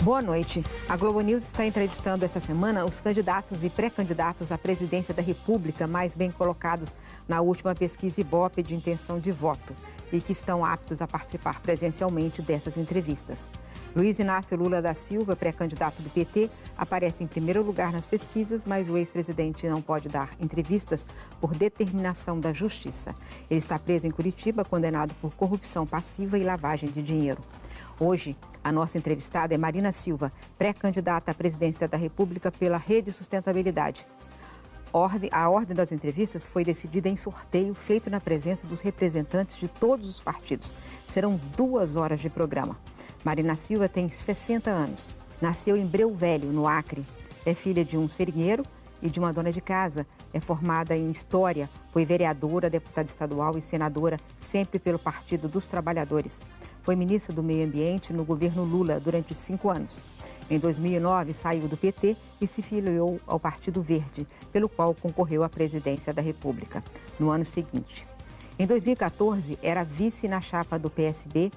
Boa noite. A Globo News está entrevistando essa semana os candidatos e pré-candidatos à presidência da República mais bem colocados na última pesquisa Ibope de intenção de voto e que estão aptos a participar presencialmente dessas entrevistas. Luiz Inácio Lula da Silva, pré-candidato do PT, aparece em primeiro lugar nas pesquisas, mas o ex-presidente não pode dar entrevistas por determinação da Justiça. Ele está preso em Curitiba, condenado por corrupção passiva e lavagem de dinheiro. Hoje, a nossa entrevistada é Marina Silva, pré-candidata à presidência da República pela Rede Sustentabilidade. A ordem das entrevistas foi decidida em sorteio feito na presença dos representantes de todos os partidos. Serão 2 horas de programa. Marina Silva tem 60 anos. Nasceu em Breu Velho, no Acre. É filha de um seringueiro e de uma dona de casa. É formada em História, foi vereadora, deputada estadual e senadora, sempre pelo Partido dos Trabalhadores. Foi ministra do Meio Ambiente no governo Lula durante 5 anos. Em 2009, saiu do PT e se filiou ao Partido Verde, pelo qual concorreu à presidência da República no ano seguinte. Em 2014, era vice na chapa do PSB,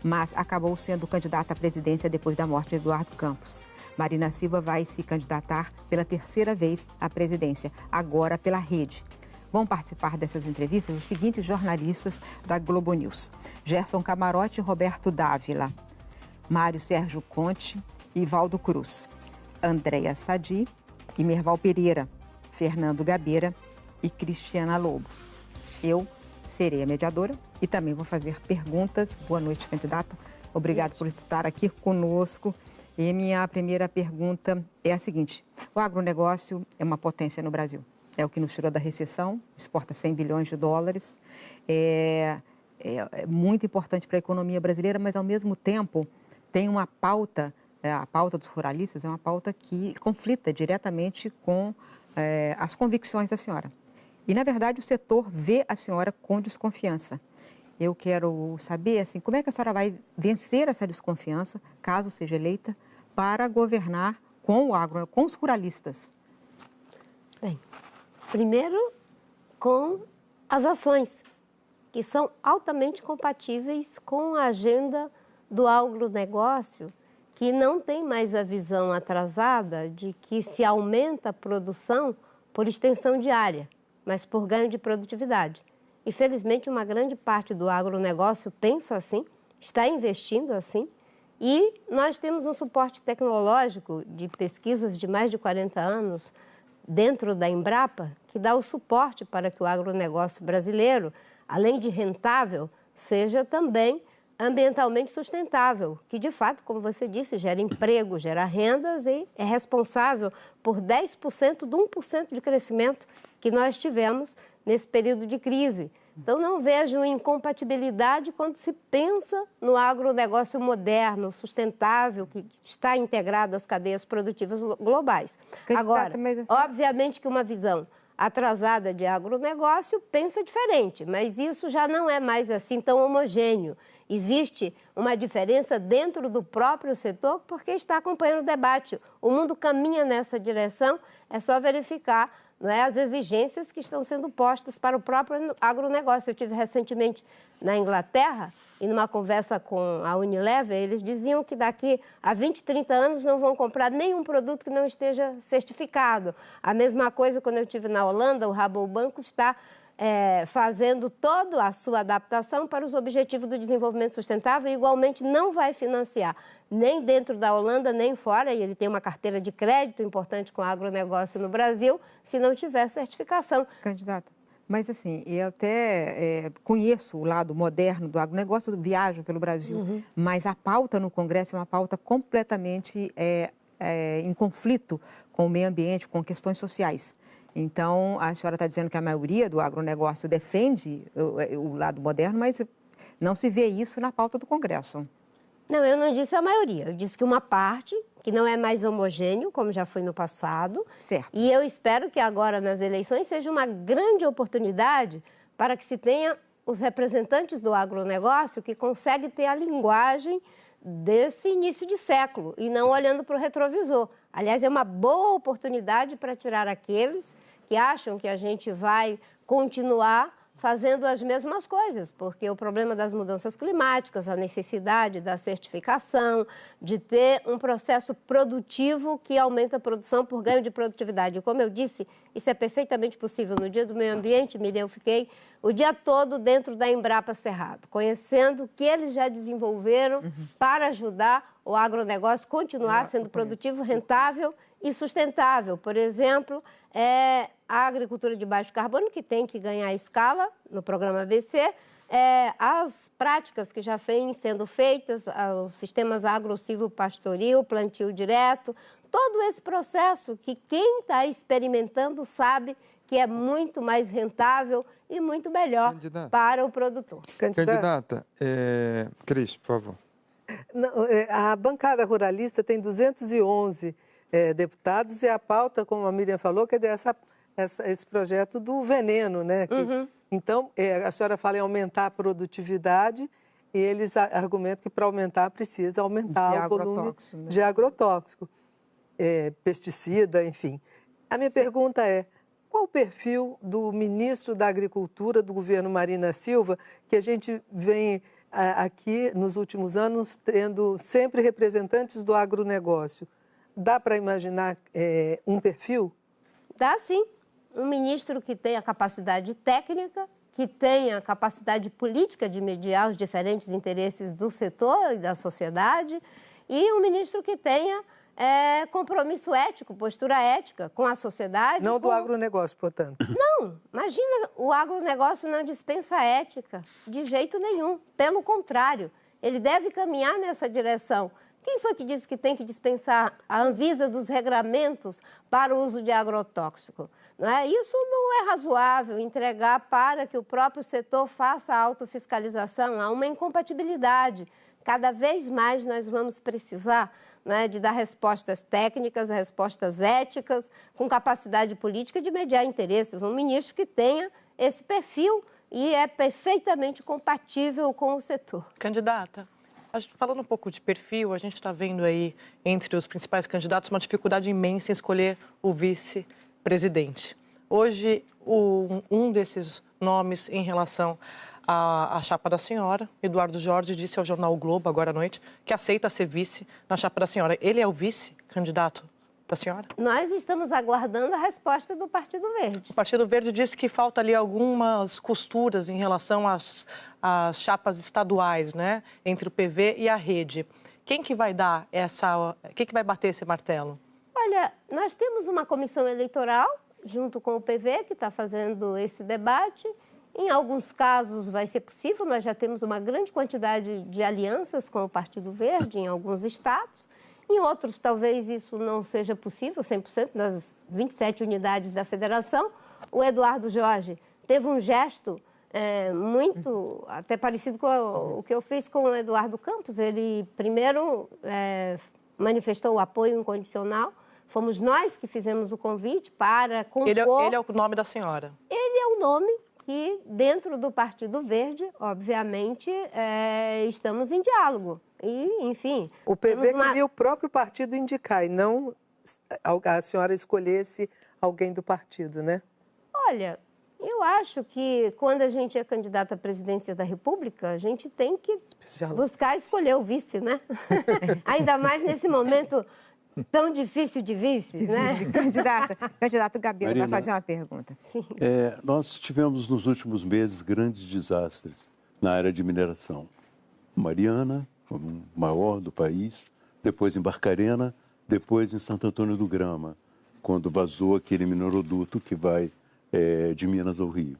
mas acabou sendo candidata à presidência depois da morte de Eduardo Campos. Marina Silva vai se candidatar pela 3ª vez à presidência, agora pela Rede. Vão participar dessas entrevistas os seguintes jornalistas da Globo News: Gerson Camarote e Roberto Dávila, Mário Sérgio Conte e Valdo Cruz, Andréa Sadi e Merval Pereira, Fernando Gabeira e Cristiana Lobo. Eu serei a mediadora e também vou fazer perguntas. Boa noite, candidata. Obrigado por estar aqui conosco. E minha primeira pergunta é a seguinte: o agronegócio é uma potência no Brasil. É o que nos tirou da recessão, exporta 100 bilhões de dólares. É muito importante para a economia brasileira, mas, ao mesmo tempo, tem uma pauta, a pauta dos ruralistas é uma pauta que conflita diretamente com as convicções da senhora. E, na verdade, o setor vê a senhora com desconfiança. Eu quero saber, assim, como é que a senhora vai vencer essa desconfiança, caso seja eleita, para governar com o agro, com os ruralistas? Bem, primeiro, com as ações, que são altamente compatíveis com a agenda do agronegócio, que não tem mais a visão atrasada de que se aumenta a produção por extensão de área, mas por ganho de produtividade. Infelizmente, uma grande parte do agronegócio pensa assim, está investindo assim, e nós temos um suporte tecnológico de pesquisas de mais de 40 anos, dentro da Embrapa, que dá o suporte para que o agronegócio brasileiro, além de rentável, seja também ambientalmente sustentável, que de fato, como você disse, gera emprego, gera rendas e é responsável por 10% do 1% de crescimento que nós tivemos nesse período de crise. Então, não vejo incompatibilidade quando se pensa no agronegócio moderno, sustentável, que está integrado às cadeias produtivas globais. Agora, obviamente que uma visão atrasada de agronegócio pensa diferente, mas isso já não é mais assim tão homogêneo. Existe uma diferença dentro do próprio setor porque está acompanhando o debate. O mundo caminha nessa direção, é só verificar, não é, as exigências que estão sendo postas para o próprio agronegócio. Eu tive recentemente na Inglaterra e numa conversa com a Unilever, eles diziam que daqui a 20, 30 anos não vão comprar nenhum produto que não esteja certificado. A mesma coisa quando eu estive na Holanda, o Rabobank está fazendo toda a sua adaptação para os objetivos do desenvolvimento sustentável e igualmente não vai financiar nem dentro da Holanda, nem fora, e ele tem uma carteira de crédito importante com o agronegócio no Brasil, se não tiver certificação. Candidata, mas assim, eu até conheço o lado moderno do agronegócio, viajo pelo Brasil, mas a pauta no Congresso é uma pauta completamente em conflito com o meio ambiente, com questões sociais. Então, a senhora está dizendo que a maioria do agronegócio defende o lado moderno, mas não se vê isso na pauta do Congresso. Não, eu não disse a maioria. Eu disse que uma parte, que não é mais homogêneo, como já foi no passado. Certo. E eu espero que agora, nas eleições, seja uma grande oportunidade para que se tenha os representantes do agronegócio que conseguem ter a linguagem desse início de século e não olhando para o retrovisor. Aliás, é uma boa oportunidade para tirar aqueles que acham que a gente vai continuar fazendo as mesmas coisas, porque o problema das mudanças climáticas, a necessidade da certificação, de ter um processo produtivo que aumenta a produção por ganho de produtividade. Como eu disse, isso é perfeitamente possível. No Dia do Meio Ambiente, Miriam, eu fiquei o dia todo dentro da Embrapa Cerrado, conhecendo o que eles já desenvolveram para ajudar o agronegócio a continuar sendo produtivo, rentável e sustentável. Por exemplo, a agricultura de baixo carbono, que tem que ganhar escala no programa ABC, as práticas que já vêm sendo feitas, os sistemas agro-silvopastoril, plantio direto, todo esse processo que quem está experimentando sabe que é muito mais rentável e muito melhor para o produtor. Candidata, Cris, por favor. Não, a bancada ruralista tem 211 deputados e a pauta, como a Miriam falou, que é esse projeto do veneno, né? Então, a senhora fala em aumentar a produtividade e eles argumentam que para aumentar precisa aumentar o volume de agrotóxico, pesticida, enfim. A minha pergunta é, qual o perfil do ministro da Agricultura do governo Marina Silva, que a gente vem aqui nos últimos anos tendo sempre representantes do agronegócio? Dá para imaginar um perfil? Dá sim. Um ministro que tenha capacidade técnica, que tenha capacidade política de mediar os diferentes interesses do setor e da sociedade, e um ministro que tenha compromisso ético, postura ética com a sociedade. Não do agronegócio, portanto. Não, imagina, o agronegócio não dispensa ética, de jeito nenhum. Pelo contrário, ele deve caminhar nessa direção. Quem foi que disse que tem que dispensar a Anvisa dos regramentos para o uso de agrotóxico? Não é? Isso não é razoável, entregar para que o próprio setor faça a autofiscalização. Há uma incompatibilidade. Cada vez mais nós vamos precisar de dar respostas técnicas, respostas éticas, com capacidade política de mediar interesses. Um ministro que tenha esse perfil e é perfeitamente compatível com o setor. Candidata, falando um pouco de perfil, a gente está vendo aí, entre os principais candidatos, uma dificuldade imensa em escolher o vice-presidente. Hoje, um desses nomes em relação à chapa da senhora, Eduardo Jorge, disse ao jornal o Globo, agora à noite, que aceita ser vice na chapa da senhora. Ele é o vice-candidato da senhora? Nós estamos aguardando a resposta do Partido Verde. O Partido Verde disse que falta ali algumas costuras em relação às chapas estaduais, né? Entre o PV e a Rede. Quem que vai dar quem que vai bater esse martelo? Olha, nós temos uma comissão eleitoral, junto com o PV, que está fazendo esse debate. Em alguns casos vai ser possível, nós já temos uma grande quantidade de alianças com o Partido Verde em alguns estados. Em outros, talvez isso não seja possível, 100% das 27 unidades da federação. O Eduardo Jorge teve um gesto muito, até parecido com o que eu fiz com o Eduardo Campos. Ele, primeiro, manifestou o apoio incondicional. Fomos nós que fizemos o convite para compor... Ele é o nome da senhora? Ele é o nome que, dentro do Partido Verde, obviamente, estamos em diálogo. E, enfim... O PV queria o próprio partido indicar e não a senhora escolhesse alguém do partido, né? Olha, eu acho que quando a gente é candidata à presidência da República, a gente tem que buscar escolher o vice, né? Ainda mais nesse momento tão difícil de vice, né? Candidato Gabriel vai fazer uma pergunta. Sim. Nós tivemos nos últimos meses grandes desastres na área de mineração. Mariana, o maior do país, depois em Barcarena, depois em Santo Antônio do Grama, quando vazou aquele mineroduto que vai de Minas ao Rio.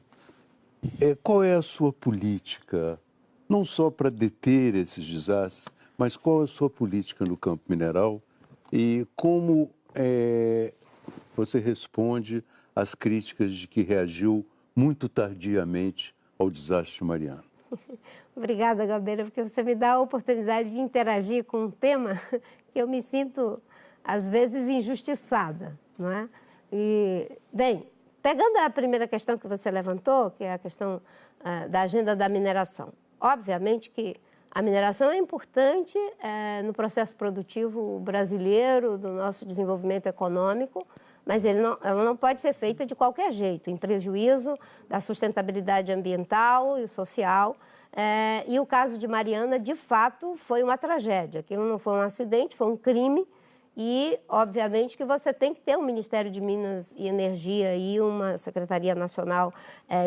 Qual é a sua política, não só para deter esses desastres, mas qual é a sua política no campo mineral e como você responde às críticas de que reagiu muito tardiamente ao desastre de Mariana? Obrigada, Gabriela, porque você me dá a oportunidade de interagir com um tema que eu me sinto, às vezes, injustiçada, não é? E, bem, pegando a primeira questão que você levantou, que é a questão da agenda da mineração. Obviamente que a mineração é importante no processo produtivo brasileiro, do nosso desenvolvimento econômico, mas ela não pode ser feita de qualquer jeito, em prejuízo da sustentabilidade ambiental e social. E o caso de Mariana, de fato, foi uma tragédia. Aquilo não foi um acidente, foi um crime. E, obviamente, que você tem que ter um Ministério de Minas e Energia e uma Secretaria Nacional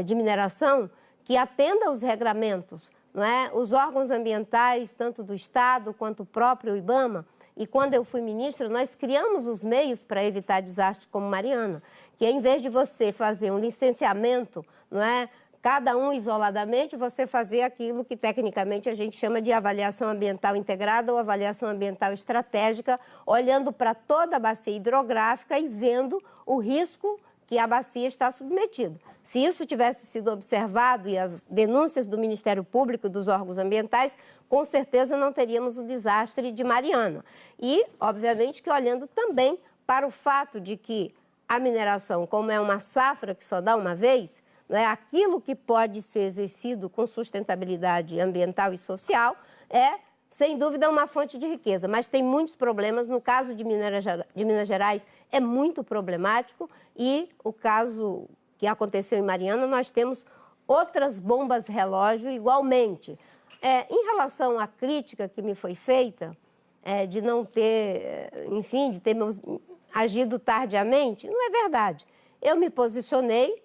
de Mineração que atenda aos regramentos, não é? Os órgãos ambientais, tanto do Estado quanto o próprio IBAMA. E quando eu fui ministra, nós criamos os meios para evitar desastres como Mariana, que em vez de você fazer um licenciamento, não é? Cada um isoladamente, você fazer aquilo que tecnicamente a gente chama de avaliação ambiental integrada ou avaliação ambiental estratégica, olhando para toda a bacia hidrográfica e vendo o risco que a bacia está submetida. Se isso tivesse sido observado e as denúncias do Ministério Público e dos órgãos ambientais, com certeza não teríamos o desastre de Mariana. E, obviamente, que olhando também para o fato de que a mineração, como é uma safra que só dá uma vez, não é? Aquilo que pode ser exercido com sustentabilidade ambiental e social é, sem dúvida, uma fonte de riqueza, mas tem muitos problemas. No caso de Minas Gerais, é muito problemático, e o caso que aconteceu em Mariana, nós temos outras bombas relógio igualmente. Em relação à crítica que me foi feita, de não ter, enfim, de ter agido tardiamente, não é verdade. Eu me posicionei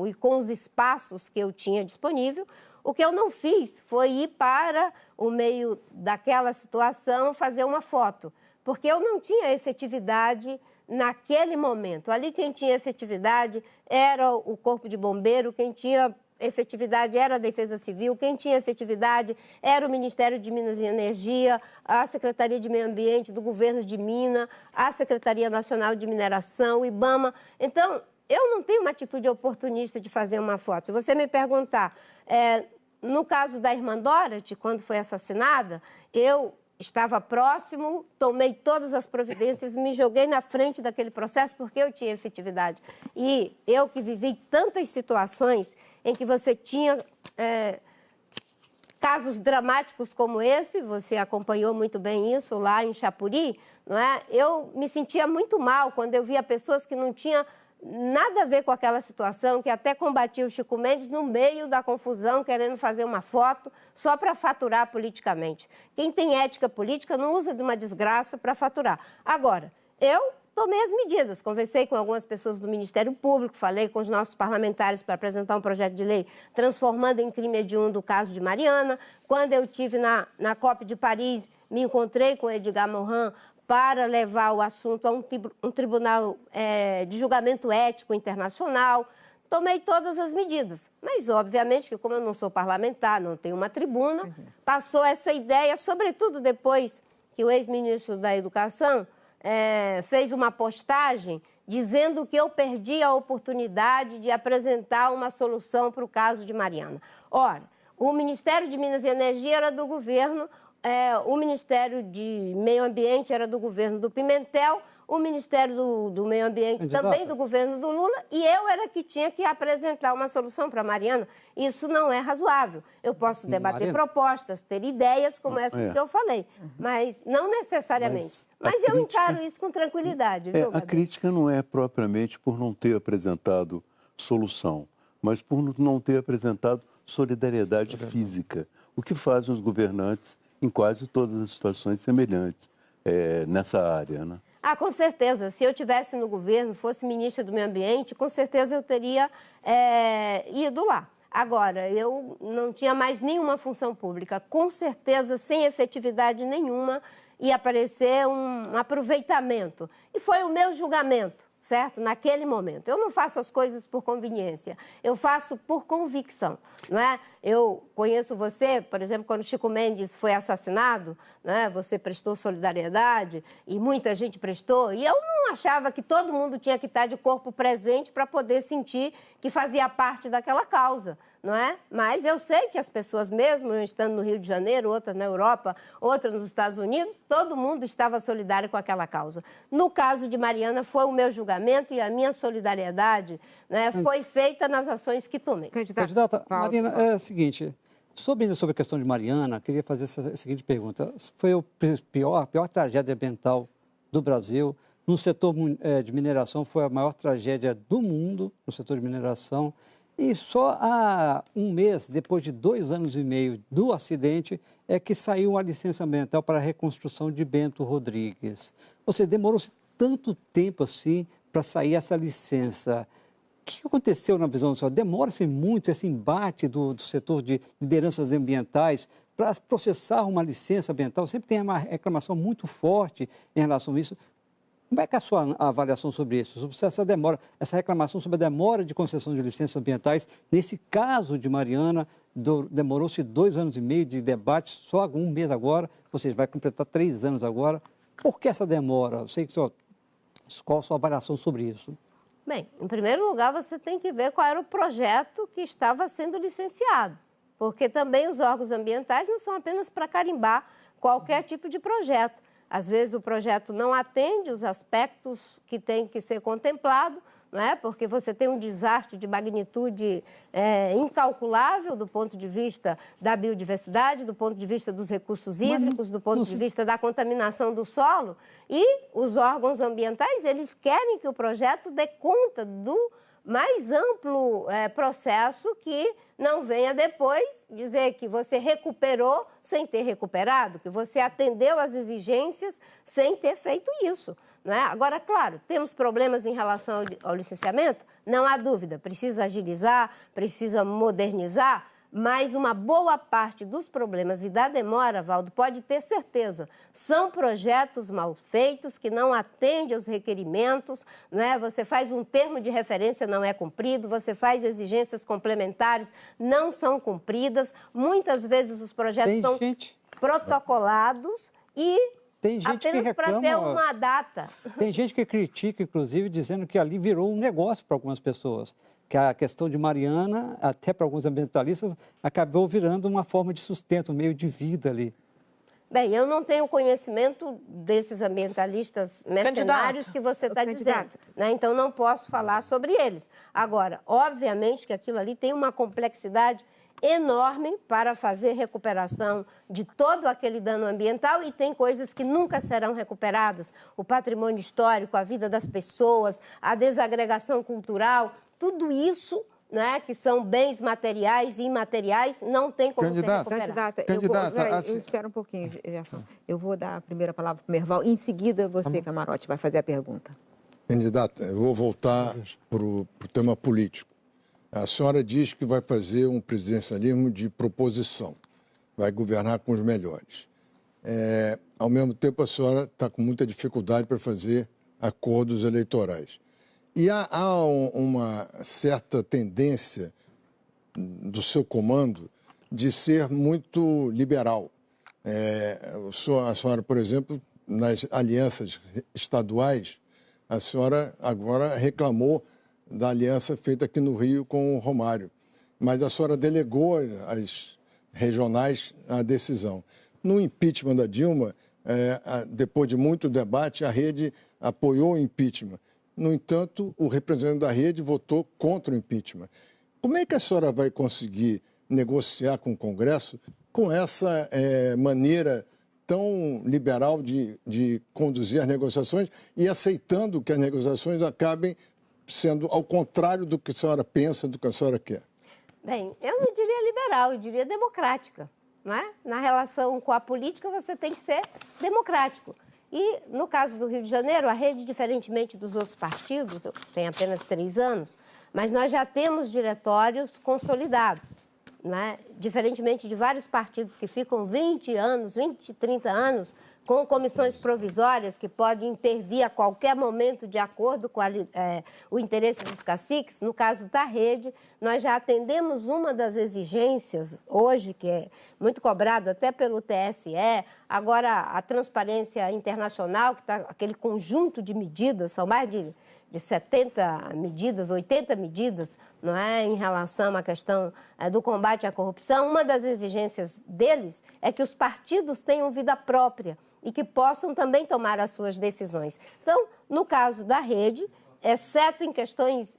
e com os espaços que eu tinha disponível. O que eu não fiz foi ir para o meio daquela situação fazer uma foto, porque eu não tinha efetividade naquele momento. Ali quem tinha efetividade era o Corpo de Bombeiro, quem tinha efetividade era a Defesa Civil, quem tinha efetividade era o Ministério de Minas e Energia, a Secretaria de Meio Ambiente do Governo de Minas, a Secretaria Nacional de Mineração, o IBAMA. Então, eu não tenho uma atitude oportunista de fazer uma foto. Se você me perguntar, no caso da irmã Dorothy, quando foi assassinada, eu estava próximo, tomei todas as providências, me joguei na frente daquele processo porque eu tinha efetividade. E eu que vivi tantas situações em que você tinha casos dramáticos como esse, você acompanhou muito bem isso lá em Chapuri, não é? Eu me sentia muito mal quando eu via pessoas que não tinham nada a ver com aquela situação, que até combatia o Chico Mendes no meio da confusão, querendo fazer uma foto só para faturar politicamente. Quem tem ética política não usa de uma desgraça para faturar. Agora, eu tomei as medidas, conversei com algumas pessoas do Ministério Público, falei com os nossos parlamentares para apresentar um projeto de lei transformando em crime hediondo o caso de Mariana. Quando eu estive na COP de Paris, me encontrei com Edgar Morin para levar o assunto a um tribunal de julgamento ético internacional. Tomei todas as medidas. Mas, obviamente, que como eu não sou parlamentar, não tenho uma tribuna, passou essa ideia, sobretudo depois que o ex-ministro da Educação fez uma postagem dizendo que eu perdi a oportunidade de apresentar uma solução para o caso de Mariana. Ora, o Ministério de Minas e Energia era do governo, o Ministério de Meio Ambiente era do governo do Pimentel, o Ministério do Meio Ambiente também do governo do Lula, e eu era que tinha que apresentar uma solução para Mariana. Isso não é razoável. Eu posso debater propostas, ter ideias como essas que eu falei, mas não necessariamente. Mas eu encaro isso com tranquilidade. Viu, a crítica não é propriamente por não ter apresentado solução, mas por não ter apresentado solidariedade física, o que fazem os governantes em quase todas as situações semelhantes nessa área, né? Com certeza. Se eu estivesse no governo, fosse ministra do Meio Ambiente, com certeza eu teria ido lá. Agora, eu não tinha mais nenhuma função pública. Com certeza, sem efetividade nenhuma, ia aparecer um aproveitamento. E foi o meu julgamento, certo? Naquele momento. Eu não faço as coisas por conveniência, eu faço por convicção, não é? Eu conheço você, por exemplo, quando Chico Mendes foi assassinado, né? Você prestou solidariedade e muita gente prestou, e eu não achava que todo mundo tinha que estar de corpo presente para poder sentir que fazia parte daquela causa, não é? Mas eu sei que as pessoas, mesmo eu estando no Rio de Janeiro, outra na Europa, outra nos Estados Unidos, todo mundo estava solidário com aquela causa. No caso de Mariana, foi o meu julgamento e a minha solidariedade, né, foi feita nas ações que tomei. Candidata, Marina, é o seguinte, sobre a questão de Mariana, queria fazer essa seguinte pergunta. Foi a pior tragédia ambiental do Brasil, no setor de mineração foi a maior tragédia do mundo, no setor de mineração. E só há um mês, depois de 2 anos e meio do acidente, é que saiu a licença ambiental para a reconstrução de Bento Rodrigues. Ou seja, demorou-se tanto tempo assim para sair essa licença. O que aconteceu na visão do senhor? Demora-se muito esse embate do setor de lideranças ambientais para processar uma licença ambiental. Sempre tem uma reclamação muito forte em relação a isso. Como é que é a sua avaliação sobre isso? Sobre essa demora, essa reclamação sobre a demora de concessão de licenças ambientais? Nesse caso de Mariana, demorou-se 2 anos e meio de debate, só um mês agora, ou seja, vai completar 3 anos agora. Por que essa demora? Eu sei que qual a sua avaliação sobre isso? Bem, em primeiro lugar, você tem que ver qual era o projeto que estava sendo licenciado, porque também os órgãos ambientais não são apenas para carimbar qualquer tipo de projeto. Às vezes o projeto não atende os aspectos que tem que ser contemplado, não é? Porque você tem um desastre de magnitude incalculável do ponto de vista da biodiversidade, do ponto de vista dos recursos hídricos, do ponto de vista da contaminação do solo. E os órgãos ambientais, eles querem que o projeto dê conta do mais amplo processo, que não venha depois dizer que você recuperou sem ter recuperado, que você atendeu às exigências sem ter feito isso. Não é? Agora, claro, temos problemas em relação ao licenciamento? Não há dúvida, precisa agilizar, precisa modernizar, mas uma boa parte dos problemas e da demora, Valdo, pode ter certeza, são projetos mal feitos, que não atendem aos requerimentos, não é? Você faz um termo de referência, não é cumprido, você faz exigências complementares, não são cumpridas, muitas vezes os projetos são protocolados e tem gente apenas que reclama, para ter uma data. Tem gente que critica, inclusive, dizendo que ali virou um negócio para algumas pessoas. Que a questão de Mariana, até para alguns ambientalistas, acabou virando uma forma de sustento, um meio de vida ali. Bem, eu não tenho conhecimento desses ambientalistas mercenários que você está dizendo, né? Então não posso falar sobre eles. Agora, obviamente que aquilo ali tem uma complexidade enorme para fazer recuperação de todo aquele dano ambiental, e tem coisas que nunca serão recuperadas. O patrimônio histórico, a vida das pessoas, a desagregação cultural, tudo isso, né, que são bens materiais e imateriais, não tem como ser recuperado. Candidata, eu espero um pouquinho, Gerson. Eu vou dar a primeira palavra para o Merval. Em seguida, você, Camarote, vai fazer a pergunta. Candidata, eu vou voltar para o tema político. A senhora diz que vai fazer um presidencialismo de proposição, vai governar com os melhores. Ao mesmo tempo, a senhora está com muita dificuldade para fazer acordos eleitorais. E há uma certa tendência do seu comando de ser muito liberal. A senhora, por exemplo, nas alianças estaduais, a senhora agora reclamou da aliança feita aqui no Rio com o Romário, mas a senhora delegou às regionais a decisão. No impeachment da Dilma, depois de muito debate, a Rede apoiou o impeachment. No entanto, o representante da Rede votou contra o impeachment. Como é que a senhora vai conseguir negociar com o Congresso com essa maneira tão liberal de conduzir as negociações e aceitando que as negociações acabem sendo ao contrário do que a senhora pensa, do que a senhora quer? Bem, eu não diria liberal, eu diria democrática. Não é? Na relação com a política, você tem que ser democrático. E, no caso do Rio de Janeiro, a Rede, diferentemente dos outros partidos, tem apenas 3 anos, mas nós já temos diretórios consolidados. Né? Diferentemente de vários partidos que ficam 20 anos, 20, 30 anos, com comissões provisórias que podem intervir a qualquer momento de acordo com o interesse dos caciques. No caso da Rede, nós já atendemos uma das exigências hoje, que é muito cobrado até pelo TSE, agora a transparência internacional, que está aquele conjunto de medidas, são mais de 70 medidas, 80 medidas, não é, em relação à questão do combate à corrupção. Uma das exigências deles é que os partidos tenham vida própria e que possam também tomar as suas decisões. Então, no caso da Rede, exceto em questões,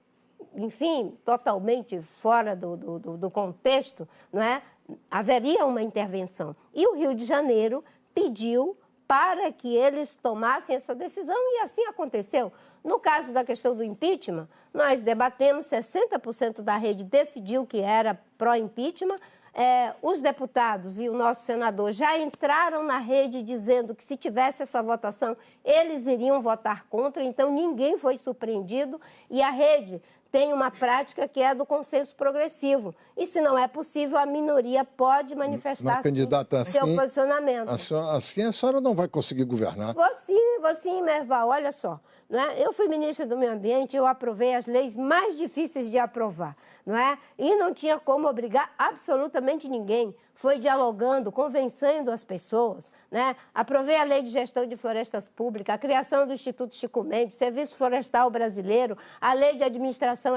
enfim, totalmente fora do contexto, não é, haveria uma intervenção. E o Rio de Janeiro pediu para que eles tomassem essa decisão, e assim aconteceu. No caso da questão do impeachment, nós debatemos, 60% da rede decidiu que era pró-impeachment. Os deputados e o nosso senador já entraram na rede dizendo que, se tivesse essa votação, eles iriam votar contra, então ninguém foi surpreendido, e a rede tem uma prática que é do consenso progressivo. E, se não é possível, a minoria pode manifestar seu posicionamento. Assim a senhora não vai conseguir governar. Vou sim, Merval, olha só. Não é? Eu fui ministra do Meio Ambiente, eu aprovei as leis mais difíceis de aprovar, não é? E não tinha como obrigar absolutamente ninguém. Foi dialogando, convencendo as pessoas, né? Aprovei a Lei de Gestão de Florestas Públicas, a criação do Instituto Chico Mendes, Serviço Florestal Brasileiro, a Lei de Administração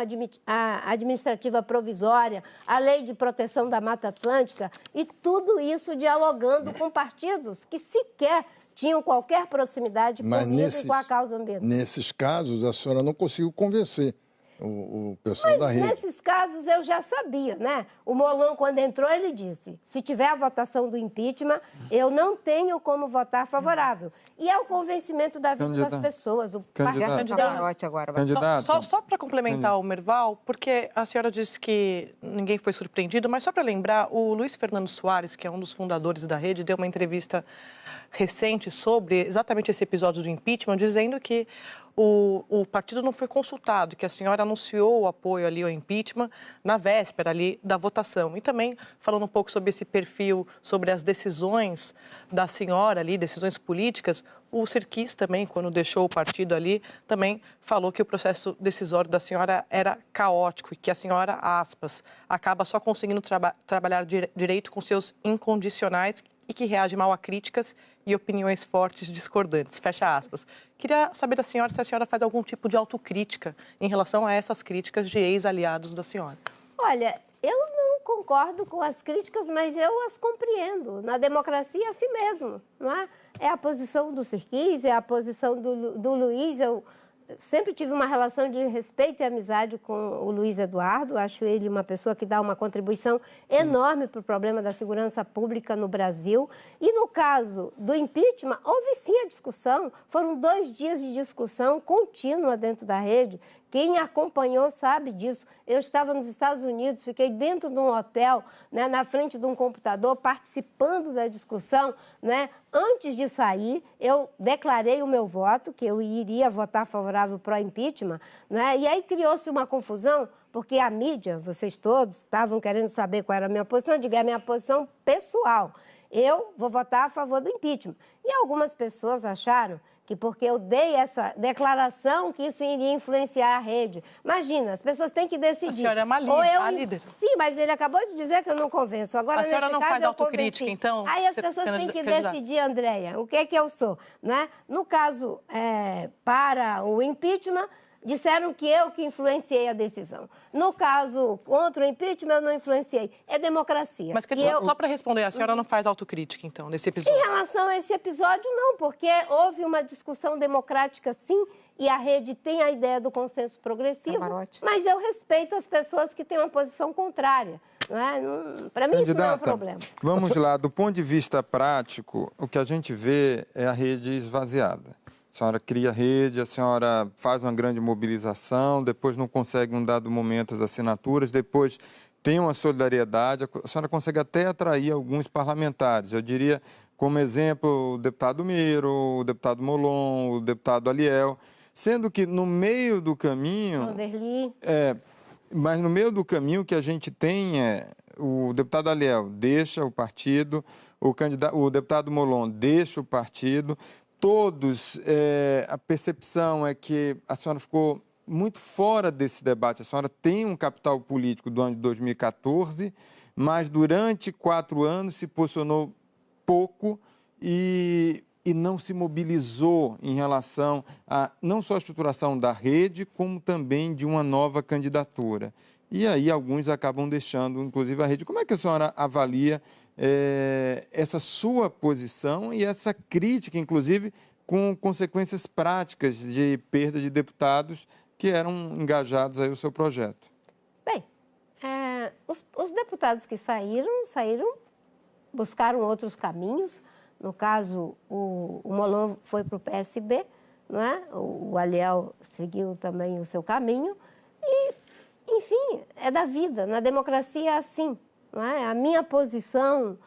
Administrativa Provisória, a Lei de Proteção da Mata Atlântica, e tudo isso dialogando com partidos que sequer tinham qualquer proximidade comigo e com a causa ambiental. Nesses casos, a senhora não conseguiu convencer o pessoal da rede. Mas nesses casos eu já sabia, né? O Molon, quando entrou, ele disse, se tiver a votação do impeachment, eu não tenho como votar favorável. E é o convencimento da vida das pessoas. O candidato agora. Só para complementar o Merval, porque a senhora disse que ninguém foi surpreendido, mas só para lembrar, o Luiz Fernando Soares, que é um dos fundadores da rede, deu uma entrevista recente sobre exatamente esse episódio do impeachment, dizendo que o partido não foi consultado, que a senhora anunciou o apoio ali ao impeachment na véspera ali da votação. E também falando um pouco sobre esse perfil, sobre as decisões da senhora ali, decisões políticas, o Serquis também, quando deixou o partido ali, também falou que o processo decisório da senhora era caótico e que a senhora, aspas, acaba só conseguindo trabalhar direito com seus incondicionais e que reage mal a críticas e opiniões fortes discordantes, fecha aspas. Queria saber da senhora se a senhora faz algum tipo de autocrítica em relação a essas críticas de ex-aliados da senhora. Olha, eu não concordo com as críticas, mas eu as compreendo. Na democracia é assim mesmo, não é? É a posição do Serquis, é a posição do Luiz. Eu sempre tive uma relação de respeito e amizade com o Luiz Eduardo. Acho ele uma pessoa que dá uma contribuição enorme para o problema da segurança pública no Brasil. E no caso do impeachment, houve sim a discussão. Foram 2 dias de discussão contínua dentro da rede. Quem acompanhou sabe disso. Eu estava nos Estados Unidos, fiquei dentro de um hotel, né, na frente de um computador, participando da discussão, né? Antes de sair, eu declarei o meu voto, que eu iria votar favorável para o impeachment, né? E aí criou-se uma confusão, porque a mídia, vocês todos, estavam querendo saber qual era a minha posição. Eu digo, é a minha posição pessoal. Eu vou votar a favor do impeachment. E algumas pessoas acharam que porque eu dei essa declaração que isso iria influenciar a rede. Imagina, as pessoas têm que decidir. A senhora é uma líder. Sim, mas ele acabou de dizer que eu não convenço. Agora, a senhora não faz autocrítica, então? Aí as pessoas têm que decidir, Andréia, o que é que eu sou, né? No caso, para o impeachment, disseram que eu que influenciei a decisão. No caso, contra o impeachment, eu não influenciei. É democracia. Mas só para responder, a senhora não faz autocrítica, então, nesse episódio? Em relação a esse episódio, não, porque houve uma discussão democrática, sim, e a rede tem a ideia do consenso progressivo, mas eu respeito as pessoas que têm uma posição contrária. Para mim, isso não é um problema. Vamos lá, do ponto de vista prático, o que a gente vê é a rede esvaziada. A senhora cria rede, a senhora faz uma grande mobilização, depois não consegue, em um dado momento, as assinaturas, depois tem uma solidariedade, a senhora consegue até atrair alguns parlamentares. Eu diria, como exemplo, o deputado Miro, o deputado Molon, o deputado Aliel, sendo que no meio do caminho... Mas no meio do caminho o que a gente tem é o deputado Aliel deixa o partido, o deputado Molon deixa o partido. Todos, a percepção é que a senhora ficou muito fora desse debate. A senhora tem um capital político do ano de 2014, mas durante 4 anos se posicionou pouco e não se mobilizou em relação a não só a estruturação da rede, como também de uma nova candidatura. E aí alguns acabam deixando, inclusive, a rede. Como é que a senhora avalia essa sua posição e essa crítica, inclusive, com consequências práticas de perda de deputados que eram engajados aí no seu projeto? Bem, os deputados que saíram, buscaram outros caminhos, No caso, o Molon foi para o PSB, não é? O Aliel seguiu também o seu caminho. E, enfim, é da vida. Na democracia é assim, não é? A minha posição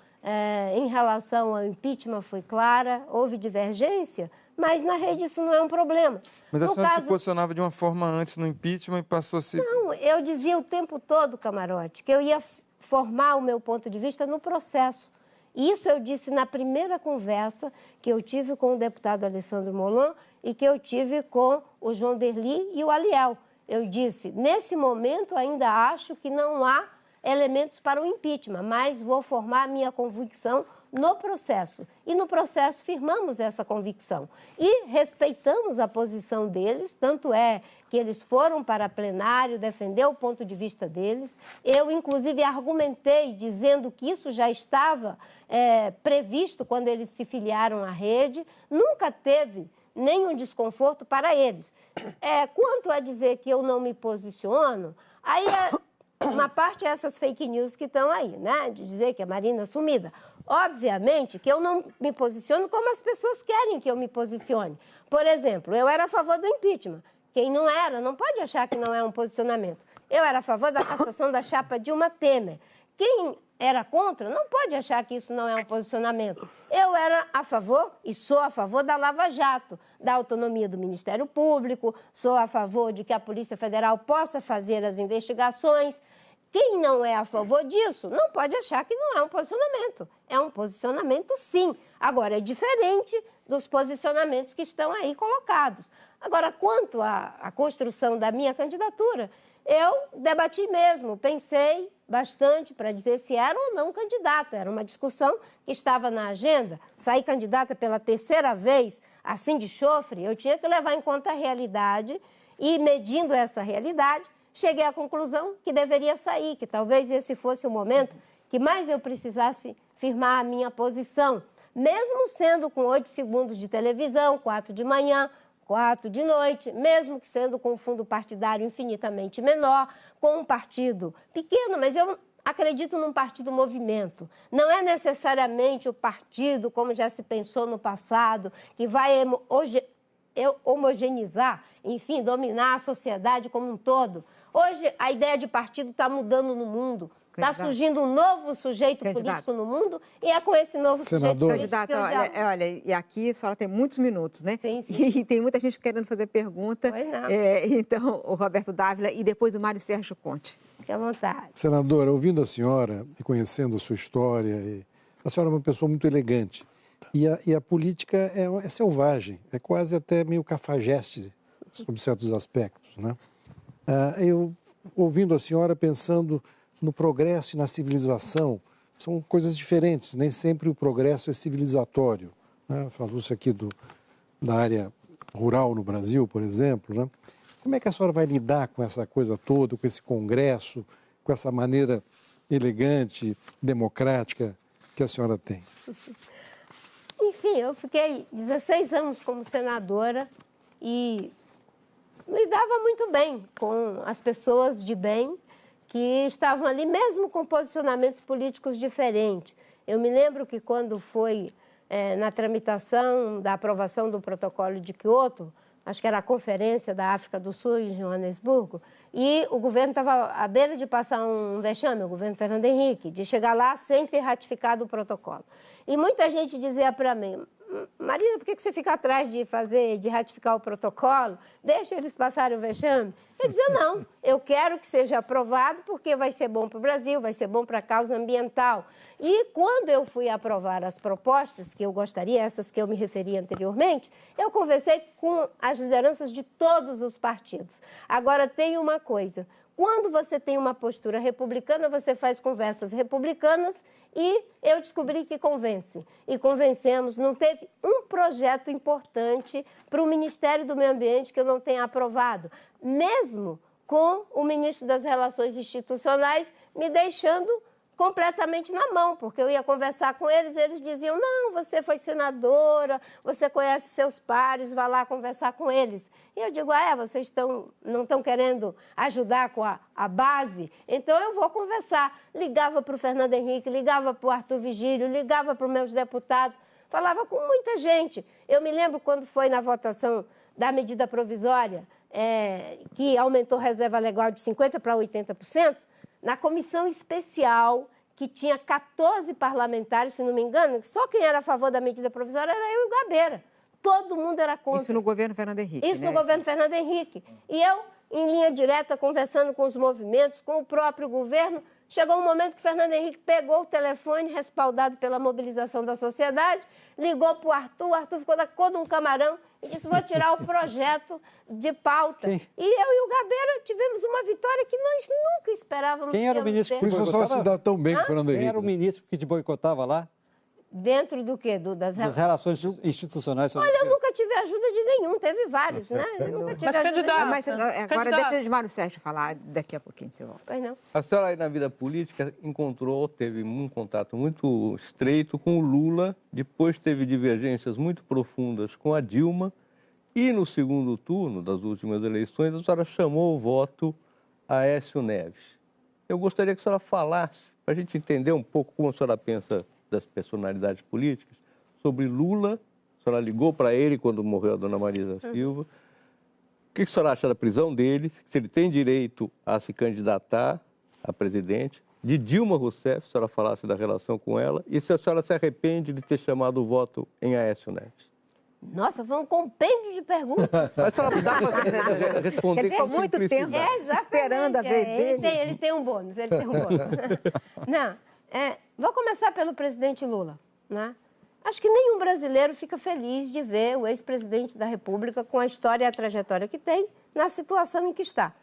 em relação ao impeachment foi clara, houve divergência, mas na rede isso não é um problema. Mas a senhora se posicionava de uma forma antes no impeachment e passou a se... Não, eu dizia o tempo todo, Camarote, que eu ia formar o meu ponto de vista no processo. Isso eu disse na primeira conversa que eu tive com o deputado Alessandro Molon e que eu tive com o João Derli e o Aliel. Eu disse, nesse momento ainda acho que não há elementos para o impeachment, mas vou formar a minha convicção no processo. E no processo firmamos essa convicção. E respeitamos a posição deles, tanto é que eles foram para plenário defender o ponto de vista deles. Eu, inclusive, argumentei dizendo que isso já estava previsto quando eles se filiaram à rede. Nunca teve nenhum desconforto para eles. Quanto a dizer que eu não me posiciono, aí uma parte é essas fake news que estão aí, né? De dizer que a Marina é sumida. Obviamente que eu não me posiciono como as pessoas querem que eu me posicione. Por exemplo, eu era a favor do impeachment. Quem não era, não pode achar que não é um posicionamento. Eu era a favor da cassação da chapa Dilma Temer. Quem era contra, não pode achar que isso não é um posicionamento. Eu era a favor e sou a favor da Lava Jato, da autonomia do Ministério Público, sou a favor de que a Polícia Federal possa fazer as investigações. Quem não é a favor disso não pode achar que não é um posicionamento. É um posicionamento, sim. Agora, é diferente dos posicionamentos que estão aí colocados. Agora, quanto à construção da minha candidatura, eu debati mesmo, pensei bastante para dizer se era ou não candidata. Era uma discussão que estava na agenda. Sair candidata pela terceira vez, assim de chofre, eu tinha que levar em conta a realidade e, medindo essa realidade, cheguei à conclusão que deveria sair, que talvez esse fosse o momento que mais eu precisasse firmar a minha posição, mesmo sendo com 8 segundos de televisão, 4 de manhã, 4 de noite, mesmo que sendo com um fundo partidário infinitamente menor, com um partido pequeno, mas eu acredito num partido movimento. Não é necessariamente o partido, como já se pensou no passado, que vai homogeneizar, enfim, dominar a sociedade como um todo. Hoje, a ideia de partido está mudando no mundo. Está surgindo um novo sujeito político no mundo e é com esse novo sujeito político. Olha, e aqui a senhora tem muitos minutos, né? Sim. E tem muita gente querendo fazer pergunta. Pois não. Então, o Roberto Dávila e depois o Mário Sérgio Conte. Fique à vontade. Senadora, ouvindo a senhora e conhecendo a sua história, a senhora é uma pessoa muito elegante. E a política é selvagem, é quase até meio cafajeste, sob certos aspectos, né? Eu, ouvindo a senhora, pensando no progresso e na civilização, são coisas diferentes, nem sempre o progresso é civilizatório, né? Falou-se aqui da área rural no Brasil, por exemplo, né? Como é que a senhora vai lidar com essa coisa toda, com esse congresso, com essa maneira elegante, democrática que a senhora tem? Enfim, eu fiquei 16 anos como senadora e lidava muito bem com as pessoas de bem que estavam ali, mesmo com posicionamentos políticos diferentes. Eu me lembro que quando foi na tramitação da aprovação do protocolo de Quioto, acho que era a conferência da África do Sul em Joanesburgo, e o governo estava à beira de passar um vexame, o governo Fernando Henrique, de chegar lá sem ter ratificado o protocolo. E muita gente dizia para mim, Marina, por que você fica atrás de ratificar o protocolo? Deixa eles passarem o vexame. Eu dizia, não, eu quero que seja aprovado porque vai ser bom para o Brasil, vai ser bom para a causa ambiental. E quando eu fui aprovar as propostas que eu gostaria, essas que eu me referi anteriormente, eu conversei com as lideranças de todos os partidos. Agora, tem uma coisa, quando você tem uma postura republicana, você faz conversas republicanas e eu descobri que convence. E convencemos, não teve um projeto importante para o Ministério do Meio Ambiente que eu não tenha aprovado, mesmo com o ministro das Relações Institucionais me deixando completamente na mão, porque eu ia conversar com eles, eles diziam, não, você foi senadora, você conhece seus pares, vá lá conversar com eles. E eu digo, vocês não estão querendo ajudar com a base? Então eu vou conversar. Ligava para o Fernando Henrique, ligava para o Arthur Vigílio, ligava para os meus deputados, falava com muita gente. Eu me lembro quando foi na votação da medida provisória, que aumentou a reserva legal de 50% para 80%, na comissão especial, que tinha 14 parlamentares, se não me engano, só quem era a favor da medida provisória era eu e o Gabeira. Todo mundo era contra. Isso no governo Fernando Henrique, Isso né? no governo Fernando Henrique. E eu, em linha direta, conversando com os movimentos, com o próprio governo, chegou um momento que o Fernando Henrique pegou o telefone, respaldado pela mobilização da sociedade, ligou para o Arthur ficou na cor de um camarão e disse, vou tirar o projeto de pauta. Quem? E eu e o Gabeira tivemos uma vitória que nós nunca esperávamos. Quem era o ministro ter. Por isso só se dá tão bem com o Fernando Henrique. Quem era o ministro que te boicotava lá? Dentro do quê? Das relações institucionais. Olha, eu nunca tive ajuda de nenhum, teve vários, né? Eu nunca tive Mas, ajuda de candidato, nenhum. Mas agora Candidato. deixa o Mário Sérgio falar, daqui a pouquinho você volta. Pois não. A senhora aí na vida política teve um contato muito estreito com o Lula, depois teve divergências muito profundas com a Dilma e no segundo turno das últimas eleições a senhora chamou o voto a Aécio Neves. Eu gostaria que a senhora falasse, para a gente entender um pouco como a senhora pensa das personalidades políticas, sobre Lula. A senhora ligou para ele quando morreu a dona Marisa Silva. O que a senhora acha da prisão dele? Se ele tem direito a se candidatar a presidente? De Dilma Rousseff, se a senhora falasse da relação com ela. E se a senhora se arrepende de ter chamado o voto em Aécio Neves? Nossa, foi um compêndio de perguntas. Mas a senhora dá para responder Ele ficou com muito tempo simplicidade. esperando a vez dele. Ele tem um bônus, Não, vou começar pelo presidente Lula, né? Acho que nenhum brasileiro fica feliz de ver o ex-presidente da República, com a história e a trajetória que tem, na situação em que está.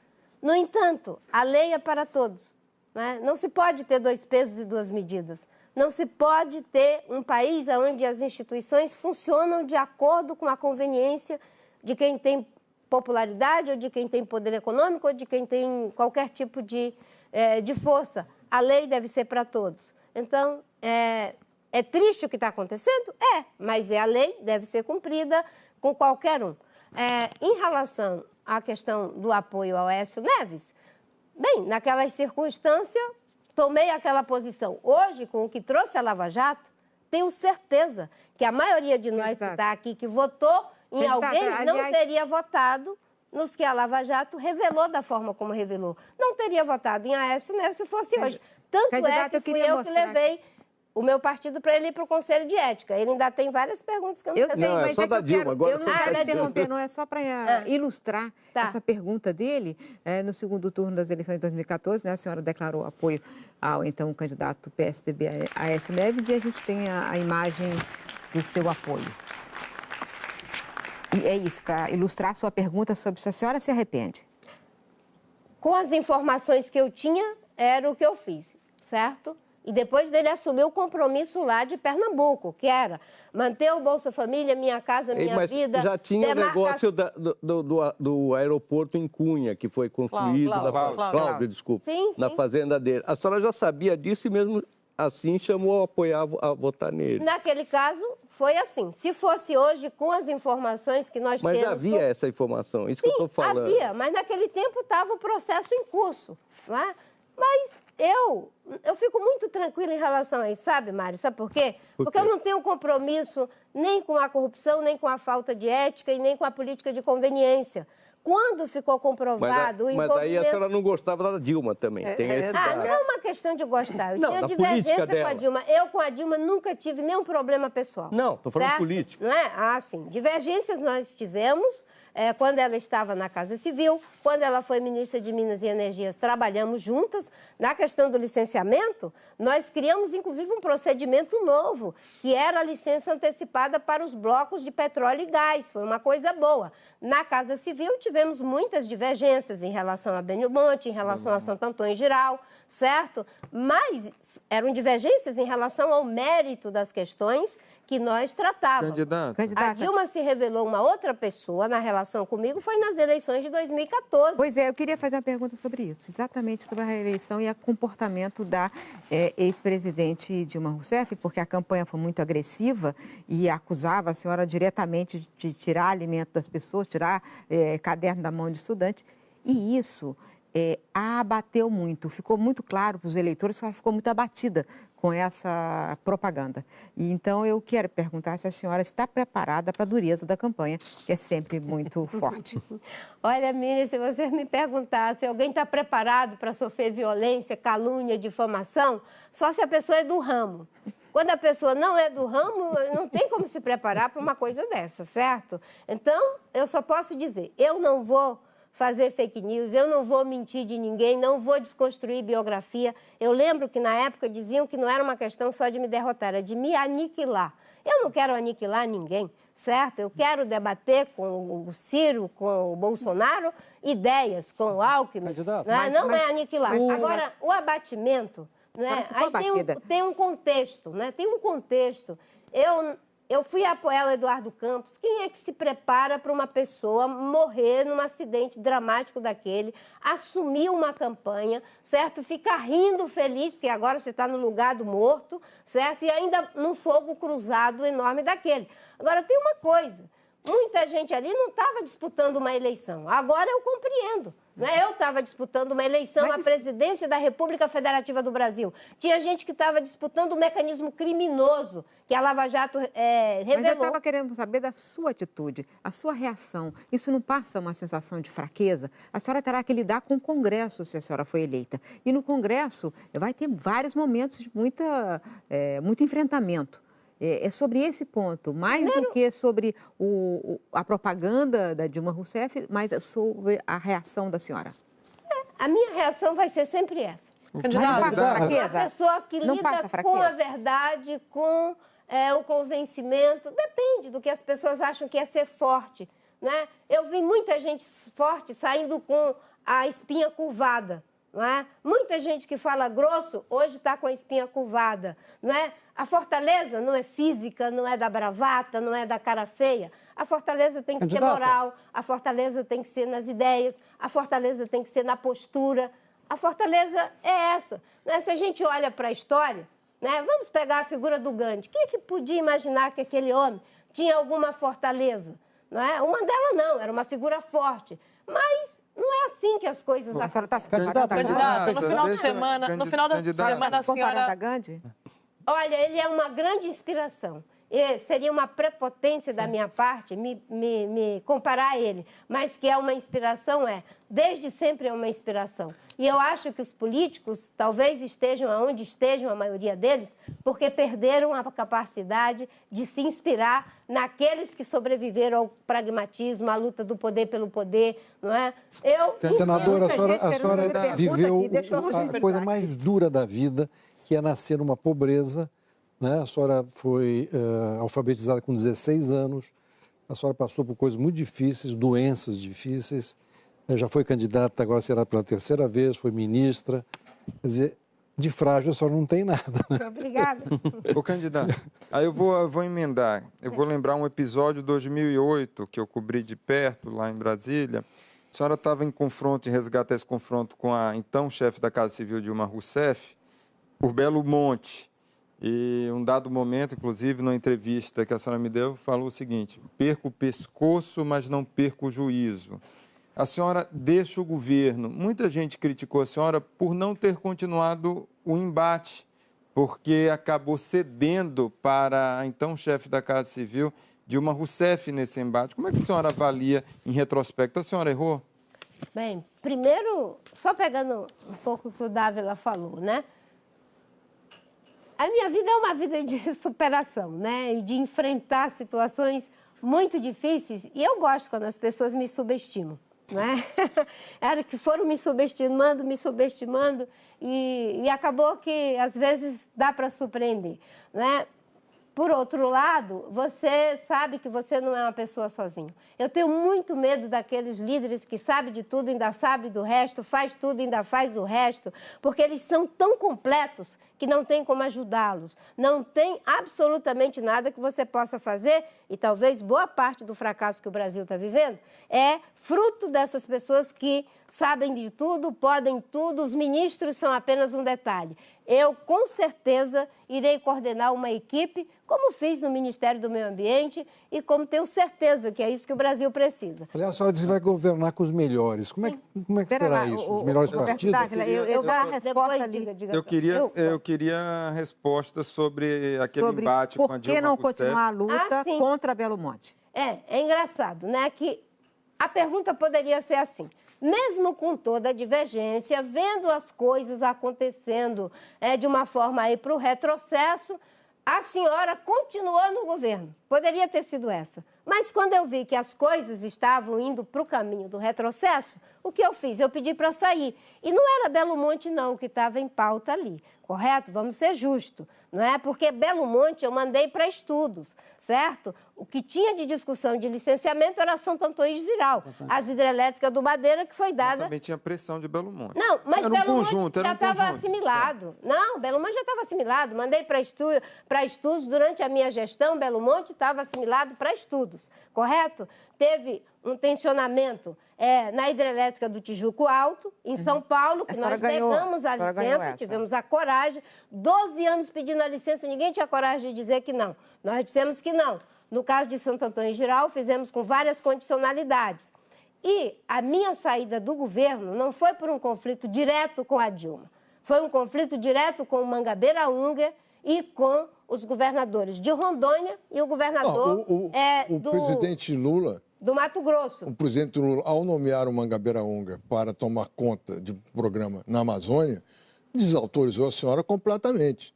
No entanto, a lei é para todos, né? Não se pode ter dois pesos e duas medidas. Não se pode ter um país onde as instituições funcionam de acordo com a conveniência de quem tem popularidade, ou de quem tem poder econômico, ou de quem tem qualquer tipo de força. A lei deve ser para todos. Então, é triste o que está acontecendo? Mas a lei deve ser cumprida com qualquer um. Em relação à questão do apoio ao Aécio Neves, bem, naquelas circunstâncias, tomei aquela posição. Hoje, com o que trouxe a Lava Jato, tenho certeza que a maioria de nós que está aqui, que votou em alguém, não teria votado nos que a Lava Jato revelou da forma como revelou. Não teria votado em Aécio Neves se fosse hoje. Tanto Candidato, é que fui eu que levei o meu partido para ele ir para o Conselho de Ética. Ele ainda tem várias perguntas que eu não sei. Não, é só da Dilma. Agora eu não quero interromper, não é só para ilustrar essa pergunta dele. No segundo turno das eleições de 2014, né, a senhora declarou apoio ao então candidato PSDB Aécio Neves, e a gente tem a imagem do seu apoio. E é isso, para ilustrar a sua pergunta sobre se a senhora se arrepende. Com as informações que eu tinha, era o que eu fiz, certo? E depois dele assumir o compromisso lá de Pernambuco, que era manter o Bolsa Família, Minha Casa, Minha Vida. Já tinha o negócio do aeroporto em Cunha, que foi construído Cláudio, desculpa, sim, na fazenda dele. A senhora já sabia disso e mesmo assim chamou a apoiar, a votar nele. Naquele caso, foi assim. Se fosse hoje, com as informações que nós temos... Mas havia essa informação, isso que eu estou falando. Havia, mas naquele tempo estava o processo em curso, não é? Mas eu fico muito tranquila em relação a isso, sabe, Mário? Sabe por quê? Porque eu não tenho compromisso nem com a corrupção, nem com a falta de ética e nem com a política de conveniência. Quando ficou comprovado o envolvimento... Mas aí a senhora não gostava da Dilma também. Tem esse não é uma questão de gostar. Eu Não, tinha da divergência política com a Dilma. Eu com a Dilma nunca tive nenhum problema pessoal. Não, estou falando político. Não é? Sim. Divergências nós tivemos quando ela estava na Casa Civil, quando ela foi ministra de Minas e Energias, trabalhamos juntas. Na questão do licenciamento, nós criamos, inclusive, um procedimento novo, que era a licença antecipada para os blocos de petróleo e gás. Foi uma coisa boa. Na Casa Civil, tivemos muitas divergências em relação a Bênio Monte, em relação a Santo Antônio Geral, certo? Mas eram divergências em relação ao mérito das questões que nós tratávamos. A Dilma se revelou uma outra pessoa na relação comigo, foi nas eleições de 2014. Pois é, eu queria fazer uma pergunta sobre isso, exatamente sobre a reeleição e o comportamento da ex-presidente Dilma Rousseff, porque a campanha foi muito agressiva e acusava a senhora diretamente de tirar alimento das pessoas, tirar caderno da mão de estudante, e isso a abateu muito. Ficou muito claro para os eleitores que ela ficou muito abatida com essa propaganda. E então eu quero perguntar se a senhora está preparada para a dureza da campanha, que é sempre muito forte. Olha, Miriam, se você me perguntar se alguém está preparado para sofrer violência, calúnia, difamação, só se a pessoa é do ramo. Quando a pessoa não é do ramo, não tem como se preparar para uma coisa dessa, certo? Então, eu só posso dizer, eu não vou fazer fake news, eu não vou mentir de ninguém, não vou desconstruir biografia. Eu lembro que na época diziam que não era uma questão só de me derrotar, era de me aniquilar. Eu não quero aniquilar ninguém, certo? Eu quero debater com o Ciro, com o Bolsonaro, ideias, com o Alckmin. Não é aniquilar. Agora, o abatimento, né? Aí tem um contexto, né? Tem um contexto. Eu fui apoiar o Eduardo Campos. Quem é que se prepara para uma pessoa morrer num acidente dramático daquele, assumir uma campanha, certo? Ficar rindo feliz, porque agora você está no lugar do morto, certo? E ainda num fogo cruzado enorme daquele. Agora, tem uma coisa. Muita gente ali não estava disputando uma eleição. Agora eu compreendo. Né? Eu estava disputando uma eleição à presidência da República Federativa do Brasil. Tinha gente que estava disputando um mecanismo criminoso que a Lava Jato revelou. Mas eu estava querendo saber da sua atitude, a sua reação. Isso não passa uma sensação de fraqueza? A senhora terá que lidar com o Congresso se a senhora for eleita. E no Congresso vai ter vários momentos de muito enfrentamento. É sobre esse ponto, mais do que sobre a propaganda da Dilma Rousseff, mas sobre a reação da senhora. A minha reação vai ser sempre essa. Fraqueza. A pessoa que lida com a verdade, com o convencimento, depende do que as pessoas acham que é ser forte. Né? Eu vi muita gente forte saindo com a espinha curvada. Não é? Muita gente que fala grosso, hoje está com a espinha curvada. Não é? A fortaleza não é física, não é da bravata, não é da cara feia. A fortaleza tem que ser moral, a fortaleza tem que ser nas ideias, a fortaleza tem que ser na postura. A fortaleza é essa. Né? Se a gente olha para a história, né? Vamos pegar a figura do Gandhi. Quem é que podia imaginar que aquele homem tinha alguma fortaleza? Não é? O Mandela não, era uma figura forte. Mas não é assim que as coisas acontecem. A senhora está se Candidata, no final de semana, a senhora... da Gandhi? Olha, ele é uma grande inspiração. E seria uma prepotência da minha parte me comparar a ele, mas que é uma inspiração, desde sempre é uma inspiração. E eu acho que os políticos talvez estejam onde estejam, a maioria deles, porque perderam a capacidade de se inspirar naqueles que sobreviveram ao pragmatismo, à luta do poder pelo poder, não é? Senadora, a senhora viveu a coisa mais dura da vida, que é nascer numa pobreza, né? A senhora foi alfabetizada com 16 anos, a senhora passou por coisas muito difíceis, doenças difíceis, já foi candidata, agora será pela terceira vez, foi ministra. Quer dizer, de frágil a senhora não tem nada. Né? Obrigada. Ô, candidato, aí eu vou emendar. Eu vou lembrar um episódio de 2008 que eu cobri de perto, lá em Brasília. A senhora estava em confronto, em resgatar esse confronto com a então chefe da Casa Civil, Dilma Rousseff, por Belo Monte. E um dado momento, inclusive, numa entrevista que a senhora me deu, falou o seguinte: perco o pescoço, mas não perco o juízo. A senhora deixa o governo. Muita gente criticou a senhora por não ter continuado o embate, porque acabou cedendo para a então chefe da Casa Civil, Dilma Rousseff, nesse embate. Como é que a senhora avalia em retrospecto? A senhora errou? Bem, primeiro, só pegando um pouco o que o Dávila falou, né? A minha vida é uma vida de superação, né? E de enfrentar situações muito difíceis. E eu gosto quando as pessoas me subestimam, né? Era que foram me subestimando, e acabou que, às vezes, dá para surpreender, né? Por outro lado, você sabe que você não é uma pessoa sozinho. Eu tenho muito medo daqueles líderes que sabem de tudo, ainda sabem do resto, faz tudo, ainda faz o resto, porque eles são tão completos que não tem como ajudá-los. Não tem absolutamente nada que você possa fazer, e talvez boa parte do fracasso que o Brasil está vivendo é fruto dessas pessoas que sabem de tudo, podem tudo, os ministros são apenas um detalhe. Eu, com certeza, irei coordenar uma equipe, como fiz no Ministério do Meio Ambiente e como tenho certeza que é isso que o Brasil precisa. Aliás, a senhora disse que vai governar com os melhores. Como é que será isso? Os melhores partidos? Eu dar a resposta ali. Eu queria resposta sobre aquele embate com a Dilma Por que não Rousseff. continuar a luta sim. contra Belo Monte? É engraçado, né? Que a pergunta poderia ser assim: mesmo com toda a divergência, vendo as coisas acontecendo de uma forma aí para o retrocesso, a senhora continuou no governo. Poderia ter sido essa. Mas quando eu vi que as coisas estavam indo para o caminho do retrocesso, o que eu fiz? Eu pedi para sair. E não era Belo Monte, não, que estava em pauta ali. Correto? Vamos ser justos, não é? Porque Belo Monte eu mandei para estudos, certo? O que tinha de discussão de licenciamento era Santo Antônio de Ziral, as hidrelétricas do Madeira, que foi dada... Mas também tinha pressão de Belo Monte. Não, mas era Belo conjunto, Monte era já estava assimilado. Não, Belo Monte já estava assimilado. Mandei para estudos durante a minha gestão, Belo Monte estava assimilado para estudos, correto? Teve um tensionamento na hidrelétrica do Tijuco Alto, em São Paulo, que nós negamos a licença, tivemos a coragem, 12 anos pedindo a licença, ninguém tinha coragem de dizer que não. Nós dissemos que não. No caso de Santo Antônio de Ziral, fizemos com várias condicionalidades. E a minha saída do governo não foi por um conflito direto com a Dilma, foi um conflito direto com o Mangabeira Unger e com os governadores de Rondônia e o governador o presidente Lula... do Mato Grosso. O presidente Lula, ao nomear o Mangabeira Unger para tomar conta de um programa na Amazônia, desautorizou a senhora completamente.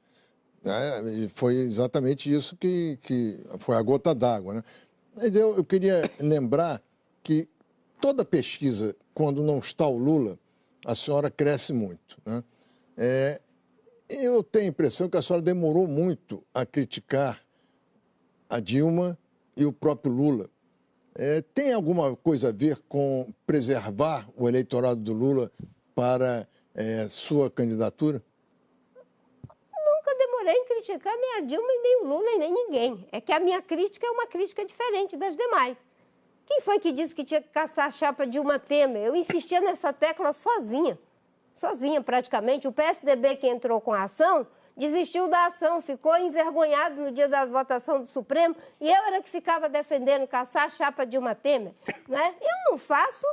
E foi exatamente isso que foi a gota d'água, né? Mas eu queria lembrar que toda pesquisa, quando não está o Lula, a senhora cresce muito, né? Eu tenho a impressão que a senhora demorou muito a criticar a Dilma e o próprio Lula. Tem alguma coisa a ver com preservar o eleitorado do Lula para sua candidatura? Nunca demorei em criticar nem a Dilma, nem o Lula, nem ninguém. É que a minha crítica é uma crítica diferente das demais. Quem foi que disse que tinha que caçar a chapa Dilma Temer? Eu insistia nessa tecla sozinha praticamente. O PSDB que entrou com a ação desistiu da ação, ficou envergonhado no dia da votação do Supremo e eu era que ficava defendendo caçar a chapa Dilma Temer, né? Eu não faço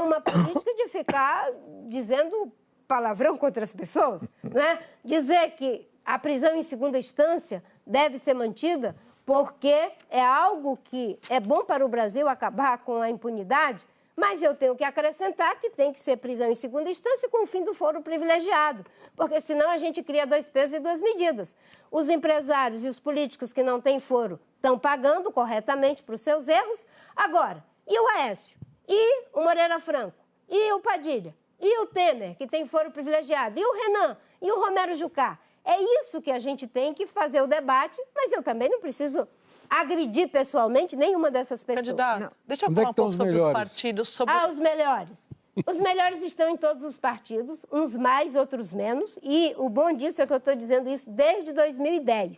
uma política de ficar dizendo palavrão contra as pessoas, né? Dizer que a prisão em segunda instância deve ser mantida porque é algo que é bom para o Brasil acabar com a impunidade, mas eu tenho que acrescentar que tem que ser prisão em segunda instância com o fim do foro privilegiado, porque senão a gente cria 2 pesos e 2 medidas. Os empresários e os políticos que não têm foro estão pagando corretamente para os seus erros. Agora, e o Aécio? E o Moreira Franco? E o Padilha? E o Temer, que tem foro privilegiado? E o Renan? E o Romero Jucá? É isso que a gente tem que fazer o debate, mas eu também não preciso agredir pessoalmente nenhuma dessas pessoas. Candidato, deixa eu falar um pouco sobre os partidos. Os melhores. Os melhores estão em todos os partidos, uns mais, outros menos. E o bom disso é que eu estou dizendo isso desde 2010.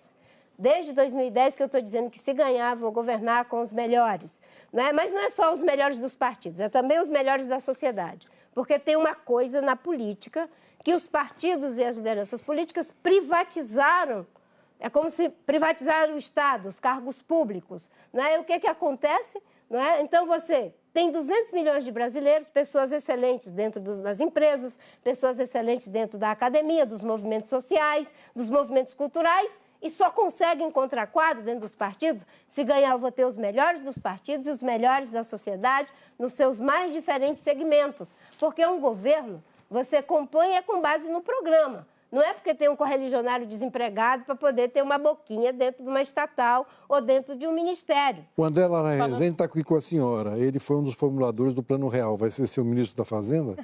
Desde 2010 que eu estou dizendo que se ganhar, vou governar com os melhores. Né? Mas não é só os melhores dos partidos, é também os melhores da sociedade. Porque tem uma coisa na política que os partidos e as lideranças políticas privatizaram. É como se privatizaram o Estado, os cargos públicos. Né? E o que acontece? Não é? Então, você tem 200 milhões de brasileiros, pessoas excelentes dentro das empresas, pessoas excelentes dentro da academia, dos movimentos sociais, dos movimentos culturais, e só consegue encontrar quadro dentro dos partidos se ganhar. Eu vou ter os melhores dos partidos e os melhores da sociedade nos seus mais diferentes segmentos. Porque um governo, você compõe com base no programa. Não é porque tem um correligionário desempregado para poder ter uma boquinha dentro de uma estatal ou dentro de um ministério. O André Lara Rezende está aqui com a senhora. Ele foi um dos formuladores do Plano Real. Vai ser seu ministro da Fazenda?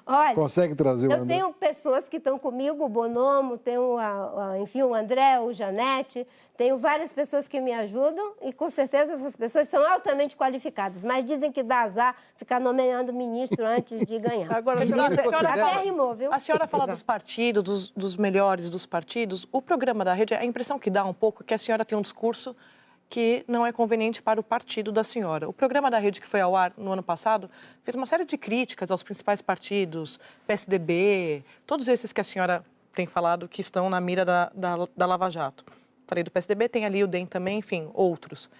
Olha, consegue trazer o André? Eu tenho pessoas que estão comigo, o Bonomo, tenho, enfim, o André, o Janete, tenho várias pessoas que me ajudam e, com certeza, essas pessoas são altamente qualificadas, mas dizem que dá azar ficar nomeando ministro antes de ganhar. Agora, a senhora fala dos partidos, dos melhores dos partidos. O programa da Rede, a impressão que dá um pouco é que a senhora tem um discurso que não é conveniente para o partido da senhora. O programa da Rede, que foi ao ar no ano passado, fez uma série de críticas aos principais partidos, PSDB, todos esses que a senhora tem falado que estão na mira da Lava Jato. Falei do PSDB, tem ali o DEM também, enfim, outros.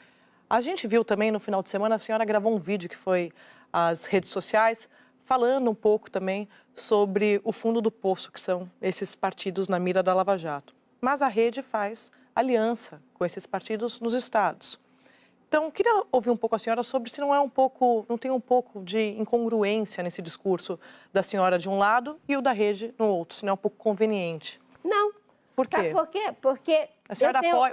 A gente viu também no final de semana, a senhora gravou um vídeo que foi às redes sociais falando um pouco também sobre o fundo do poço, que são esses partidos na mira da Lava Jato. Mas a rede faz aliança com esses partidos nos estados. Então, queria ouvir um pouco a senhora sobre se não tem um pouco de incongruência nesse discurso da senhora de um lado e o da rede no outro, se não é um pouco conveniente. Não. Por quê? Sabe por quê? Porque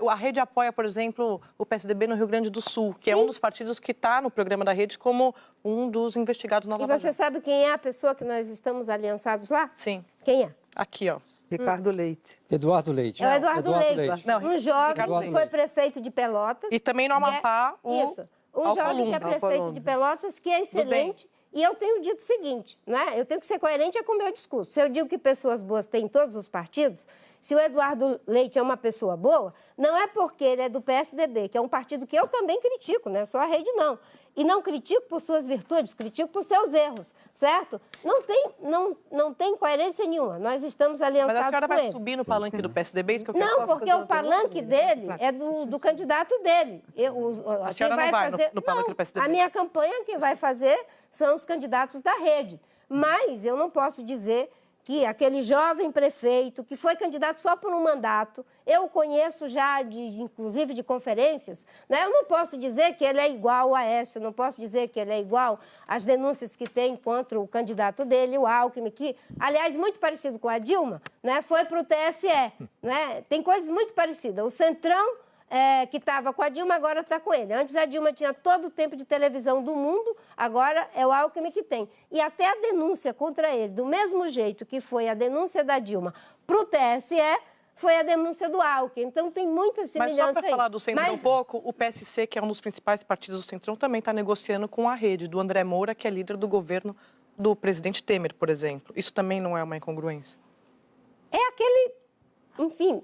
a rede apoia, por exemplo, o PSDB no Rio Grande do Sul, que é um dos partidos que está no programa da rede como um dos investigados na Lava Jato. E você sabe quem é a pessoa que nós estamos aliançados lá? Sim. Quem é? Aqui, ó. Ricardo Leite. Eduardo Leite. É o Eduardo Leite. Não, um jovem Ricardo que foi prefeito de Pelotas. E também no Amapá, Isso. Um jovem que é prefeito de Pelotas, que é excelente. E eu tenho dito o seguinte, né? Eu tenho que ser coerente com o meu discurso. Se eu digo que pessoas boas têm em todos os partidos, se o Eduardo Leite é uma pessoa boa, não é porque ele é do PSDB, que é um partido que eu também critico, não é só a rede, não. E não critico por suas virtudes, critico por seus erros, certo? Não tem coerência nenhuma. Nós estamos aliançados com ele. Mas a senhora vai subir no palanque do PSDB? Isso que eu quero não, porque o palanque dele é do candidato dele. A senhora não vai no palanque do PSDB? A minha campanha, quem vai fazer são os candidatos da rede. Mas eu não posso dizer que aquele jovem prefeito, que foi candidato só por um mandato, eu conheço já, inclusive de conferências, né? Eu não posso dizer que ele é igual a Aécio, não posso dizer que ele é igual às denúncias que tem contra o candidato dele, o Alckmin, que, aliás, muito parecido com a Dilma, né? Foi para o TSE. Né? Tem coisas muito parecidas. O Centrão, que estava com a Dilma, agora está com ele. Antes a Dilma tinha todo o tempo de televisão do mundo, agora é o Alckmin que tem. E até a denúncia contra ele, do mesmo jeito que foi a denúncia da Dilma para o TSE, foi a denúncia do Alckmin. Então tem muita semelhança. Mas só para falar do Centrão um pouco, o PSC, que é um dos principais partidos do Centrão, também está negociando com a rede do André Moura, que é líder do governo do presidente Temer, por exemplo. Isso também não é uma incongruência? É aquele, enfim,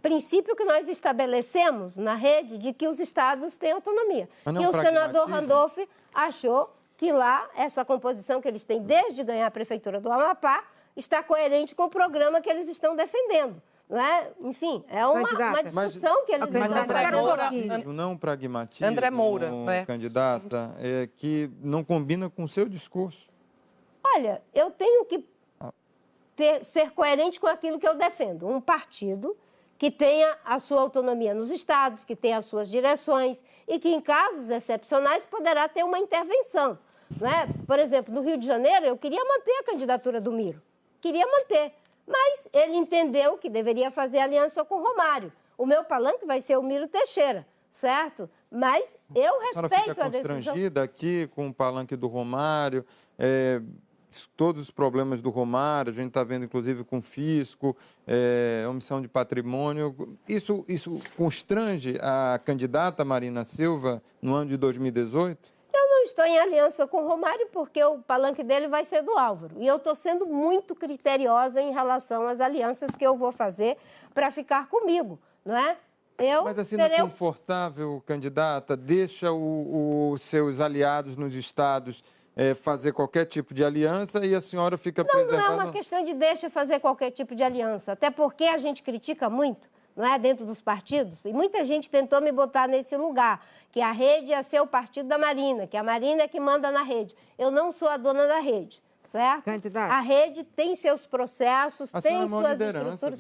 princípio que nós estabelecemos na rede de que os estados têm autonomia. E o senador Randolph achou que lá, essa composição que eles têm desde ganhar a prefeitura do Amapá, está coerente com o programa que eles estão defendendo. Não é? Enfim, é uma discussão que eles estão não pragmatismo, André Moura, candidata, que não combina com o seu discurso. Olha, eu tenho que ser coerente com aquilo que eu defendo. Um partido que tenha a sua autonomia nos estados, que tenha as suas direções e que, em casos excepcionais, poderá ter uma intervenção. Não é? Por exemplo, no Rio de Janeiro, eu queria manter a candidatura do Miro. Queria manter. Mas ele entendeu que deveria fazer aliança com o Romário. O meu palanque vai ser o Miro Teixeira, certo? Mas eu respeito a decisão. A senhora fica constrangida aqui com o palanque do Romário, todos os problemas do Romário, a gente está vendo inclusive com fisco, omissão de patrimônio. Isso constrange a candidata Marina Silva no ano de 2018? Eu não estou em aliança com o Romário porque o palanque dele vai ser do Álvaro. E eu estou sendo muito criteriosa em relação às alianças que eu vou fazer para ficar comigo, não é? Mas assim, não é confortável, candidata? Deixa os seus aliados nos estados fazer qualquer tipo de aliança e a senhora fica preservada? Não é uma questão de deixa fazer qualquer tipo de aliança, até porque a gente critica muito, não é, dentro dos partidos, e muita gente tentou me botar nesse lugar, que a rede ia ser o partido da Marina, que a Marina é que manda na rede. Eu não sou a dona da rede, certo? Candidata. A rede tem seus processos, tem suas estruturas.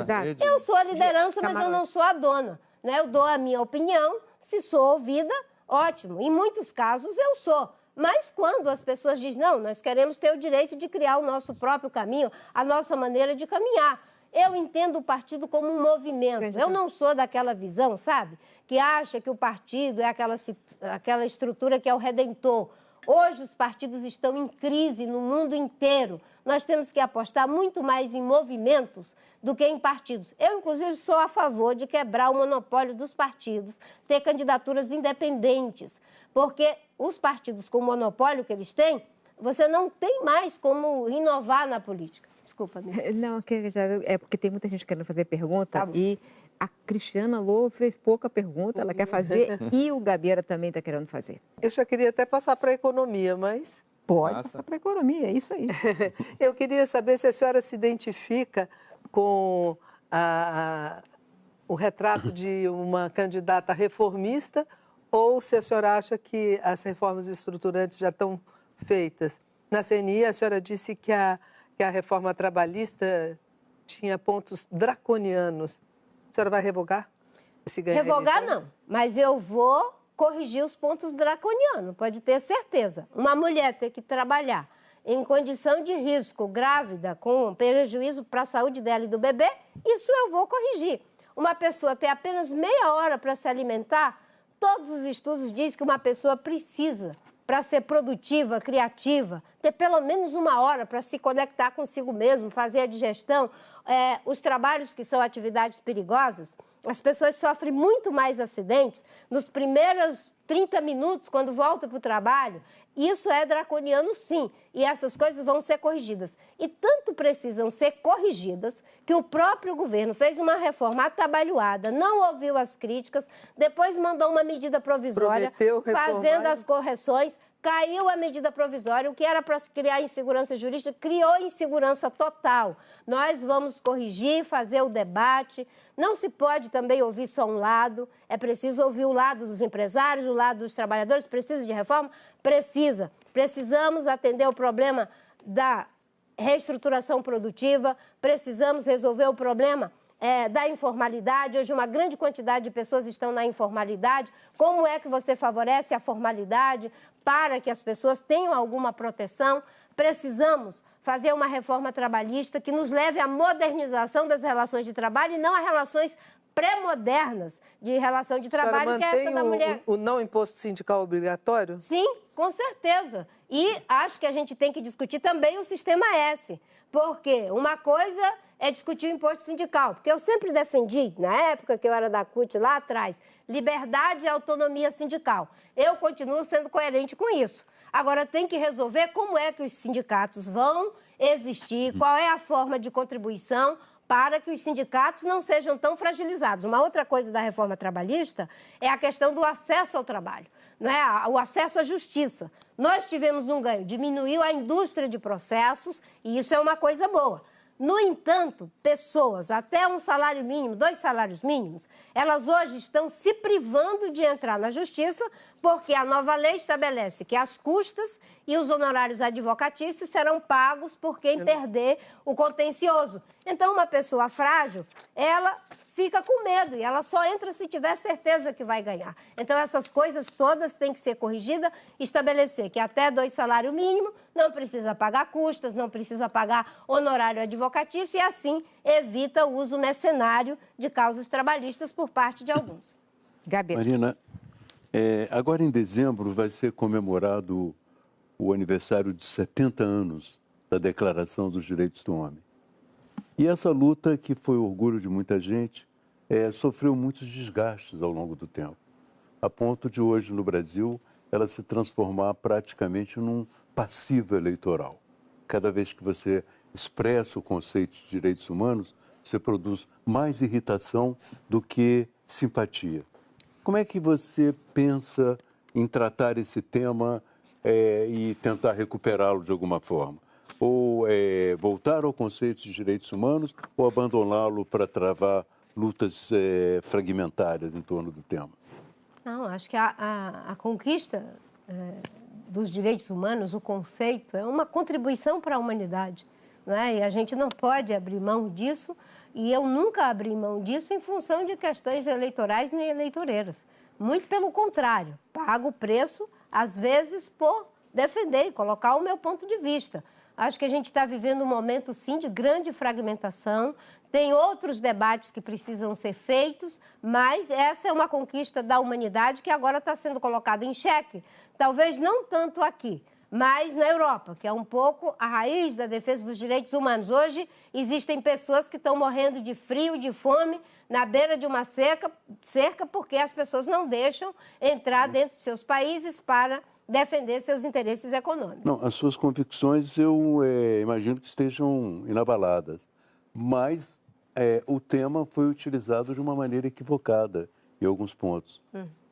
Da rede. Eu sou a liderança, mas eu não sou a dona, né? Eu dou a minha opinião, se sou ouvida, ótimo. Em muitos casos eu sou. Mas quando as pessoas dizem, não, nós queremos ter o direito de criar o nosso próprio caminho, a nossa maneira de caminhar. Eu entendo o partido como um movimento. Eu não sou daquela visão, sabe? Que acha que o partido é aquela estrutura que é o redentor. Hoje os partidos estão em crise no mundo inteiro. Nós temos que apostar muito mais em movimentos do que em partidos. Eu, inclusive, sou a favor de quebrar o monopólio dos partidos, ter candidaturas independentes, porque os partidos com o monopólio que eles têm, você não tem mais como inovar na política. Desculpa, amiga. Não, é porque tem muita gente querendo fazer pergunta e a Cristiana Lô fez pouca pergunta, ela quer fazer e o Gabeira também está querendo fazer. Eu já queria até passar para a economia, mas... Pode passar para a economia, é isso aí. Eu queria saber se a senhora se identifica com o retrato de uma candidata reformista ou se a senhora acha que as reformas estruturantes já estão feitas. Na CNI, a senhora disse que a reforma trabalhista tinha pontos draconianos. A senhora vai revogar esse ganho? Revogar não, mas eu vou corrigir os pontos draconianos, pode ter certeza. Uma mulher ter que trabalhar em condição de risco, grávida, com prejuízo para a saúde dela e do bebê, isso eu vou corrigir. Uma pessoa ter apenas meia hora para se alimentar, todos os estudos dizem que uma pessoa precisa, para ser produtiva, criativa, ter pelo menos uma hora para se conectar consigo mesmo, fazer a digestão. Os trabalhos que são atividades perigosas, as pessoas sofrem muito mais acidentes nos primeiros 30 minutos, quando voltam para o trabalho. Isso é draconiano, sim, e essas coisas vão ser corrigidas. E tanto precisam ser corrigidas que o próprio governo fez uma reforma atabalhoada, não ouviu as críticas, depois mandou uma medida provisória, fazendo as correções, caiu a medida provisória, o que era para criar insegurança jurídica, criou insegurança total. Nós vamos corrigir, fazer o debate. Não se pode também ouvir só um lado, é preciso ouvir o lado dos empresários, o lado dos trabalhadores. Precisa de reforma? Precisa. Precisamos atender o problema da reestruturação produtiva, precisamos resolver o problema da informalidade. Hoje uma grande quantidade de pessoas estão na informalidade. Como é que você favorece a formalidade para que as pessoas tenham alguma proteção? Precisamos fazer uma reforma trabalhista que nos leve à modernização das relações de trabalho e não a relações pré-modernas de relação de trabalho, que é essa da mulher. O não imposto sindical obrigatório? Sim, com certeza. E acho que a gente tem que discutir também o sistema S, porque uma coisa é discutir o imposto sindical, porque eu sempre defendi, na época que eu era da CUT lá atrás, liberdade e autonomia sindical. Eu continuo sendo coerente com isso. Agora, tem que resolver como é que os sindicatos vão existir, qual é a forma de contribuição para que os sindicatos não sejam tão fragilizados. Uma outra coisa da reforma trabalhista é a questão do acesso ao trabalho, não é? O acesso à justiça. Nós tivemos um ganho, diminuiu a indústria de processos e isso é uma coisa boa. No entanto, pessoas até um salário mínimo, 2 salários mínimos, elas hoje estão se privando de entrar na justiça porque a nova lei estabelece que as custas e os honorários advocatícios serão pagos por quem perder o contencioso. Então, uma pessoa frágil, ela fica com medo e ela só entra se tiver certeza que vai ganhar. Então, essas coisas todas têm que ser corrigidas, estabelecer que até 2 salários mínimos não precisa pagar custas, não precisa pagar honorário advocatício e, assim, evita o uso mercenário de causas trabalhistas por parte de alguns. Gabi. Marina, agora em dezembro vai ser comemorado o aniversário de 70 anos da Declaração dos Direitos do Homem. E essa luta, que foi orgulho de muita gente, sofreu muitos desgastes ao longo do tempo, a ponto de hoje no Brasil ela se transformar praticamente num passivo eleitoral. Cada vez que você expressa o conceito de direitos humanos, você produz mais irritação do que simpatia. Como é que você pensa em tratar esse tema e tentar recuperá-lo de alguma forma? Ou voltar ao conceito de direitos humanos ou abandoná-lo para travar lutas fragmentárias em torno do tema? Não, acho que a conquista dos direitos humanos, o conceito, é uma contribuição para a humanidade, não é? E a gente não pode abrir mão disso, e eu nunca abri mão disso em função de questões eleitorais nem eleitoreiras. Muito pelo contrário, pago o preço, às vezes, por defender e colocar o meu ponto de vista. Acho que a gente está vivendo um momento, sim, de grande fragmentação. Tem outros debates que precisam ser feitos, mas essa é uma conquista da humanidade que agora está sendo colocada em xeque. Talvez não tanto aqui, mas na Europa, que é um pouco a raiz da defesa dos direitos humanos. Hoje, existem pessoas que estão morrendo de frio, de fome, na beira de uma cerca porque as pessoas não deixam entrar dentro de seus países para defender seus interesses econômicos. Não, as suas convicções eu imagino que estejam inabaladas, mas o tema foi utilizado de uma maneira equivocada em alguns pontos.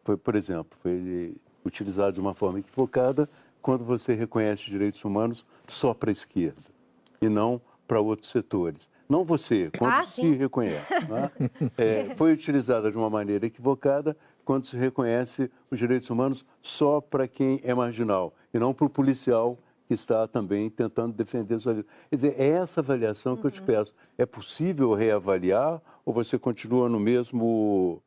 Por exemplo, foi utilizado de uma forma equivocada quando você reconhece direitos humanos só para a esquerda e não para outros setores. Não você, quando se reconhece. Né? Foi utilizada de uma maneira equivocada quando se reconhece os direitos humanos só para quem é marginal e não para o policial que está também tentando defender sua vida. Quer dizer, é essa avaliação que eu te peço. É possível reavaliar ou você continua no mesmo,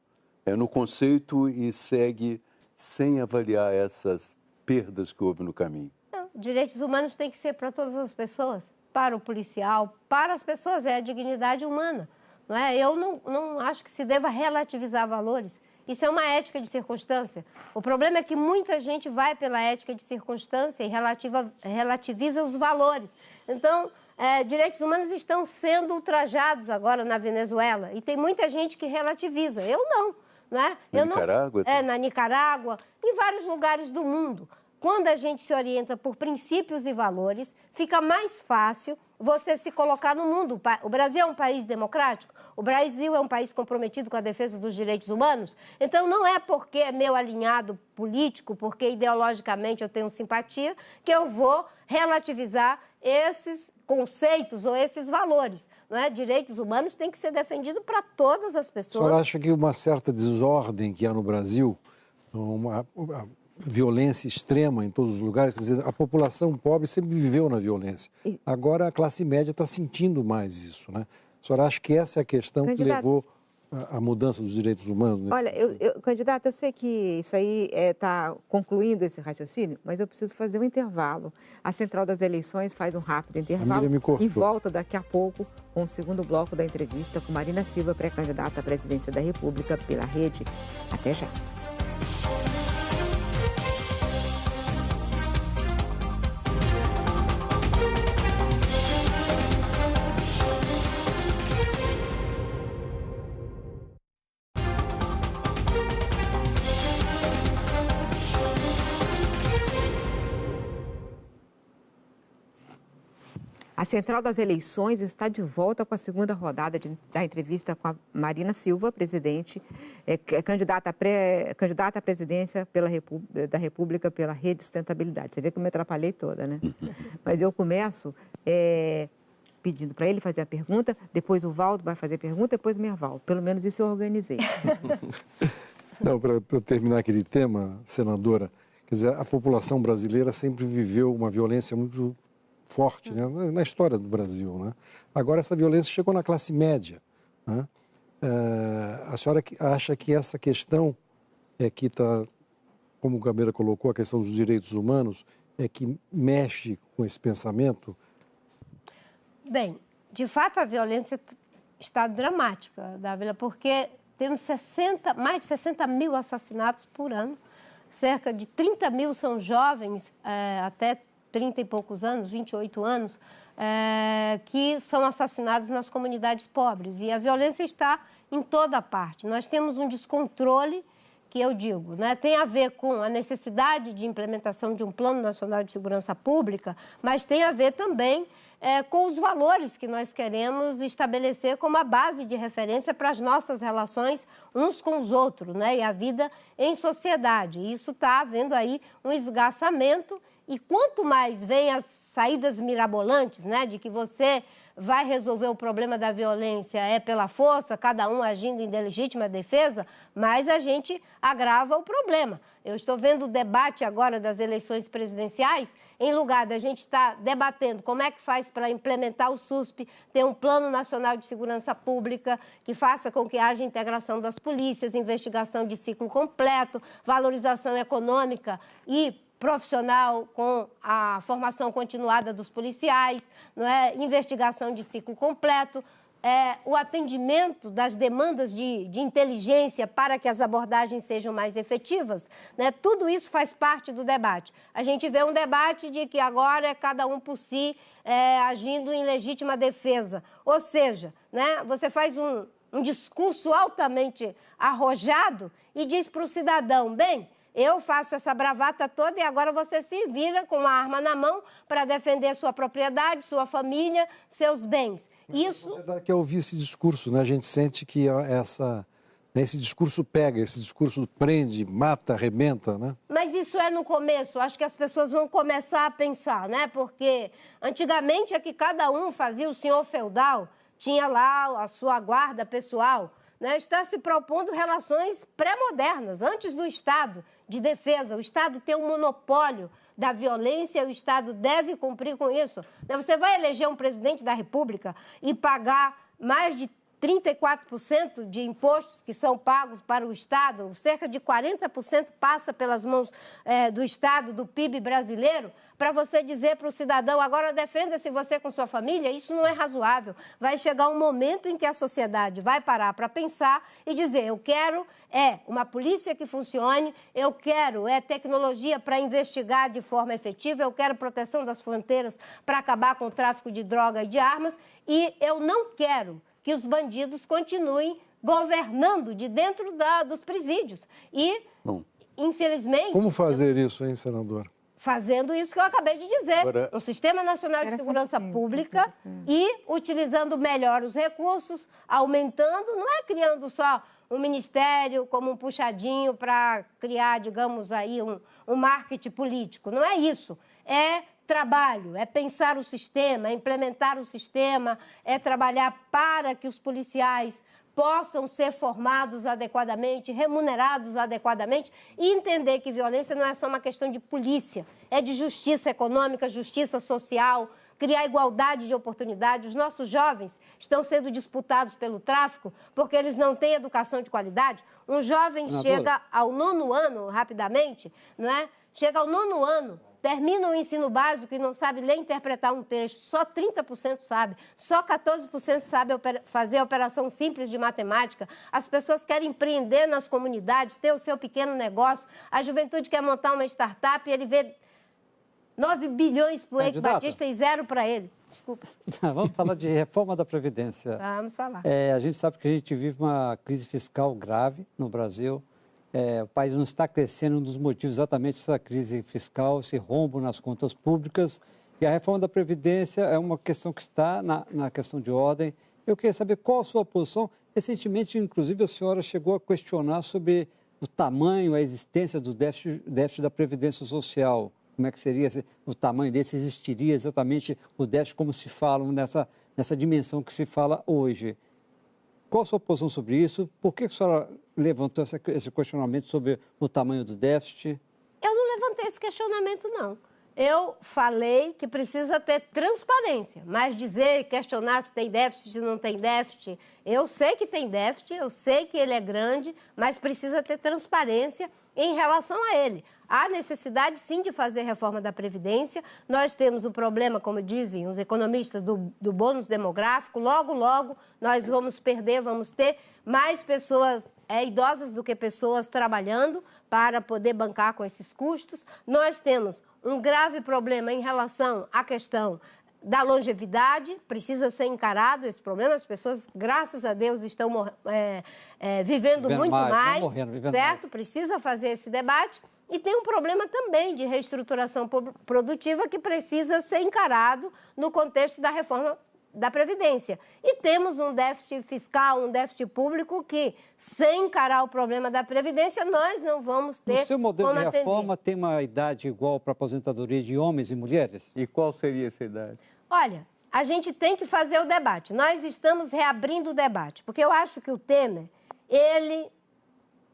no conceito e segue sem avaliar essas perdas que houve no caminho? Não, direitos humanos têm que ser para todas as pessoas, para o policial, para as pessoas, é a dignidade humana. Não é? Eu não acho que se deva relativizar valores. Isso é uma ética de circunstância. O problema é que muita gente vai pela ética de circunstância e relativiza os valores. Então, direitos humanos estão sendo ultrajados agora na Venezuela e tem muita gente que relativiza. Eu não. Né? Nicarágua? Na Nicarágua, em vários lugares do mundo. Quando a gente se orienta por princípios e valores, fica mais fácil você se colocar no mundo. O Brasil é um país democrático, o Brasil é um país comprometido com a defesa dos direitos humanos. Então, não é porque é meu alinhado político, porque ideologicamente eu tenho simpatia, que eu vou relativizar esses conceitos ou esses valores. Não é? Direitos humanos têm que ser defendidos para todas as pessoas. A senhora acha que uma certa desordem que há no Brasil, uma violência extrema em todos os lugares, quer dizer, a população pobre sempre viveu na violência. Agora a classe média está sentindo mais isso, né? A senhora acha que essa é a questão que levou à mudança dos direitos humanos? Olha, candidato, eu sei que isso aí está concluindo esse raciocínio, mas eu preciso fazer um intervalo. A Central das Eleições faz um rápido intervalo e volta daqui a pouco com o segundo bloco da entrevista com Marina Silva, pré-candidata à presidência da República pela Rede. Até já. A Central das Eleições está de volta com a segunda rodada da entrevista com a Marina Silva, presidente, candidata à presidência da República pela Rede de Sustentabilidade. Você vê que eu me atrapalhei toda, né? Mas eu começo pedindo para ele fazer a pergunta, depois o Valdo vai fazer a pergunta, depois o Merval. Pelo menos isso eu organizei. Não, para terminar aquele tema, senadora, quer dizer, a população brasileira sempre viveu uma violência muito forte, né, na história do Brasil, né? Agora essa violência chegou na classe média, né? A senhora acha que essa questão que está, como o Gabeira colocou, a questão dos direitos humanos, que mexe com esse pensamento? Bem, de fato a violência está dramática, Dávila, porque temos mais de 60 mil assassinatos por ano, cerca de 30 mil são jovens até 30 e poucos anos, 28 anos, que são assassinados nas comunidades pobres. E a violência está em toda parte. Nós temos um descontrole, que eu digo, né, tem a ver com a necessidade de implementação de um Plano Nacional de Segurança Pública, mas tem a ver também com os valores que nós queremos estabelecer como a base de referência para as nossas relações uns com os outros, né, e a vida em sociedade. E isso está havendo aí um esgarçamento. E quanto mais vem as saídas mirabolantes, né, de que você vai resolver o problema da violência pela força, cada um agindo em legítima defesa, mais a gente agrava o problema. Eu estou vendo o debate agora das eleições presidenciais, em lugar da gente estar debatendo como é que faz para implementar o SUSP, ter um Plano Nacional de Segurança Pública que faça com que haja integração das polícias, investigação de ciclo completo, valorização econômica e profissional com a formação continuada dos policiais, não é? Investigação de ciclo completo, o atendimento das demandas de inteligência para que as abordagens sejam mais efetivas, né? Tudo isso faz parte do debate. A gente vê um debate de que agora é cada um por si, agindo em legítima defesa. Ou seja, né, você faz um discurso altamente arrojado e diz para o cidadão, bem, eu faço essa bravata toda e agora você se vira com uma arma na mão para defender sua propriedade, sua família, seus bens. Isso... A sociedade quer ouvir esse discurso, né? A gente sente que esse discurso pega, esse discurso prende, mata, arrebenta, né? Mas isso é no começo, acho que as pessoas vão começar a pensar, né? Porque antigamente é que cada um fazia o senhor feudal, tinha lá a sua guarda pessoal, né, está se propondo relações pré-modernas, antes do Estado de defesa. O Estado tem um monopólio da violência, o Estado deve cumprir com isso. Você vai eleger um presidente da República e pagar mais de 34% de impostos que são pagos para o Estado, cerca de 40% passa pelas mãos do Estado, do PIB brasileiro, para você dizer para o cidadão, agora defenda-se você com sua família, isso não é razoável. Vai chegar um momento em que a sociedade vai parar para pensar e dizer, eu quero uma polícia que funcione, eu quero tecnologia para investigar de forma efetiva, eu quero proteção das fronteiras para acabar com o tráfico de droga e de armas, e eu não quero que os bandidos continuem governando de dentro dos presídios. E, infelizmente... Como fazer isso, hein, senador? Fazendo isso que eu acabei de dizer. Agora... O Sistema Nacional de Segurança Pública e utilizando melhor os recursos, aumentando, não é criando só um ministério como um puxadinho para criar, digamos, aí um marketing político. Não é isso. É trabalho, é pensar o sistema, é implementar o sistema, é trabalhar para que os policiais possam ser formados adequadamente, remunerados adequadamente e entender que violência não é só uma questão de polícia, é de justiça econômica, justiça social, criar igualdade de oportunidade. Os nossos jovens estão sendo disputados pelo tráfico porque eles não têm educação de qualidade. Um jovem chega ao 9º ano, rapidamente, não é? Chega ao 9º ano, termina o ensino básico e não sabe ler e interpretar um texto, só 30% sabe, só 14% sabe fazer operação simples de matemática. As pessoas querem empreender nas comunidades, ter o seu pequeno negócio, a juventude quer montar uma startup e ele vê 9 bilhões para o Eike Batista e 0 para ele. Desculpa. Vamos falar de reforma da Previdência. Vamos falar. A gente sabe que a gente vive uma crise fiscal grave no Brasil. O país não está crescendo, um dos motivos exatamente essa crise fiscal, esse rombo nas contas públicas. E a reforma da Previdência é uma questão que está na questão de ordem. Eu queria saber qual a sua posição. Recentemente, inclusive, a senhora chegou a questionar sobre o tamanho, a existência do déficit da Previdência Social. Como é que seria o tamanho desse? Existiria exatamente o déficit como se fala nessa dimensão que se fala hoje? Qual a sua posição sobre isso? Por que a senhora levantou esse questionamento sobre o tamanho do déficit? Eu não levantei esse questionamento, não. Eu falei que precisa ter transparência, mas questionar se tem déficit ou não tem déficit, eu sei que tem déficit, eu sei que ele é grande, mas precisa ter transparência em relação a ele. Há necessidade, sim, de fazer reforma da Previdência. Nós temos o problema, como dizem os economistas, do bônus demográfico. Logo, logo, nós vamos ter mais pessoas idosas do que pessoas trabalhando para poder bancar com esses custos. Nós temos um grave problema em relação à questão da longevidade, precisa ser encarado esse problema. As pessoas, graças a Deus, estão vivendo muito mais, certo? Precisa fazer esse debate. E tem um problema também de reestruturação produtiva que precisa ser encarado no contexto da reforma da Previdência. E temos um déficit fiscal, um déficit público que, sem encarar o problema da Previdência, nós não vamos ter. O seu modelo de reforma tem uma idade igual para a aposentadoria de homens e mulheres? E qual seria essa idade? Olha, a gente tem que fazer o debate. Nós estamos reabrindo o debate, porque eu acho que o Temer, ele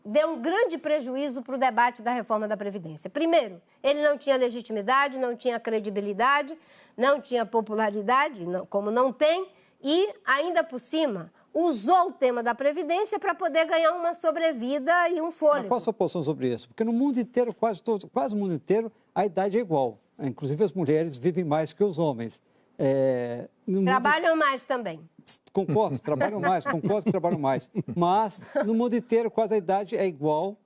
deu um grande prejuízo para o debate da reforma da Previdência. Primeiro, ele não tinha legitimidade, não tinha credibilidade, não tinha popularidade, como não tem, e, ainda por cima, usou o tema da Previdência para poder ganhar uma sobrevida e um fôlego. Mas qual a sua posição sobre isso? Porque no mundo inteiro, quase o mundo inteiro, a idade é igual. Inclusive, as mulheres vivem mais que os homens. Trabalham mais também. Concordo, trabalham mais, concordo que trabalham mais. Mas, no mundo inteiro, quase a idade é igual.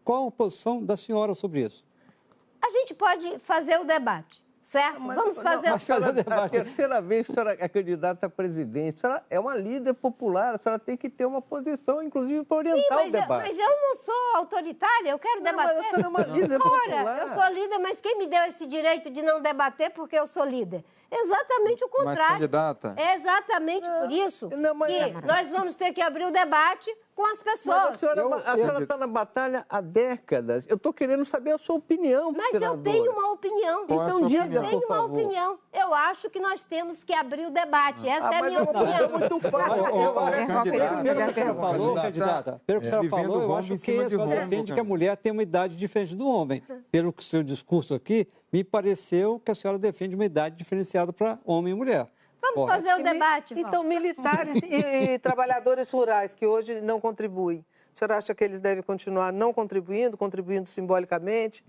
Qual a posição da senhora sobre isso? A gente pode fazer o debate, certo? Vamos fazer o debate. A terceira vez que a senhora é candidata a presidente, a senhora é uma líder popular, a senhora tem que ter uma posição, inclusive, para orientar o debate. Mas eu não sou autoritária, eu quero debater. Mas a senhora é uma líder popular. Ora, eu sou líder, mas quem me deu esse direito de não debater porque eu sou líder? exatamente o contrário. Mas, candidata... É exatamente por isso que nós vamos ter que abrir o debate com as pessoas. Mas a senhora está na batalha há décadas. Eu estou querendo saber a sua opinião, Mas senadora. eu tenho uma opinião. Então diga, eu tenho por uma favor. opinião. Eu acho que nós temos que abrir o debate. Essa é a minha opinião. É muito fácil. Pelo que a senhora falou, candidata, pelo que a senhora falou, eu acho que a senhora defende que a mulher tem uma idade diferente do homem. Pelo que o seu discurso aqui, me pareceu que a senhora defende uma idade diferenciada para homem e mulher. Vamos fazer o debate, Val. Então, militares e trabalhadores rurais que hoje não contribuem, a senhora acha que eles devem continuar não contribuindo, contribuindo simbolicamente?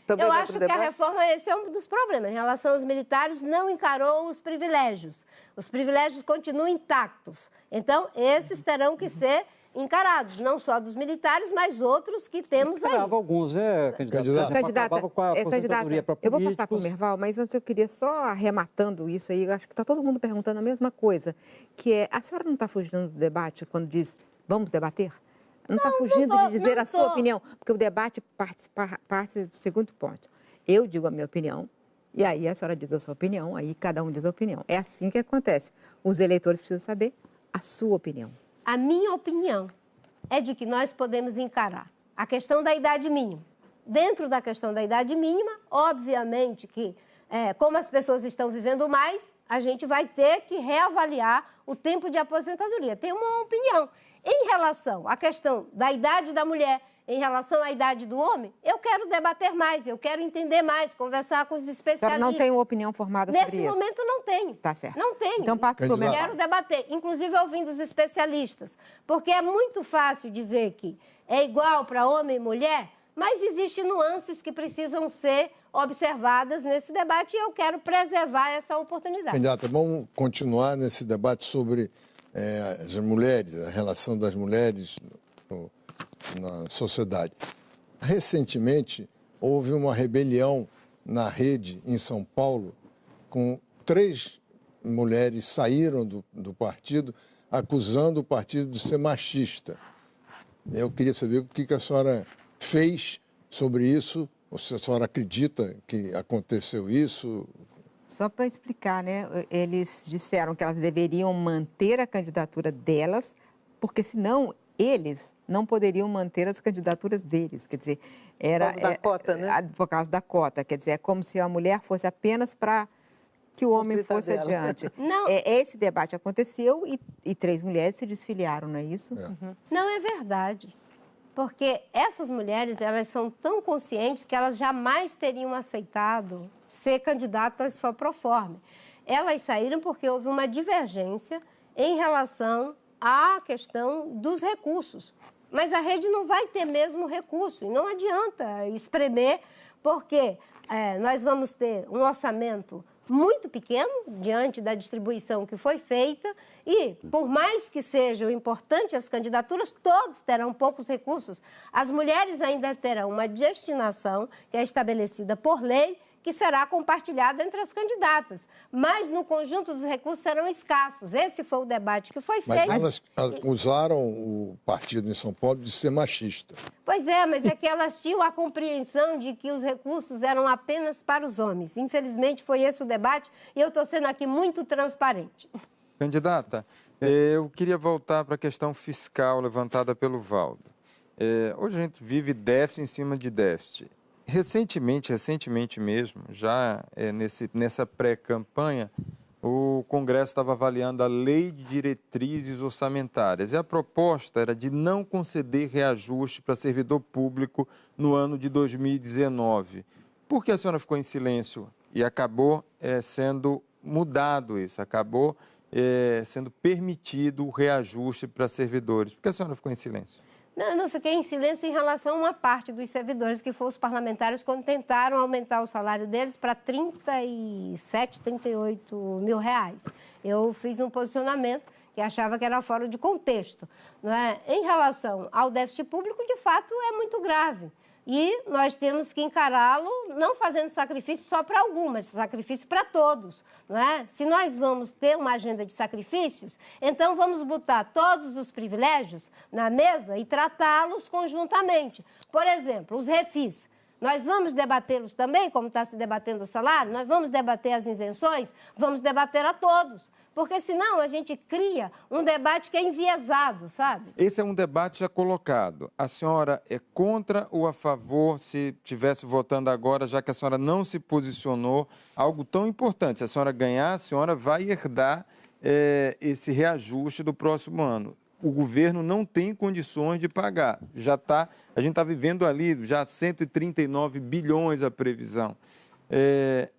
Eu acho que a reforma, esse é um dos problemas. Em relação aos militares, não encarou os privilégios. Os privilégios continuam intactos. Então, esses terão que ser encarados, não só dos militares, mas outros que temos aí. Alguns, Candidata, com a aposentadoria para políticos. Eu vou passar para o Merval, mas antes eu queria só arrematando isso aí, eu acho que está todo mundo perguntando a mesma coisa, que é, a senhora não está fugindo do debate quando diz, vamos debater? Não está fugindo de dizer a sua opinião, porque o debate parte do segundo ponto. Eu digo a minha opinião, e aí a senhora diz a sua opinião, aí cada um diz a opinião. É assim que acontece. Os eleitores precisam saber a sua opinião. A minha opinião é de que nós podemos encarar a questão da idade mínima. Dentro da questão da idade mínima, obviamente que, como as pessoas estão vivendo mais, a gente vai ter que reavaliar o tempo de aposentadoria. Tem uma opinião. Em relação à questão da idade da mulher, em relação à idade do homem, eu quero debater mais, eu quero entender mais, conversar com os especialistas. A senhora não tem uma opinião formada sobre isso? Nesse momento, não tenho. Tá certo. Não tenho. Então, passa para o Merval. Quero debater, inclusive ouvindo os especialistas, porque é muito fácil dizer que é igual para homem e mulher, mas existem nuances que precisam ser observadas nesse debate e eu quero preservar essa oportunidade. Candidata, vamos continuar nesse debate sobre as mulheres, a relação das mulheres na sociedade. Recentemente, houve uma rebelião na rede em São Paulo, com 3 mulheres saíram do partido, acusando o partido de ser machista. Eu queria saber o que a senhora fez sobre isso, ou se a senhora acredita que aconteceu isso. Só para explicar, né? Eles disseram que elas deveriam manter a candidatura delas, porque senão eles não poderiam manter as candidaturas deles. Quer dizer, por causa da cota, né? Por causa da cota. Quer dizer, é como se a mulher fosse apenas para que o homem fosse adiante. Não. Esse debate aconteceu e 3 mulheres se desfiliaram, não é isso? Não é verdade. Porque essas mulheres, elas são tão conscientes que elas jamais teriam aceitado ser candidatas só pro forma. Elas saíram porque houve uma divergência em relação à questão dos recursos. Mas a rede não vai ter mesmo recurso e não adianta espremer, porque nós vamos ter um orçamento muito pequeno diante da distribuição que foi feita e, por mais que sejam importantes as candidaturas, todos terão poucos recursos. As mulheres ainda terão uma destinação que é estabelecida por lei, que será compartilhada entre as candidatas. Mas, no conjunto dos recursos, serão escassos. Esse foi o debate que foi feito. Mas elas acusaram o partido em São Paulo de ser machista. Pois é, mas é que elas tinham a compreensão de que os recursos eram apenas para os homens. Infelizmente, foi esse o debate e eu estou sendo aqui muito transparente. Candidata, eu queria voltar para a questão fiscal levantada pelo Valdo. Hoje a gente vive déficit em cima de déficit. Recentemente mesmo, já nessa pré-campanha, o Congresso estava avaliando a Lei de Diretrizes Orçamentárias e a proposta era de não conceder reajuste para servidor público no ano de 2019. Por que a senhora ficou em silêncio e acabou sendo mudado isso, acabou sendo permitido o reajuste para servidores? Por que a senhora ficou em silêncio? Não, eu não fiquei em silêncio em relação a uma parte dos servidores, que foram os parlamentares, quando tentaram aumentar o salário deles para 37, 38 mil reais. Eu fiz um posicionamento que achava que era fora de contexto. Não é? Em relação ao déficit público, de fato, é muito grave. E nós temos que encará-lo não fazendo sacrifício só para algumas, sacrifício para todos, não é? Se nós vamos ter uma agenda de sacrifícios, então vamos botar todos os privilégios na mesa e tratá-los conjuntamente. Por exemplo, os refis. Nós vamos debatê-los também, como está se debatendo o salário? Nós vamos debater as isenções? Vamos debater a todos. Porque senão a gente cria um debate que é enviesado, sabe? Esse é um debate já colocado. A senhora é contra ou a favor, se estivesse votando agora, já que a senhora não se posicionou, algo tão importante? Se a senhora ganhar, a senhora vai herdar esse reajuste do próximo ano. O governo não tem condições de pagar. A gente está vivendo ali já 139 bilhões a previsão.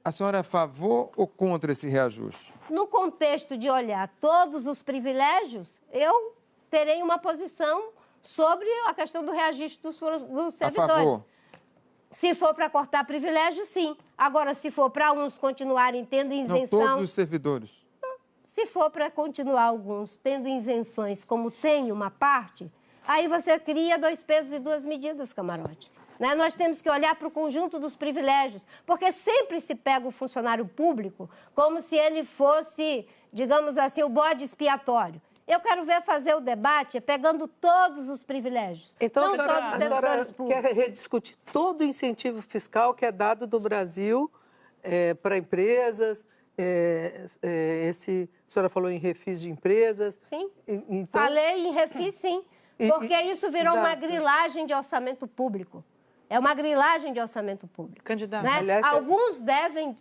A senhora é a favor ou contra esse reajuste? No contexto de olhar todos os privilégios, eu terei uma posição sobre a questão do reajuste dos servidores. A favor? Se for para cortar privilégio, sim. Agora, se for para uns continuarem tendo isenção... Não, todos os servidores. Se for para continuar alguns tendo isenções, como tem uma parte, aí você cria 2 pesos e 2 medidas, camarote. Né? Nós temos que olhar para o conjunto dos privilégios, porque sempre se pega o funcionário público como se ele fosse, digamos assim, o bode expiatório. Eu quero ver fazer o debate pegando todos os privilégios. Então, não a senhora quer rediscutir todo o incentivo fiscal que é dado do Brasil para empresas, a senhora falou em refis de empresas. Sim, então... falei em refis, sim, porque isso virou uma grilagem de orçamento público. É uma grilagem de orçamento público. Candidato. Né? Aliás, alguns devem,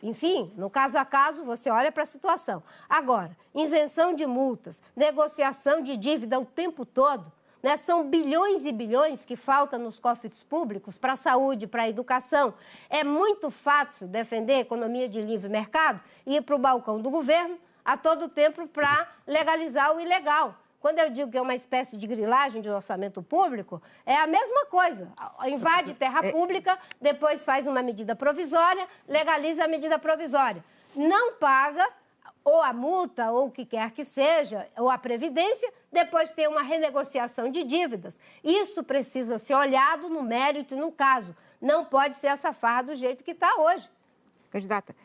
enfim, no caso a caso, você olha para a situação. Agora, isenção de multas, negociação de dívida o tempo todo, né? São bilhões e bilhões que faltam nos cofres públicos para a saúde, para a educação. É muito fácil defender a economia de livre mercado e ir para o balcão do governo a todo tempo para legalizar o ilegal. Quando eu digo que é uma espécie de grilagem de orçamento público, é a mesma coisa. Invade terra pública, depois faz uma medida provisória, legaliza a medida provisória. Não paga ou a multa, ou o que quer que seja, ou a previdência, depois tem uma renegociação de dívidas. Isso precisa ser olhado no mérito e no caso. Não pode ser essa farra do jeito que está hoje. Candidata,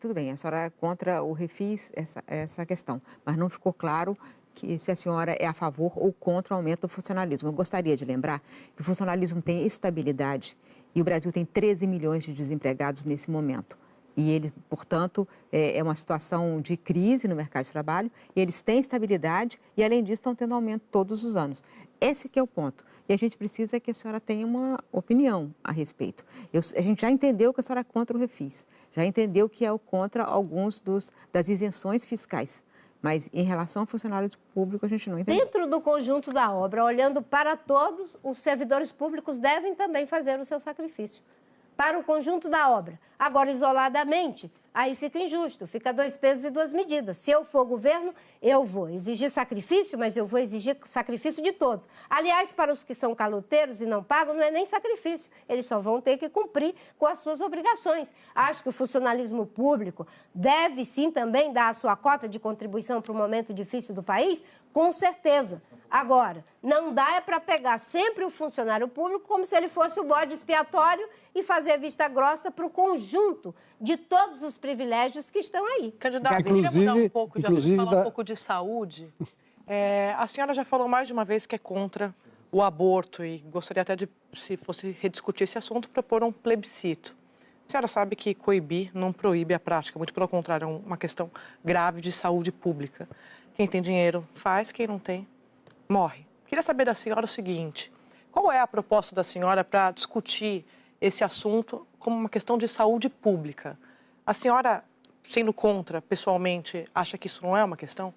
tudo bem, a senhora é contra o refis, essa questão, mas não ficou claro que se a senhora é a favor ou contra o aumento do funcionalismo. Eu gostaria de lembrar que o funcionalismo tem estabilidade e o Brasil tem 13 milhões de desempregados nesse momento. E eles, portanto, é uma situação de crise no mercado de trabalho, e eles têm estabilidade e, além disso, estão tendo aumento todos os anos. Esse que é o ponto. E a gente precisa que a senhora tenha uma opinião a respeito. A gente já entendeu que a senhora é contra o refis, já entendeu que é contra alguns das isenções fiscais. Mas, em relação ao funcionário público, a gente não entende. Dentro do conjunto da obra, olhando para todos, os servidores públicos devem também fazer o seu sacrifício. Para o conjunto da obra. Agora, isoladamente, aí fica injusto, fica 2 pesos e 2 medidas. Se eu for governo, eu vou exigir sacrifício, mas eu vou exigir sacrifício de todos. Aliás, para os que são caloteiros e não pagam, não é nem sacrifício. Eles só vão ter que cumprir com as suas obrigações. Acho que o funcionalismo público deve, sim, também dar a sua cota de contribuição para o momento difícil do país, com certeza. Agora, não dá para pegar sempre o funcionário público como se ele fosse o bode expiatório e fazer vista grossa para o conjunto de todos os privilégios que estão aí. Candidato, eu queria mudar um pouco de assunto, falar um pouco de saúde. A senhora já falou mais de uma vez que é contra o aborto e gostaria até de, se fosse rediscutir esse assunto, propor um plebiscito. A senhora sabe que coibir não proíbe a prática, muito pelo contrário, é uma questão grave de saúde pública. Quem tem dinheiro faz, quem não tem, morre. Queria saber da senhora o seguinte, qual é a proposta da senhora para discutir esse assunto como uma questão de saúde pública? A senhora, sendo contra, pessoalmente, acha que isso não é uma questão?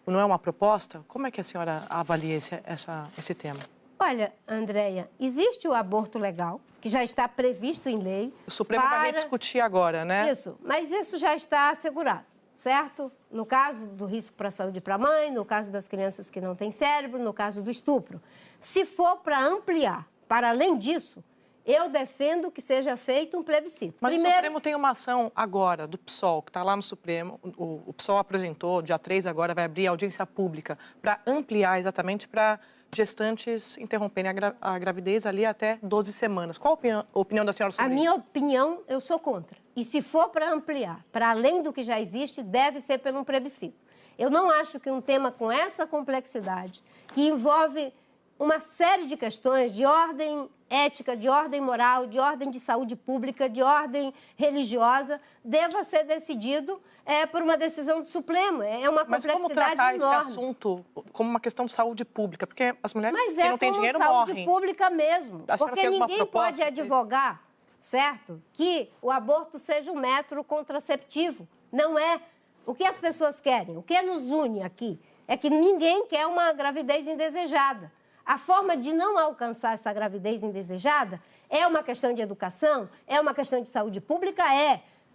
Não é uma proposta? Como é que a senhora avalia esse tema? Olha, Andréia, existe o aborto legal, que já está previsto em lei. O Supremo vai rediscutir agora, né? Isso, mas isso já está assegurado, certo? No caso do risco para a saúde para a mãe, no caso das crianças que não têm cérebro, no caso do estupro. Se for para ampliar, para além disso, eu defendo que seja feito um plebiscito. Mas o Supremo tem uma ação agora, do PSOL, que está lá no Supremo. O PSOL apresentou, dia 3 agora, vai abrir audiência pública para ampliar exatamente para gestantes interromperem a gravidez ali até 12 semanas. Qual a opinião da senhora sobre isso? A minha opinião, eu sou contra. E se for para ampliar, para além do que já existe, deve ser pelo um plebiscito. Eu não acho que um tema com essa complexidade, que envolve uma série de questões de ordem ética, de ordem moral, de ordem de saúde pública, de ordem religiosa, deva ser decidido por uma decisão do Supremo. É uma complexidade enorme. Mas como tratar esse assunto como uma questão de saúde pública? Porque as mulheres que não têm dinheiro morrem. Mas é saúde pública mesmo. Porque ninguém pode advogar, certo, que o aborto seja um método contraceptivo. Não é. O que as pessoas querem, o que nos une aqui, é que ninguém quer uma gravidez indesejada. A forma de não alcançar essa gravidez indesejada é uma questão de educação, é uma questão de saúde pública,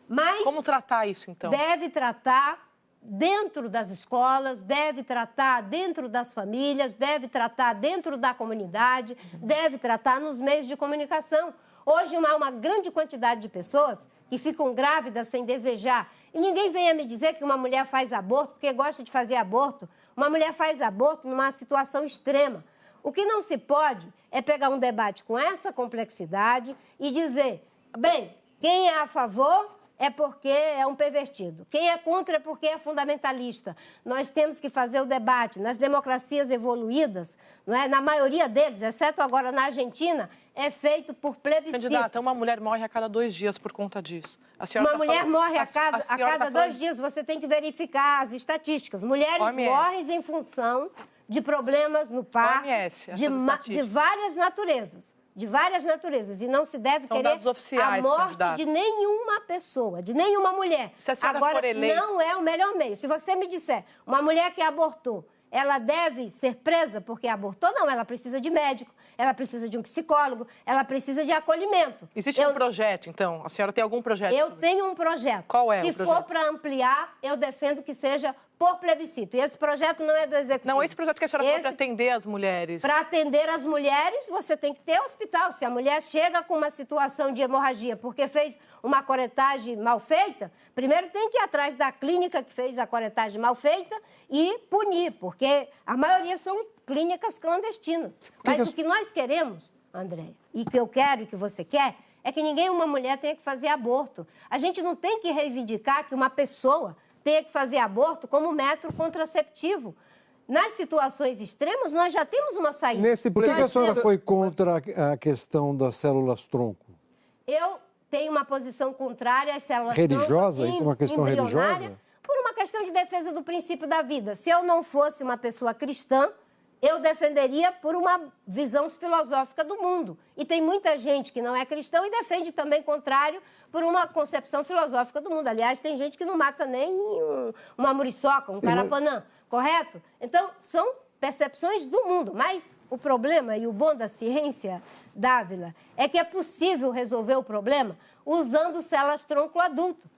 mas... Como tratar isso, então? Deve tratar dentro das escolas, deve tratar dentro das famílias, deve tratar dentro da comunidade, deve tratar nos meios de comunicação. Hoje há uma grande quantidade de pessoas que ficam grávidas sem desejar. E ninguém venha me dizer que uma mulher faz aborto porque gosta de fazer aborto. Uma mulher faz aborto numa situação extrema. O que não se pode é pegar um debate com essa complexidade e dizer, bem, quem é a favor é porque é um pervertido. Quem é contra é porque é fundamentalista. Nós temos que fazer o debate. Nas democracias evoluídas, não é? Na maioria deles, exceto agora na Argentina, é feito por plebiscito. Candidata, uma mulher morre a cada 2 dias por conta disso. Uma mulher morre a cada 2 dias, você tem que verificar as estatísticas. Mulheres morrem em função de problemas no parto, de várias naturezas. De várias naturezas. E não se deve querer a morte de nenhuma pessoa, de nenhuma mulher. Agora, não é o melhor meio. Se você me disser, uma mulher que abortou, ela deve ser presa porque abortou? Não, ela precisa de médico, ela precisa de um psicólogo, ela precisa de acolhimento. Existe um projeto, então? A senhora tem algum projeto? Eu tenho um projeto. Qual é o projeto? Se for para ampliar, eu defendo que seja por plebiscito. E esse projeto não é do Executivo. Não, esse projeto que a senhora falou para atender as mulheres. Para atender as mulheres, você tem que ter hospital. Se a mulher chega com uma situação de hemorragia porque fez uma curetagem mal feita, primeiro tem que ir atrás da clínica que fez a curetagem mal feita e punir, porque a maioria são clínicas clandestinas. Mas o que nós queremos, André, e que eu quero e que você quer, é que uma mulher tenha que fazer aborto. A gente não tem que reivindicar que uma pessoa tenha que fazer aborto como método contraceptivo. Nas situações extremas, nós já temos uma saída. Por que a senhora foi contra a questão das células-tronco? Eu tenho uma posição contrária às células-tronco. Religiosa? Isso é uma questão religiosa? Por uma questão de defesa do princípio da vida. Se eu não fosse uma pessoa cristã, eu defenderia por uma visão filosófica do mundo. E tem muita gente que não é cristão e defende também contrário por uma concepção filosófica do mundo. Aliás, tem gente que não mata nem uma muriçoca, um carapanã, correto? Então, são percepções do mundo. Mas o problema e o bom da ciência, Dávila, é que é possível resolver o problema usando células-tronco adulto.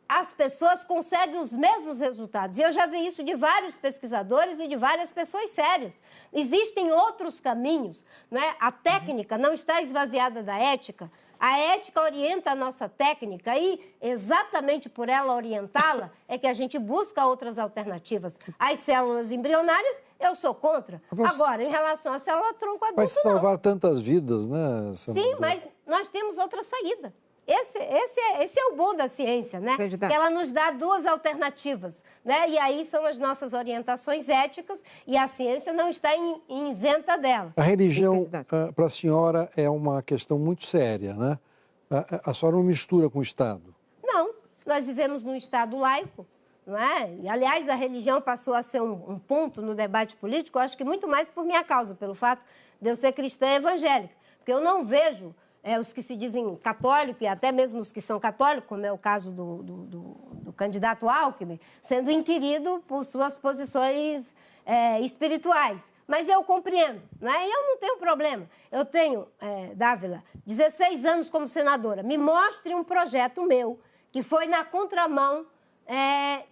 As pessoas conseguem os mesmos resultados. E eu já vi isso de vários pesquisadores e de várias pessoas sérias. Existem outros caminhos, né? A técnica não está esvaziada da ética. A ética orienta a nossa técnica e, exatamente por ela orientá-la, é que a gente busca outras alternativas. As células embrionárias, eu sou contra. Agora, em relação à célula-tronco adulto, vai salvar tantas vidas, né? Sim, mas nós temos outra saída. Esse é o bom da ciência, né? Que ela nos dá 2 alternativas, né? E aí são as nossas orientações éticas e a ciência não está isenta dela. A religião, para a senhora, é uma questão muito séria, né? A senhora não mistura com o Estado? Não, nós vivemos num Estado laico, não é? E, aliás, a religião passou a ser um ponto no debate político, eu acho que muito mais por minha causa, pelo fato de eu ser cristã evangélica. Porque eu não vejo os que se dizem católicos, e até mesmo os que são católicos, como é o caso do candidato Alckmin, sendo inquirido por suas posições espirituais. Mas eu compreendo, né? E eu não tenho problema. Eu tenho, Dávila, 16 anos como senadora. Me mostre um projeto meu que foi na contramão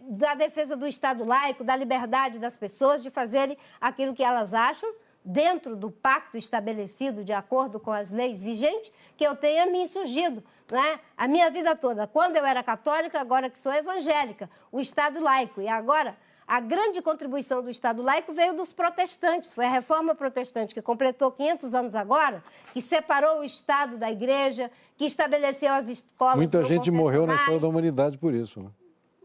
da defesa do Estado laico, da liberdade das pessoas de fazerem aquilo que elas acham, dentro do pacto estabelecido de acordo com as leis vigentes, que eu tenha me insurgido, né? A minha vida toda, quando eu era católica, agora que sou evangélica, o Estado laico. E agora, a grande contribuição do Estado laico veio dos protestantes, foi a Reforma Protestante, que completou 500 anos agora, que separou o Estado da Igreja, que estabeleceu as escolas. Muita gente morreu na história da humanidade por isso, né?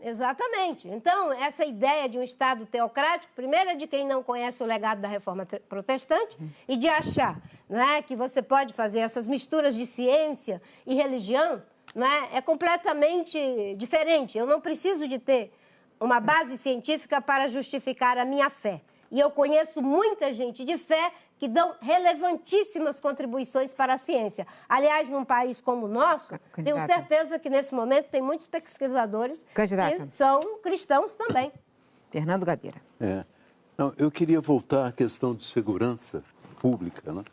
Exatamente. Então, essa ideia de um Estado teocrático, primeiro é de quem não conhece o legado da Reforma Protestante e de achar, não é, que você pode fazer essas misturas de ciência e religião, não é completamente diferente. Eu não preciso de ter uma base científica para justificar a minha fé. E eu conheço muita gente de fé que dão relevantíssimas contribuições para a ciência. Aliás, num país como o nosso, tenho certeza que nesse momento tem muitos pesquisadores que são cristãos também. Fernando Gabeira. Não, eu queria voltar à questão de segurança pública, né?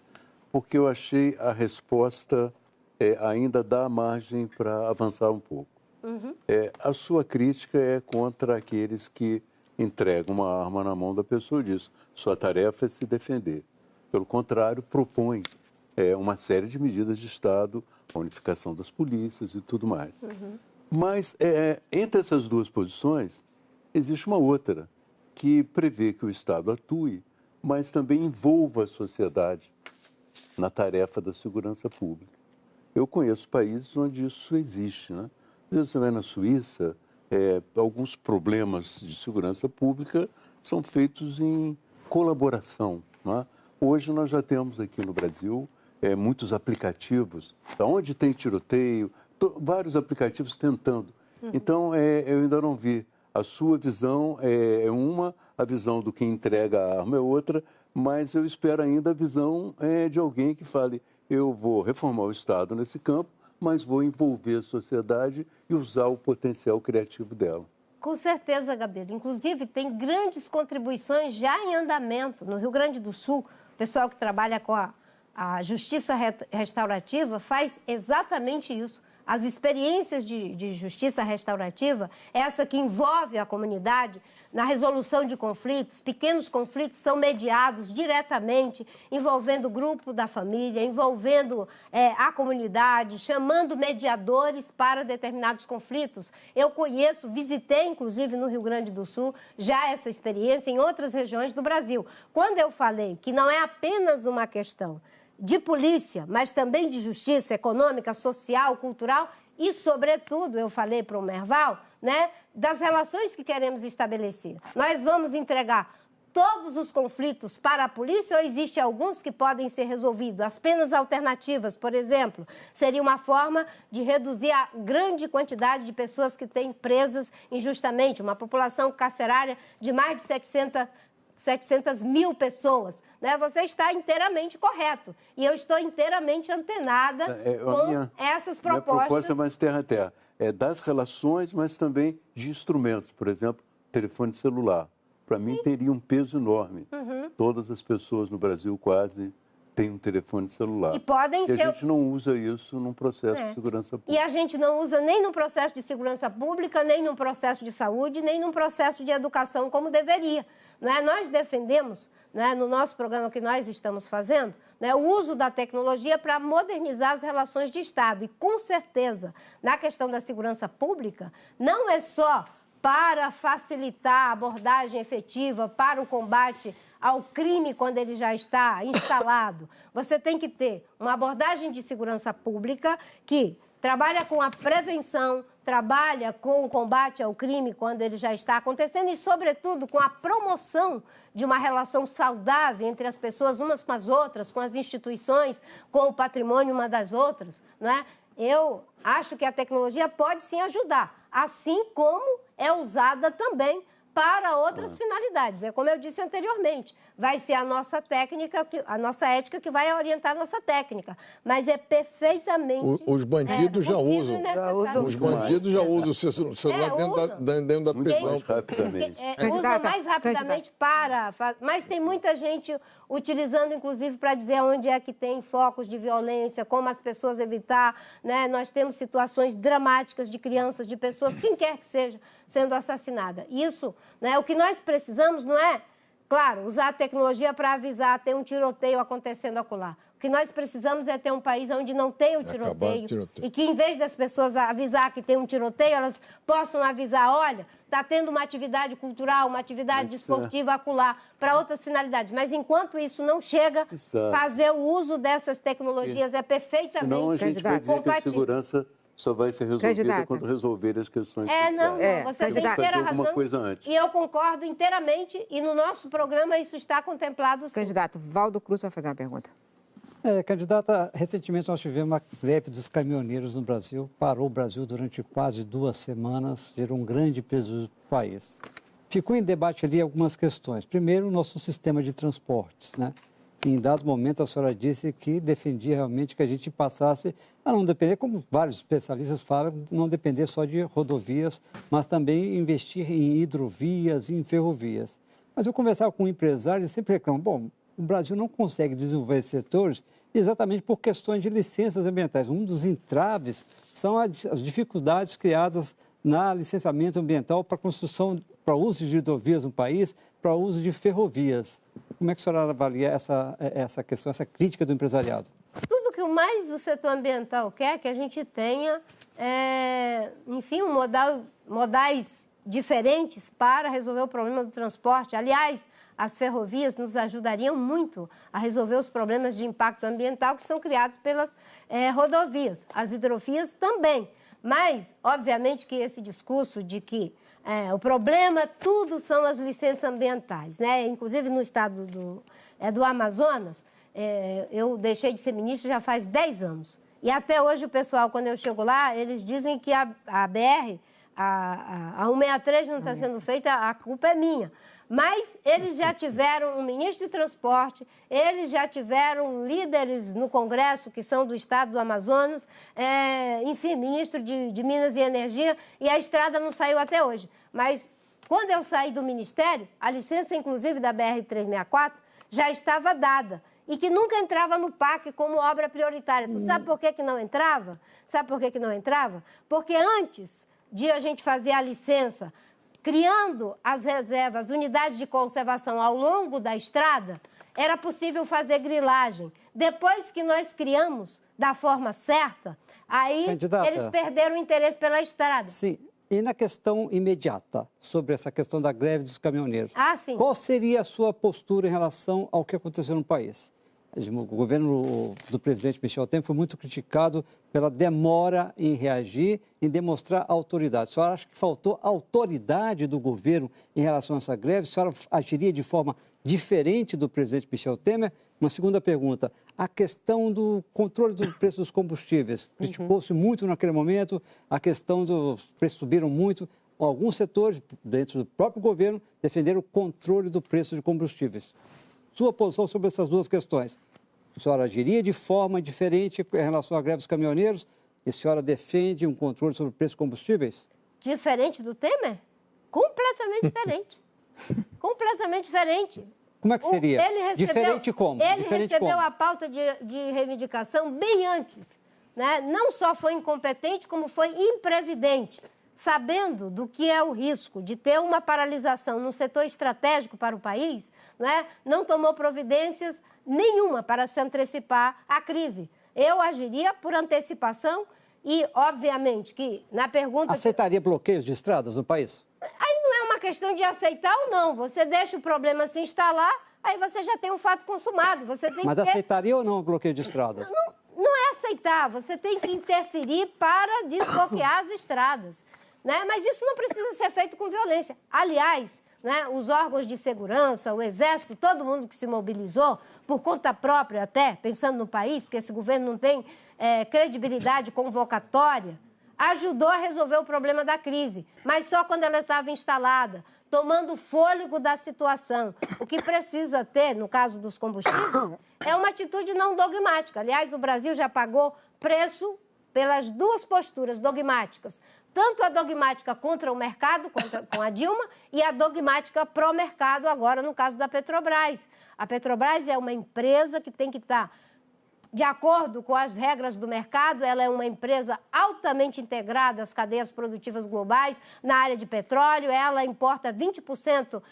Porque eu achei a resposta ainda dá margem para avançar um pouco. A sua crítica é contra aqueles que entregam uma arma na mão da pessoa e diz: sua tarefa é se defender. Pelo contrário, propõe uma série de medidas de Estado, a unificação das polícias e tudo mais. Mas, entre essas duas posições, existe uma outra, que prevê que o Estado atue, mas também envolva a sociedade na tarefa da segurança pública. Eu conheço países onde isso existe, né? Às vezes você vai na Suíça, alguns problemas de segurança pública são feitos em colaboração, né? Hoje nós já temos aqui no Brasil muitos aplicativos, onde tem tiroteio, vários aplicativos tentando. Então, eu ainda não vi. A sua visão é uma, a visão do que entrega a arma é outra, mas eu espero ainda a visão de alguém que fale: eu vou reformar o Estado nesse campo, mas vou envolver a sociedade e usar o potencial criativo dela. Com certeza, Gabriel. Inclusive, tem grandes contribuições já em andamento. No Rio Grande do Sul, o pessoal que trabalha com a justiça restaurativa faz exatamente isso. As experiências de justiça restaurativa, essa que envolve a comunidade na resolução de conflitos, pequenos conflitos são mediados diretamente, envolvendo o grupo da família, envolvendo a comunidade, chamando mediadores para determinados conflitos. Eu conheço, visitei inclusive no Rio Grande do Sul já essa experiência em outras regiões do Brasil. Quando eu falei que não é apenas uma questão de polícia, mas também de justiça econômica, social, cultural e, sobretudo, eu falei para o Merval, né, das relações que queremos estabelecer. Nós vamos entregar todos os conflitos para a polícia ou existem alguns que podem ser resolvidos? As penas alternativas, por exemplo, seria uma forma de reduzir a grande quantidade de pessoas que têm presas injustamente, uma população carcerária de mais de 700 mil pessoas. Né? Você está inteiramente correto. E eu estou inteiramente antenada com essas propostas. Minha proposta é mais terra a terra. É das relações, mas também de instrumentos. Por exemplo, telefone celular. Para mim, teria um peso enorme. Todas as pessoas no Brasil quase têm um telefone celular. E a gente não usa isso num processo de segurança pública. E a gente não usa nem no processo de segurança pública, nem no processo de saúde, nem no processo de educação como deveria. Né? Nós defendemos, né, no nosso programa que nós estamos fazendo, né, o uso da tecnologia para modernizar as relações de Estado. E, com certeza, na questão da segurança pública, não é só para facilitar a abordagem efetiva para o combate ao crime quando ele já está instalado. Você tem que ter uma abordagem de segurança pública que trabalha com a prevenção, trabalha com o combate ao crime quando ele já está acontecendo e, sobretudo, com a promoção de uma relação saudável entre as pessoas umas com as outras, com as instituições, com o patrimônio uma das outras, não é? Eu acho que a tecnologia pode sim ajudar, assim como é usada também para outras finalidades. É como eu disse anteriormente, vai ser a nossa técnica, a nossa ética que vai orientar a nossa técnica. Mas é perfeitamente... Os bandidos já usam. Os bandidos já usam o celular dentro da prisão. Usa mais rapidamente para... Mas tem muita gente utilizando, inclusive, para dizer onde é que tem focos de violência, como as pessoas evitar. Né? Nós temos situações dramáticas de crianças, de pessoas, quem quer que seja, sendo assassinada. Isso, né, o que nós precisamos não é, claro, usar a tecnologia para avisar, tem um tiroteio acontecendo acolá. O que nós precisamos é ter um país onde não tem o tiroteio e que, em vez das pessoas avisar que tem um tiroteio, elas possam avisar, olha, está tendo uma atividade cultural, uma atividade desportiva acolá, para outras finalidades. Mas, enquanto isso não chega, fazer o uso dessas tecnologias é perfeitamente Senão a gente vai dizer que a segurança só vai ser resolvida quando resolver as questões sociais. Não, você tem inteira razão. Coisa antes. E eu concordo inteiramente, e no nosso programa isso está contemplado, sim. Candidato, Valdo Cruz vai fazer uma pergunta. Candidata, recentemente nós tivemos uma greve dos caminhoneiros no Brasil, parou o Brasil durante quase 2 semanas, gerou um grande prejuízo para o país. Ficou em debate ali algumas questões. Primeiro, o nosso sistema de transportes, né? Em dado momento, a senhora disse que defendia realmente que a gente passasse a não depender, como vários especialistas falam, não depender só de rodovias, mas também investir em hidrovias e em ferrovias. Mas eu conversava com um empresário e sempre reclamo, bom, o Brasil não consegue desenvolver esses setores exatamente por questões de licenças ambientais. Um dos entraves são as dificuldades criadas na licenciamento ambiental para construção, para uso de hidrovias no país, para uso de ferrovias. Como é que a senhora avalia essa questão, essa crítica do empresariado? Tudo que mais o setor ambiental quer é que a gente tenha, enfim, modais diferentes para resolver o problema do transporte. Aliás, as ferrovias nos ajudariam muito a resolver os problemas de impacto ambiental que são criados pelas rodovias. As hidrovias também. Mas, obviamente, que esse discurso de que o problema tudo são as licenças ambientais, né? Inclusive no estado do Amazonas, eu deixei de ser ministra já faz 10 anos. E até hoje o pessoal, quando eu chego lá, eles dizem que a BR, a 163 não está sendo feita, a culpa é minha. Mas eles já tiveram um ministro de transporte, eles já tiveram líderes no Congresso que são do estado do Amazonas, enfim, ministro de Minas e Energia, e a estrada não saiu até hoje. Mas quando eu saí do Ministério, a licença, inclusive, da BR-364 já estava dada e que nunca entrava no PAC como obra prioritária. Tu sabe por que não entrava? Sabe por que não entrava? Porque antes de a gente fazer a licença, criando as reservas, unidades de conservação ao longo da estrada, era possível fazer grilagem. Depois que nós criamos da forma certa, aí Candidata, eles perderam o interesse pela estrada. Sim. E na questão imediata, sobre essa questão da greve dos caminhoneiros, sim. Qual seria a sua postura em relação ao que aconteceu no país? O governo do presidente Michel Temer foi muito criticado pela demora em reagir, em demonstrar autoridade. A senhora acha que faltou autoridade do governo em relação a essa greve? A senhora agiria de forma diferente do presidente Michel Temer? Uma segunda pergunta, a questão do controle do preço dos combustíveis. Criticou-se muito naquele momento, a questão dos preços subiram muito. Alguns setores, dentro do próprio governo, defenderam o controle do preço de combustíveis. Sua posição sobre essas duas questões. A senhora agiria de forma diferente em relação à greve dos caminhoneiros? E a senhora defende um controle sobre o preço de combustíveis? Diferente do Temer? Completamente diferente. Completamente diferente. Como é que seria? Diferente como? Ele recebeu a pauta de reivindicação bem antes. Né? Não só foi incompetente, como foi imprevidente. Sabendo do que é o risco de ter uma paralisação num setor estratégico para o país, não tomou providências nenhuma para se antecipar à crise. Eu agiria por antecipação e, obviamente, que na pergunta... Aceitaria bloqueios de estradas no país? Aí não é uma questão de aceitar ou não. Você deixa o problema se instalar, aí você já tem um fato consumado. Mas aceitaria ou não o bloqueio de estradas? Não é aceitar. Você tem que interferir para desbloquear as estradas. Mas isso não precisa ser feito com violência. Aliás, os órgãos de segurança, o Exército, todo mundo que se mobilizou, por conta própria até, pensando no país, porque esse governo não tem credibilidade convocatória, ajudou a resolver o problema da crise, mas só quando ela estava instalada, tomando fôlego da situação. O que precisa ter, no caso dos combustíveis, é uma atitude não dogmática. Aliás, o Brasil já pagou preço pelas duas posturas dogmáticas, tanto a dogmática contra o mercado, com a Dilma, e a dogmática pró-mercado, agora no caso da Petrobras. A Petrobras é uma empresa que tem que estar de acordo com as regras do mercado, ela é uma empresa altamente integrada às cadeias produtivas globais na área de petróleo, ela importa 20%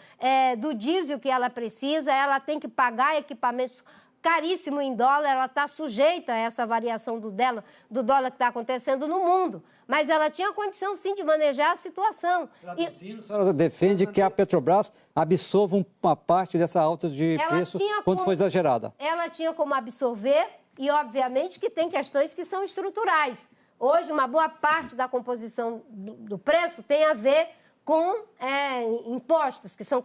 do diesel que ela precisa, ela tem que pagar equipamentos caríssimo em dólar, ela está sujeita a essa variação do dólar que está acontecendo no mundo. Mas ela tinha condição, sim, de manejar a situação. Traduzindo, a senhora defende que a Petrobras absorva uma parte dessa alta de preço quando foi exagerada. Ela tinha como absorver e, obviamente, que tem questões que são estruturais. Hoje, uma boa parte da composição do preço tem a ver com impostos que são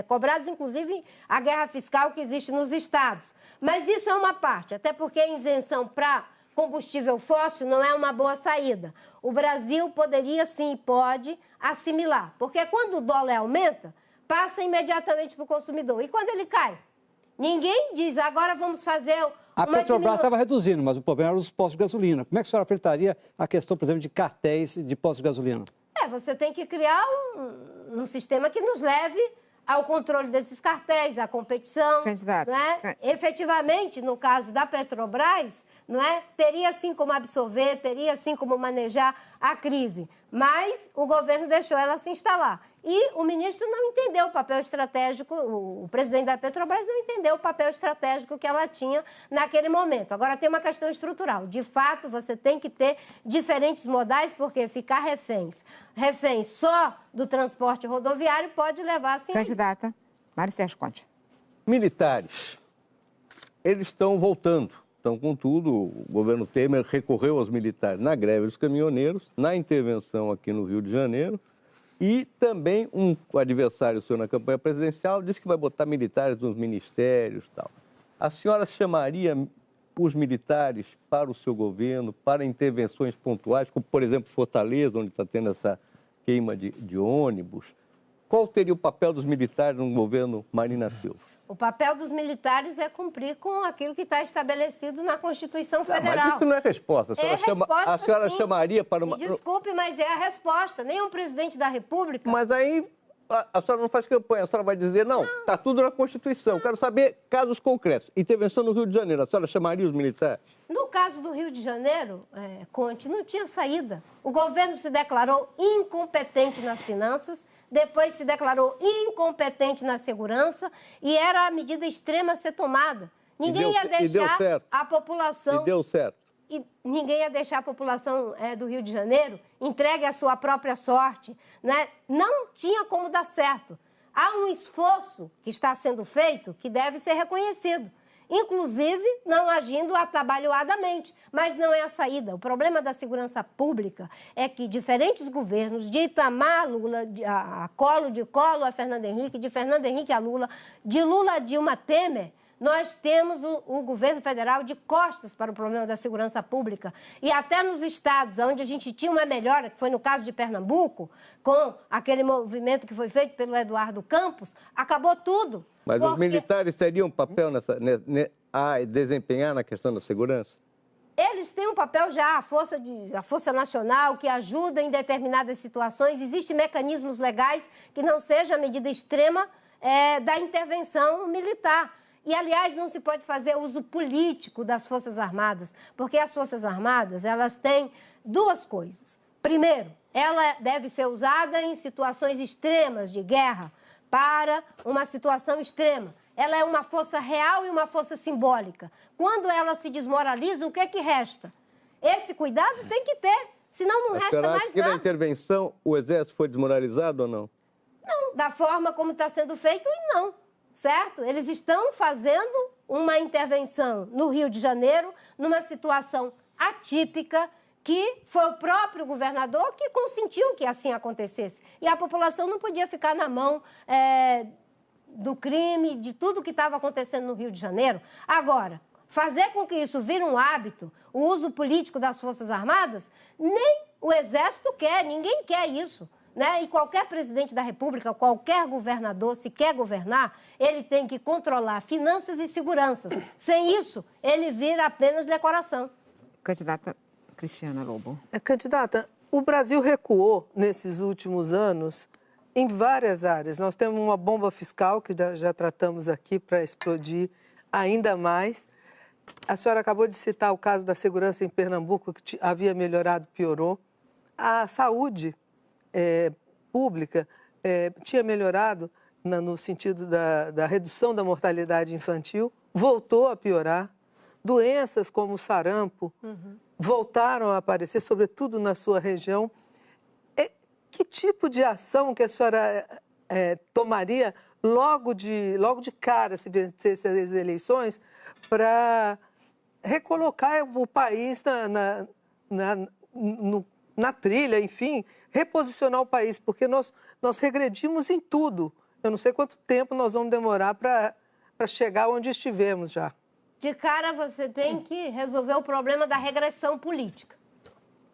cobrados, inclusive, a guerra fiscal que existe nos estados. Mas isso é uma parte, até porque a isenção para combustível fóssil não é uma boa saída. O Brasil poderia, sim, pode assimilar, porque quando o dólar aumenta, passa imediatamente para o consumidor. E quando ele cai? Ninguém diz, agora vamos fazer a Petrobras estava reduzindo, mas o problema era os postos de gasolina. Como é que a senhora enfrentaria a questão, por exemplo, de cartéis de postos de gasolina? Você tem que criar um sistema que nos leve ao controle desses cartéis, à competição. Candidato. Não é? Efetivamente, no caso da Petrobras, não é? Teria sim como absorver, teria sim como manejar a crise. Mas o governo deixou ela se instalar. E o ministro não entendeu o papel estratégico, o presidente da Petrobras não entendeu o papel estratégico que ela tinha naquele momento. Agora, tem uma questão estrutural. De fato, você tem que ter diferentes modais, porque ficar refém só do transporte rodoviário pode levar, sim. Candidata, Mário Sérgio Conte. Militares, eles estão voltando. Então, contudo, o governo Temer recorreu aos militares na greve dos caminhoneiros, na intervenção aqui no Rio de Janeiro, e também um adversário seu na campanha presidencial disse que vai botar militares nos ministérios e tal. A senhora chamaria os militares para o seu governo, para intervenções pontuais, como, por exemplo, Fortaleza, onde está tendo essa queima de ônibus? Qual seria o papel dos militares no governo Marina Silva? O papel dos militares é cumprir com aquilo que está estabelecido na Constituição Federal. Mas isso não é resposta. A senhora sim. chamaria para uma... Me desculpe, mas é a resposta. Nenhum presidente da República... Mas aí a senhora não faz campanha. A senhora vai dizer, não, está tudo na Constituição. Quero saber casos concretos. Intervenção no Rio de Janeiro. A senhora chamaria os militares? No caso do Rio de Janeiro, Conte, não tinha saída. O governo se declarou incompetente nas finanças, depois se declarou incompetente na segurança e era a medida extrema a ser tomada. Ninguém ia deixar a população... E deu certo. E ninguém ia deixar a população do Rio de Janeiro entregue à sua própria sorte. Né? Não tinha como dar certo. Há um esforço que está sendo feito que deve ser reconhecido. Inclusive, não agindo atabalhoadamente. Mas não é a saída. O problema da segurança pública é que diferentes governos, de Itamar a Lula, a Collor a Fernando Henrique, de Fernando Henrique a Lula, de Lula a Dilma Temer, nós temos o governo federal de costas para o problema da segurança pública. E até nos estados onde a gente tinha uma melhora, que foi no caso de Pernambuco, com aquele movimento que foi feito pelo Eduardo Campos, acabou tudo. Mas os militares teriam um papel a desempenhar na questão da segurança? Eles têm um papel já, a Força Nacional, que ajuda em determinadas situações. Existem mecanismos legais que não seja a medida extrema da intervenção militar. E, aliás, não se pode fazer uso político das Forças Armadas, porque as Forças Armadas, elas têm duas coisas. Primeiro, ela deve ser usada em situações extremas de guerra, para uma situação extrema. Ela é uma força real e uma força simbólica. Quando ela se desmoraliza, o que é que resta? Esse cuidado tem que ter, senão não resta mais nada. Na intervenção, o Exército foi desmoralizado ou não? Não, da forma como está sendo feito, não. Certo? Eles estão fazendo uma intervenção no Rio de Janeiro, numa situação atípica, que foi o próprio governador que consentiu que assim acontecesse. E a população não podia ficar na mão do crime, de tudo que estava acontecendo no Rio de Janeiro. Agora, fazer com que isso vire um hábito, o uso político das Forças Armadas, nem o Exército quer, ninguém quer isso. Né? E qualquer presidente da República, qualquer governador, se quer governar, ele tem que controlar finanças e segurança. Sem isso, ele vira apenas decoração. Candidata Cristiana Lobo. Candidata, o Brasil recuou nesses últimos anos em várias áreas. Nós temos uma bomba fiscal que já tratamos aqui para explodir ainda mais. A senhora acabou de citar o caso da segurança em Pernambuco, que havia melhorado, piorou. A saúde pública tinha melhorado no sentido da redução da mortalidade infantil, voltou a piorar. Doenças como o sarampo voltaram a aparecer, sobretudo na sua região. Que tipo de ação que a senhora tomaria logo de cara, se vencesse as eleições, para recolocar o país na trilha, enfim, reposicionar o país, porque nós regredimos em tudo. Eu não sei quanto tempo nós vamos demorar para chegar onde estivemos já. De cara, você tem que resolver o problema da regressão política.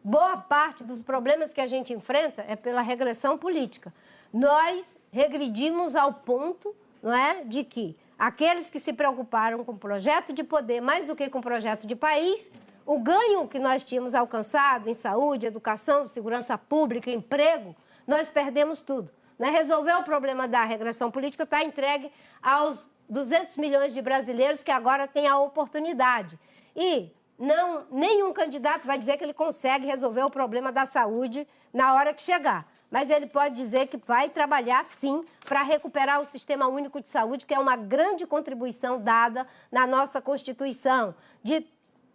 Boa parte dos problemas que a gente enfrenta é pela regressão política. Nós regredimos ao ponto, não é, de que aqueles que se preocuparam com o projeto de poder mais do que com o projeto de país, o ganho que nós tínhamos alcançado em saúde, educação, segurança pública, emprego, nós perdemos tudo. Né? Resolver o problema da regressão política está entregue aos 200 milhões de brasileiros que agora têm a oportunidade. E nenhum candidato vai dizer que ele consegue resolver o problema da saúde na hora que chegar. Mas ele pode dizer que vai trabalhar, sim, para recuperar o Sistema Único de Saúde, que é uma grande contribuição dada na nossa Constituição, de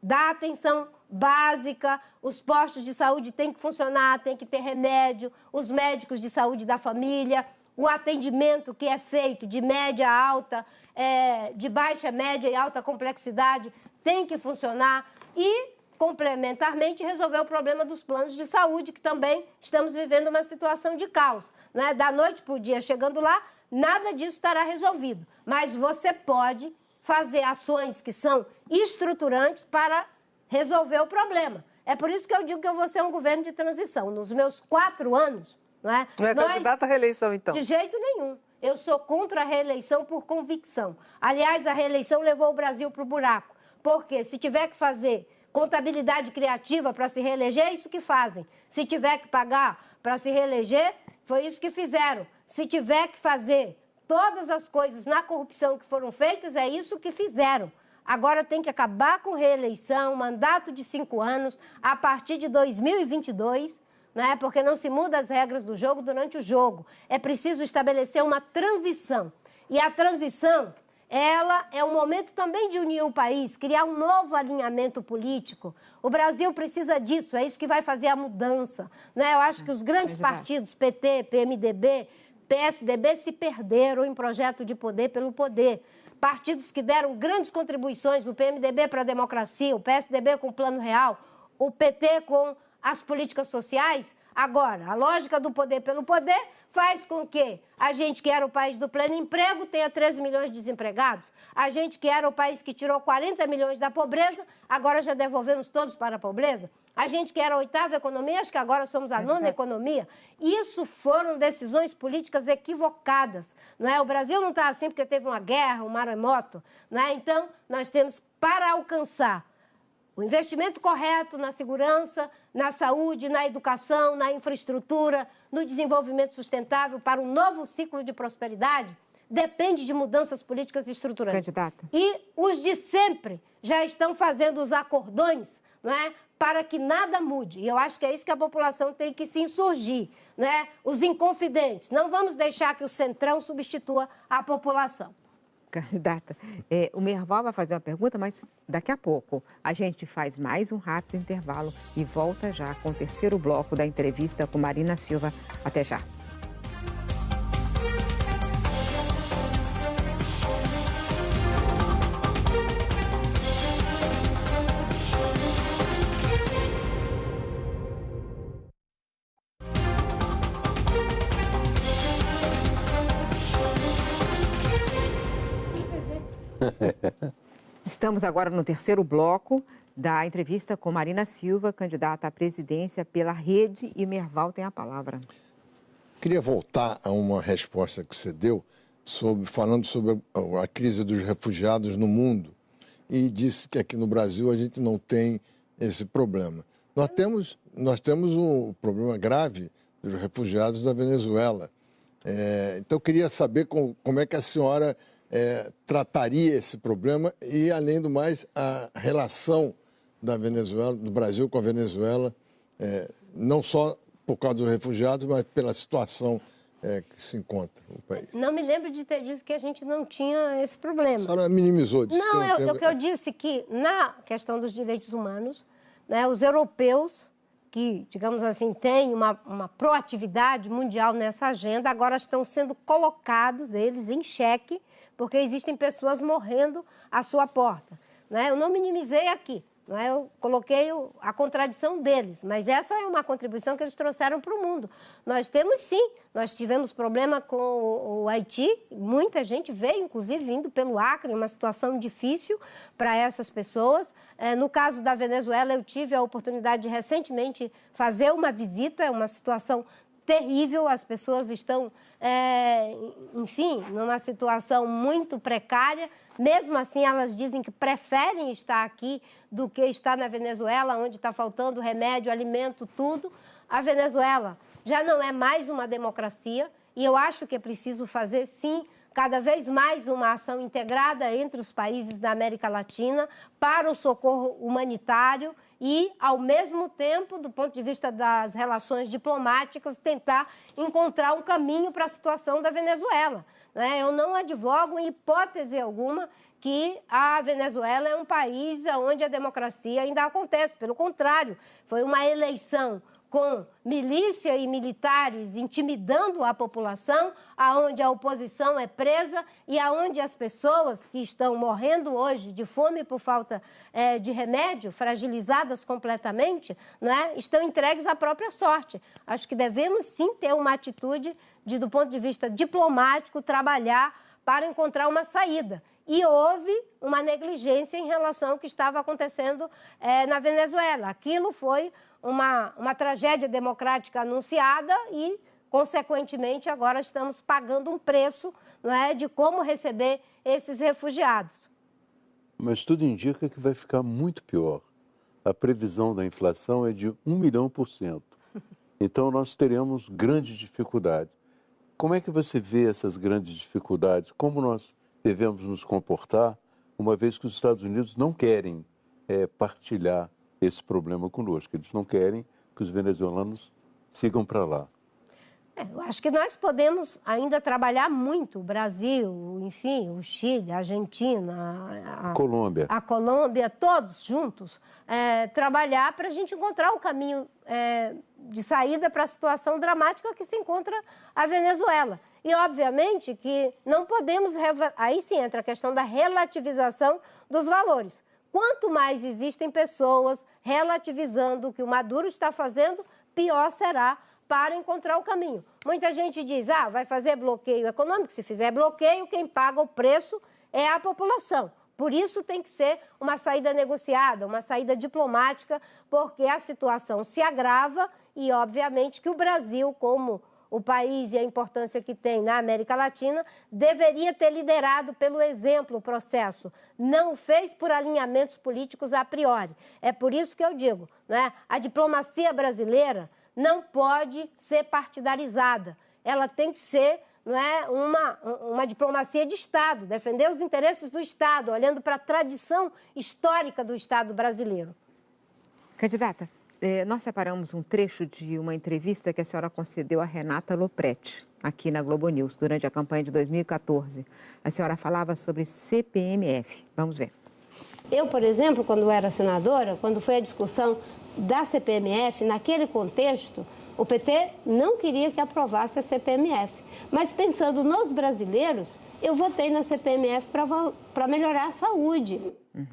dar atenção básica, os postos de saúde têm que funcionar, tem que ter remédio, os médicos de saúde da família, o atendimento que é feito de média a alta, de baixa, média e alta complexidade tem que funcionar e, complementarmente, resolver o problema dos planos de saúde, que também estamos vivendo uma situação de caos. Né? Da noite para o dia, chegando lá, nada disso estará resolvido. Mas você pode fazer ações que são estruturantes para resolver o problema. É por isso que eu digo que eu vou ser um governo de transição. Nos meus 4 anos... Não é candidata à reeleição, então? De jeito nenhum. Eu sou contra a reeleição por convicção. Aliás, a reeleição levou o Brasil para o buraco. Porque se tiver que fazer contabilidade criativa para se reeleger, é isso que fazem. Se tiver que pagar para se reeleger, foi isso que fizeram. Se tiver que fazer todas as coisas na corrupção que foram feitas, é isso que fizeram. Agora tem que acabar com reeleição, mandato de 5 anos, a partir de 2022, né? Porque não se muda as regras do jogo durante o jogo. É preciso estabelecer uma transição. E a transição, ela é um momento também de unir o país, criar um novo alinhamento político. O Brasil precisa disso, é isso que vai fazer a mudança. Né? Eu acho que os grandes partidos, PT, PMDB, PSDB, se perderam em projeto de poder pelo poder. Partidos que deram grandes contribuições, o PMDB para a democracia, o PSDB com o Plano Real, o PT com as políticas sociais. Agora, a lógica do poder pelo poder faz com que a gente que era o país do pleno emprego tenha 13 milhões de desempregados. A gente que era o país que tirou 40 milhões da pobreza, agora já devolvemos todos para a pobreza. A gente que era a 8ª economia, acho que agora somos a 9ª economia. Isso foram decisões políticas equivocadas. Não é? O Brasil não está assim porque teve uma guerra, um maremoto. Não é? Então, nós temos, para alcançar o investimento correto na segurança, na saúde, na educação, na infraestrutura, no desenvolvimento sustentável para um novo ciclo de prosperidade, depende de mudanças políticas estruturantes. Candidata. E os de sempre já estão fazendo os acordões, não é, para que nada mude. E eu acho que é isso que a população tem que se insurgir, né? Os inconfidentes. Não vamos deixar que o centrão substitua a população. Candidata, o Merval vai fazer uma pergunta, mas daqui a pouco a gente faz mais um rápido intervalo e volta já com o 3º bloco da entrevista com Marina Silva. Até já. Estamos agora no 3º bloco da entrevista com Marina Silva, candidata à presidência pela Rede, e Merval tem a palavra. Queria voltar a uma resposta que você deu, falando sobre a crise dos refugiados no mundo, e disse que aqui no Brasil a gente não tem esse problema. Nós temos um problema grave dos refugiados da Venezuela. Então, eu queria saber como é que a senhora trataria esse problema e, além do mais, a relação da Venezuela, do Brasil com a Venezuela, não só por causa dos refugiados, mas pela situação que se encontra no país. Não me lembro de ter dito que a gente não tinha esse problema. A senhora minimizou. Não, eu disse que na questão dos direitos humanos, né, os europeus, que, digamos assim, têm uma proatividade mundial nessa agenda, agora estão sendo colocados, eles, em xeque, porque existem pessoas morrendo à sua porta. Né? Eu não minimizei aqui, Não é? Eu coloquei a contradição deles, mas essa é uma contribuição que eles trouxeram para o mundo. Nós temos, sim, nós tivemos problema com o Haiti, muita gente veio, inclusive vindo pelo Acre, uma situação difícil para essas pessoas. No caso da Venezuela, eu tive a oportunidade de recentemente fazer uma visita, é uma situação terrível, as pessoas estão, enfim, numa situação muito precária. Mesmo assim, elas dizem que preferem estar aqui do que estar na Venezuela, onde está faltando remédio, alimento, tudo. A Venezuela já não é mais uma democracia e eu acho que é preciso fazer, sim, cada vez mais uma ação integrada entre os países da América Latina para o socorro humanitário e, ao mesmo tempo, do ponto de vista das relações diplomáticas, tentar encontrar um caminho para a situação da Venezuela. Eu não advogo, em hipótese alguma, que a Venezuela é um país onde a democracia ainda acontece. Pelo contrário, foi uma eleição com milícia e militares intimidando a população, aonde a oposição é presa e aonde as pessoas que estão morrendo hoje de fome por falta de remédio, fragilizadas completamente, estão entregues à própria sorte. Acho que devemos, sim, ter uma atitude do ponto de vista diplomático, trabalhar para encontrar uma saída. E houve uma negligência em relação ao que estava acontecendo na Venezuela. Aquilo foi uma tragédia democrática anunciada e, consequentemente, agora estamos pagando um preço, de como receber esses refugiados. Mas tudo indica que vai ficar muito pior. A previsão da inflação é de 1 milhão%. Então, nós teremos grandes dificuldades. Como é que você vê essas grandes dificuldades? Como nós devemos nos comportar, uma vez que os Estados Unidos não querem partilhar esse problema conosco? Eles não querem que os venezuelanos sigam para lá. Eu acho que nós podemos ainda trabalhar muito, o Brasil, enfim, o Chile, a Argentina, a Colômbia, todos juntos, trabalhar para a gente encontrar o caminho de saída para a situação dramática que se encontra a Venezuela. E, obviamente, que não podemos... Aí sim entra a questão da relativização dos valores. Quanto mais existem pessoas relativizando o que o Maduro está fazendo, pior será para encontrar o caminho. Muita gente diz, vai fazer bloqueio econômico. Se fizer bloqueio, quem paga o preço é a população. Por isso tem que ser uma saída negociada, uma saída diplomática, porque a situação se agrava e, obviamente, que o Brasil, como o país e a importância que tem na América Latina, deveria ter liderado pelo exemplo o processo. Não fez por alinhamentos políticos a priori. É por isso que eu digo, a diplomacia brasileira não pode ser partidarizada. Ela tem que ser uma diplomacia de Estado, defender os interesses do Estado, olhando para a tradição histórica do Estado brasileiro. Candidata, nós separamos um trecho de uma entrevista que a senhora concedeu a Renata Lopretti, aqui na Globo News, durante a campanha de 2014. A senhora falava sobre CPMF. Vamos ver. Eu, por exemplo, quando era senadora, quando foi a discussão da CPMF, naquele contexto, o PT não queria que aprovasse a CPMF. Mas pensando nos brasileiros, eu votei na CPMF para melhorar a saúde. Uhum.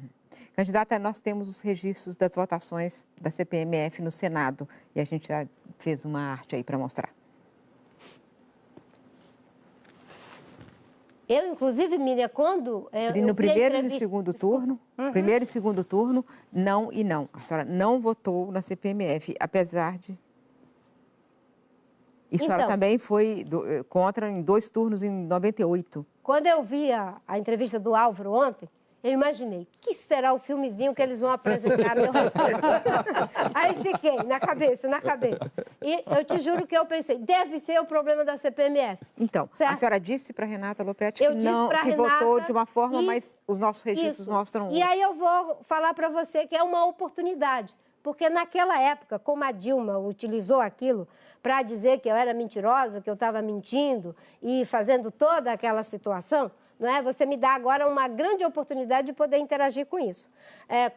Candidata, nós temos os registros das votações da CPMF no Senado e a gente já fez uma arte aí para mostrar. Eu, inclusive, Miriam, quando... no primeiro e no segundo turno, primeiro e segundo turno, não e não. A senhora não votou na CPMF, apesar de... E a senhora também foi contra em 2 turnos em 98. Quando eu vi a entrevista do Álvaro ontem, eu imaginei, que será o filmezinho que eles vão apresentar meu Aí fiquei na cabeça. E eu te juro que eu pensei, deve ser o problema da CPMF. Então, certo? A senhora disse para Renata Lopretti que votou de uma forma, mas os nossos registros mostram outra. E aí eu vou falar para você que é uma oportunidade, porque naquela época, como a Dilma utilizou aquilo para dizer que eu era mentirosa, que eu estava mentindo e fazendo toda aquela situação, você me dá agora uma grande oportunidade de poder interagir com isso.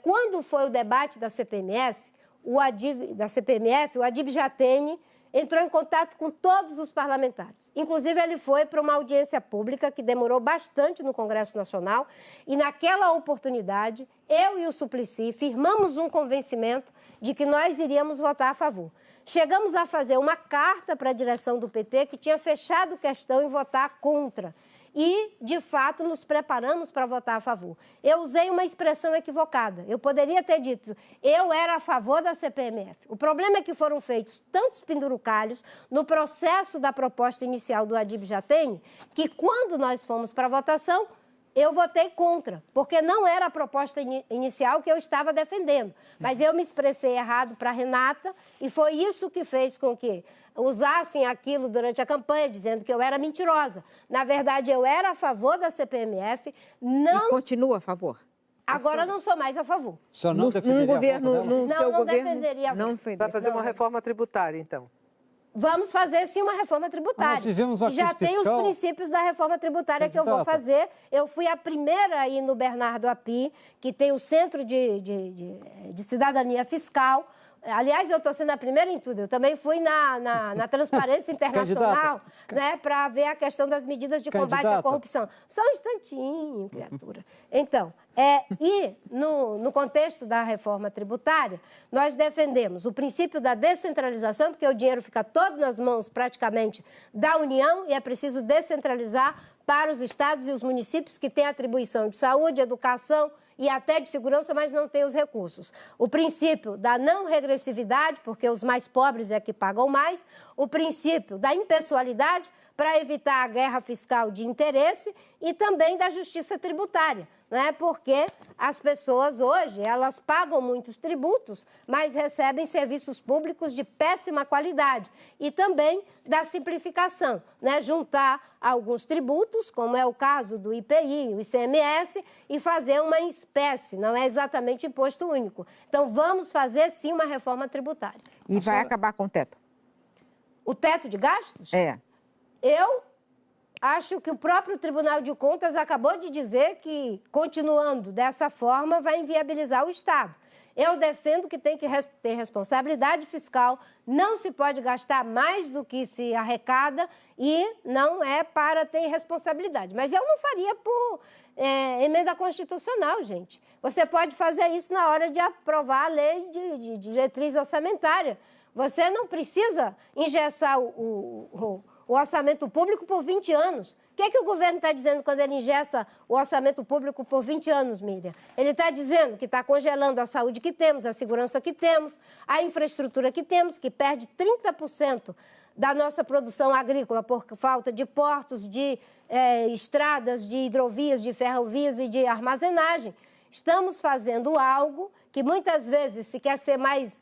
Quando foi o debate da CPMF, o Adib Jatene entrou em contato com todos os parlamentares. Inclusive, ele foi para uma audiência pública que demorou bastante no Congresso Nacional e, naquela oportunidade, eu e o Suplicy firmamos um convencimento de que nós iríamos votar a favor. Chegamos a fazer uma carta para a direção do PT que tinha fechado questão em votar contra. E, de fato, nos preparamos para votar a favor. Eu usei uma expressão equivocada. Eu poderia ter dito, eu era a favor da CPMF. O problema é que foram feitos tantos pendurucalhos no processo da proposta inicial do Adib Jatene, que quando nós fomos para a votação, eu votei contra, porque não era a proposta inicial que eu estava defendendo. Mas eu me expressei errado para a Renata e foi isso que fez com que usassem aquilo durante a campanha, dizendo que eu era mentirosa. Na verdade, eu era a favor da CPMF, não... E continua a favor? Agora não sou mais a favor. Só não defenderia governo, a voto dela? Não defenderia a voto. Vai fazer uma reforma tributária, então? Vamos fazer, sim, uma reforma tributária. Nós vivemos uma e já crise tem os fiscal. princípios da reforma tributária que eu vou fazer. Eu fui a primeira aí no Bernardo Api, que tem o Centro de Cidadania Fiscal. Aliás, eu estou sendo a primeira em tudo. Eu também fui na Transparência Internacional, né, para ver a questão das medidas de combate à corrupção. Só um instantinho, criatura. Então, e no contexto da reforma tributária, nós defendemos o princípio da descentralização, porque o dinheiro fica todo nas mãos, praticamente, da União, e é preciso descentralizar para os estados e os municípios que têm atribuição de saúde, educação e até de segurança, mas não têm os recursos. O princípio da não regressividade, porque os mais pobres é que pagam mais. O princípio da impessoalidade, para evitar a guerra fiscal de interesse, e também da justiça tributária, né? Porque as pessoas hoje, elas pagam muitos tributos, mas recebem serviços públicos de péssima qualidade. E também da simplificação, né? Juntar alguns tributos, como é o caso do IPI, o ICMS, e fazer uma espécie, não é exatamente imposto único. Então, vamos fazer, sim, uma reforma tributária. E vai acabar com o teto? O teto de gastos? É. Eu acho que o próprio Tribunal de Contas acabou de dizer que, continuando dessa forma, vai inviabilizar o Estado. Eu defendo que tem que ter responsabilidade fiscal, não se pode gastar mais do que se arrecada e não é para ter responsabilidade. Mas eu não faria por emenda constitucional, gente. Você pode fazer isso na hora de aprovar a lei de diretriz orçamentária. Você não precisa engessar o orçamento público por 20 anos. O que é que o governo está dizendo quando ele engessa o orçamento público por 20 anos, Miriam? Ele está dizendo que está congelando a saúde que temos, a segurança que temos, a infraestrutura que temos, que perde 30% da nossa produção agrícola por falta de portos, de estradas, de hidrovias, de ferrovias e de armazenagem. Estamos fazendo algo que muitas vezes se quer ser mais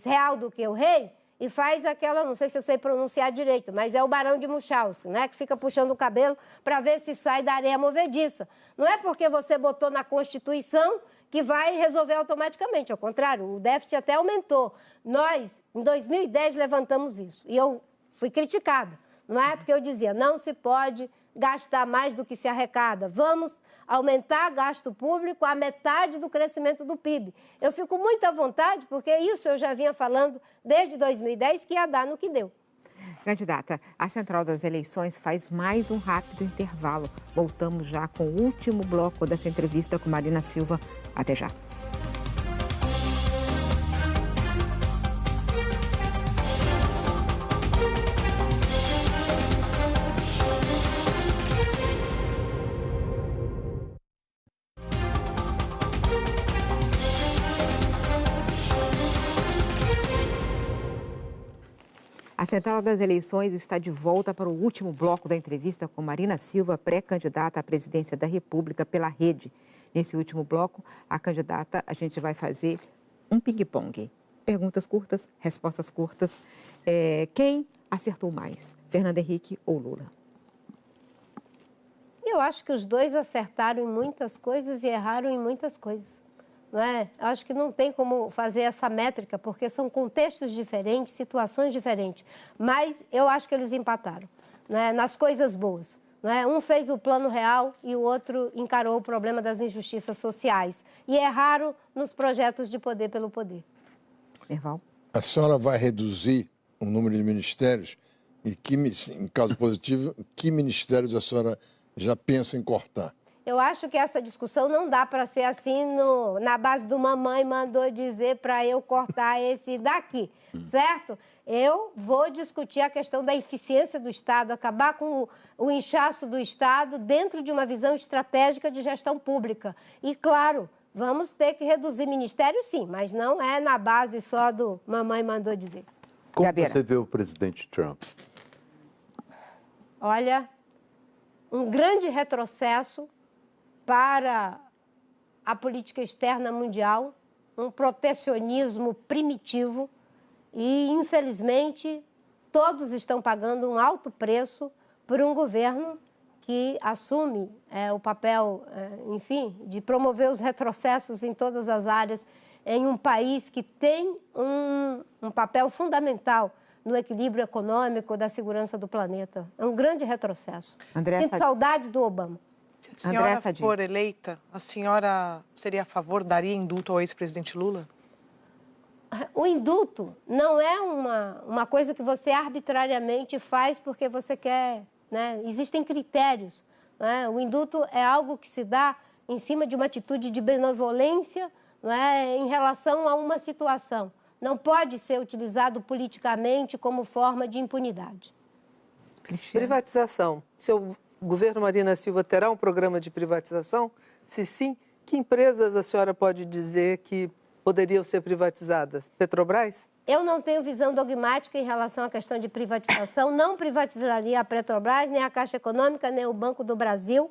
real do que o rei, e faz aquela, não sei se eu sei pronunciar direito, mas é o Barão de Munchausen, né, que fica puxando o cabelo para ver se sai da areia movediça. Não é porque você botou na Constituição que vai resolver automaticamente, ao contrário, o déficit até aumentou. Nós, em 2010, levantamos isso, e eu fui criticada, não é? Porque eu dizia, não se pode gastar mais do que se arrecada, vamos aumentar gasto público à metade do crescimento do PIB. Eu fico muito à vontade, porque isso eu já vinha falando desde 2010 que ia dar no que deu. Candidata, a Central das Eleições faz mais um rápido intervalo. Voltamos já com o último bloco dessa entrevista com Marina Silva. Até já. A Central das Eleições está de volta para o último bloco da entrevista com Marina Silva, pré-candidata à presidência da República pela Rede. Nesse último bloco, a gente vai fazer um ping-pong. Perguntas curtas, respostas curtas. Quem acertou mais, Fernando Henrique ou Lula? Eu acho que os dois acertaram em muitas coisas e erraram em muitas coisas. Não é? Acho que não tem como fazer essa métrica, porque são contextos diferentes, situações diferentes. Mas eu acho que eles empataram, não é? Nas coisas boas. Não é? Um fez o plano real e o outro encarou o problema das injustiças sociais. E erraram nos projetos de poder pelo poder. Erval? A senhora vai reduzir o número de ministérios e, em caso positivo, que ministérios a senhora já pensa em cortar? Eu acho que essa discussão não dá para ser assim na base do mamãe mandou dizer para eu cortar esse daqui, certo? Eu vou discutir a questão da eficiência do Estado, acabar com o inchaço do Estado dentro de uma visão estratégica de gestão pública. E, claro, vamos ter que reduzir ministério, sim, mas não é na base só do mamãe mandou dizer. Como você vê o presidente Trump? Olha, um grande retrocesso para a política externa mundial, um protecionismo primitivo e, infelizmente, todos estão pagando um alto preço por um governo que assume o papel, enfim, de promover os retrocessos em todas as áreas em um país que tem um papel fundamental no equilíbrio econômico da segurança do planeta. É um grande retrocesso. Sinto saudade do Obama. Se a senhora for eleita, a senhora seria a favor, daria indulto ao ex-presidente Lula? O indulto não é uma coisa que você arbitrariamente faz porque você quer, né? Existem critérios, né? O indulto é algo que se dá em cima de uma atitude de benevolência, né? Em relação a uma situação. Não pode ser utilizado politicamente como forma de impunidade. Privatização. O governo Marina Silva terá um programa de privatização? Se sim, que empresas a senhora pode dizer que poderiam ser privatizadas? Petrobras? Eu não tenho visão dogmática em relação à questão de privatização. Não privatizaria a Petrobras, nem a Caixa Econômica, nem o Banco do Brasil.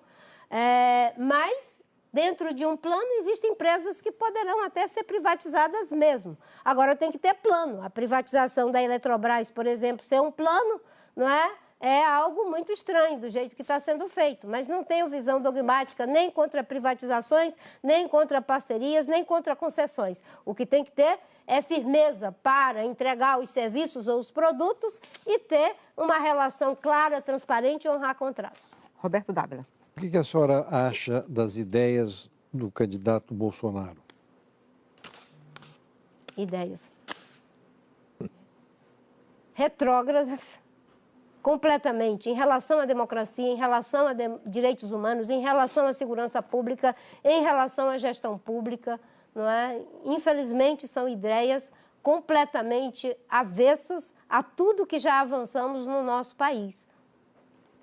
Mas, dentro de um plano, existem empresas que poderão até ser privatizadas mesmo. Agora, tem que ter plano. A privatização da Eletrobras, por exemplo, ser um plano, não é? É algo muito estranho do jeito que está sendo feito, mas não tenho visão dogmática nem contra privatizações, nem contra parcerias, nem contra concessões. O que tem que ter é firmeza para entregar os serviços ou os produtos e ter uma relação clara, transparente e honrar contratos. Roberto Dávila. O que a senhora acha das ideias do candidato Bolsonaro? Ideias retrógradas, completamente, em relação à democracia, em relação a direitos humanos, em relação à segurança pública, em relação à gestão pública, não é? Infelizmente, são ideias completamente avessas a tudo que já avançamos no nosso país.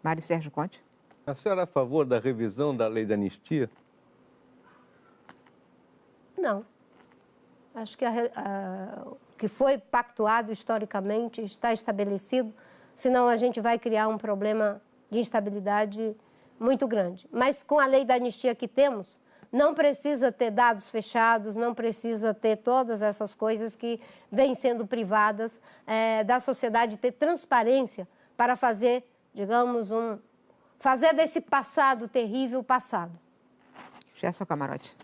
Mário Sérgio Conte. A senhora é a favor da revisão da lei da anistia? Não. Acho que o que foi pactuado historicamente está estabelecido, senão a gente vai criar um problema de instabilidade muito grande. Mas com a lei da anistia que temos, não precisa ter dados fechados, não precisa ter todas essas coisas que vêm sendo privadas da sociedade, ter transparência para fazer, digamos, fazer desse passado terrível passado. Gerson Camarote.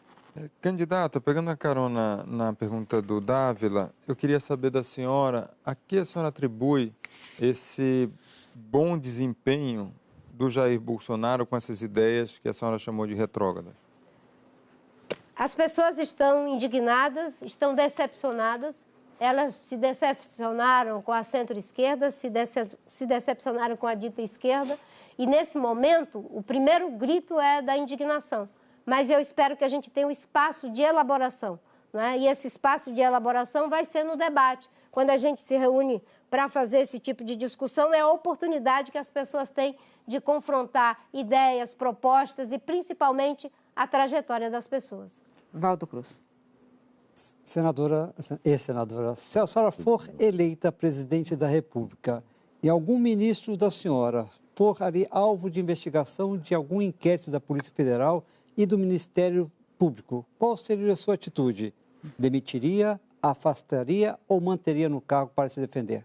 Candidata, pegando a carona na pergunta do Dávila, eu queria saber da senhora a que a senhora atribui esse bom desempenho do Jair Bolsonaro com essas ideias que a senhora chamou de retrógradas. As pessoas estão indignadas, estão decepcionadas. Elas se decepcionaram com a centro-esquerda, se decepcionaram com a dita esquerda. E, nesse momento, o primeiro grito é da indignação. Mas eu espero que a gente tenha um espaço de elaboração, não é? E esse espaço de elaboração vai ser no debate. Quando a gente se reúne para fazer esse tipo de discussão, é a oportunidade que as pessoas têm de confrontar ideias, propostas e, principalmente, a trajetória das pessoas. Valdo Cruz. Senadora, ex-senadora, se a senhora for eleita presidente da República e algum ministro da senhora for ali alvo de investigação de algum inquérito da Polícia Federal e do Ministério Público, qual seria a sua atitude? Demitiria, afastaria ou manteria no cargo para se defender?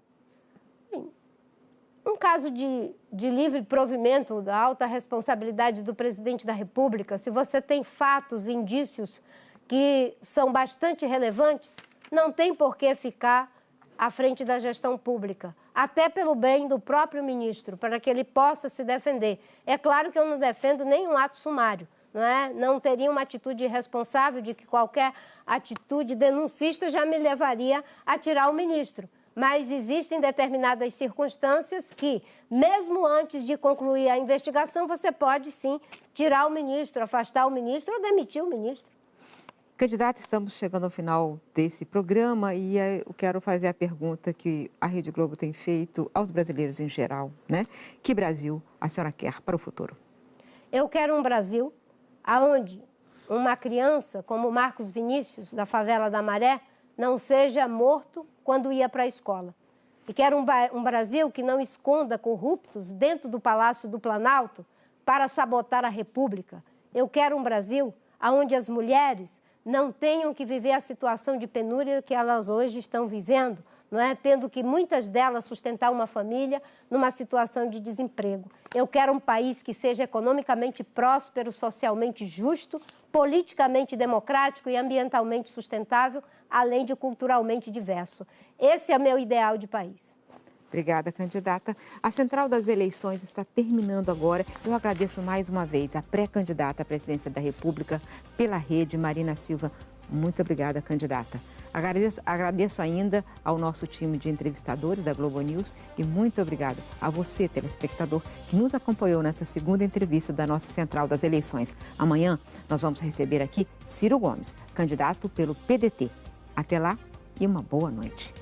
Um caso de livre provimento da alta responsabilidade do presidente da República, se você tem fatos, indícios que são bastante relevantes, não tem por que ficar à frente da gestão pública, até pelo bem do próprio ministro, para que ele possa se defender. É claro que eu não defendo nenhum ato sumário, não é? Não teria uma atitude irresponsável de que qualquer atitude denuncista já me levaria a tirar o ministro. mas existem determinadas circunstâncias que, mesmo antes de concluir a investigação, você pode sim tirar o ministro, afastar o ministro ou demitir o ministro. Candidata, estamos chegando ao final desse programa e eu quero fazer a pergunta que a Rede Globo tem feito aos brasileiros em geral, né? Que Brasil a senhora quer para o futuro? Eu quero um Brasil onde uma criança como Marcos Vinícius, da favela da Maré, não seja morto quando ia para a escola. E quero um Brasil que não esconda corruptos dentro do Palácio do Planalto para sabotar a República. Eu quero um Brasil onde as mulheres não tenham que viver a situação de penúria que elas hoje estão vivendo, não é? Tendo que muitas delas sustentar uma família numa situação de desemprego. Eu quero um país que seja economicamente próspero, socialmente justo, politicamente democrático e ambientalmente sustentável, além de culturalmente diverso. Esse é o meu ideal de país. Obrigada, candidata. A Central das Eleições está terminando agora. Eu agradeço mais uma vez a pré-candidata à presidência da República pela rede, Marina Silva. Muito obrigada, candidata. Agradeço ainda ao nosso time de entrevistadores da Globo News e muito obrigada a você, telespectador, que nos acompanhou nessa segunda entrevista da nossa Central das Eleições. Amanhã nós vamos receber aqui Ciro Gomes, candidato pelo PDT. Até lá e uma boa noite.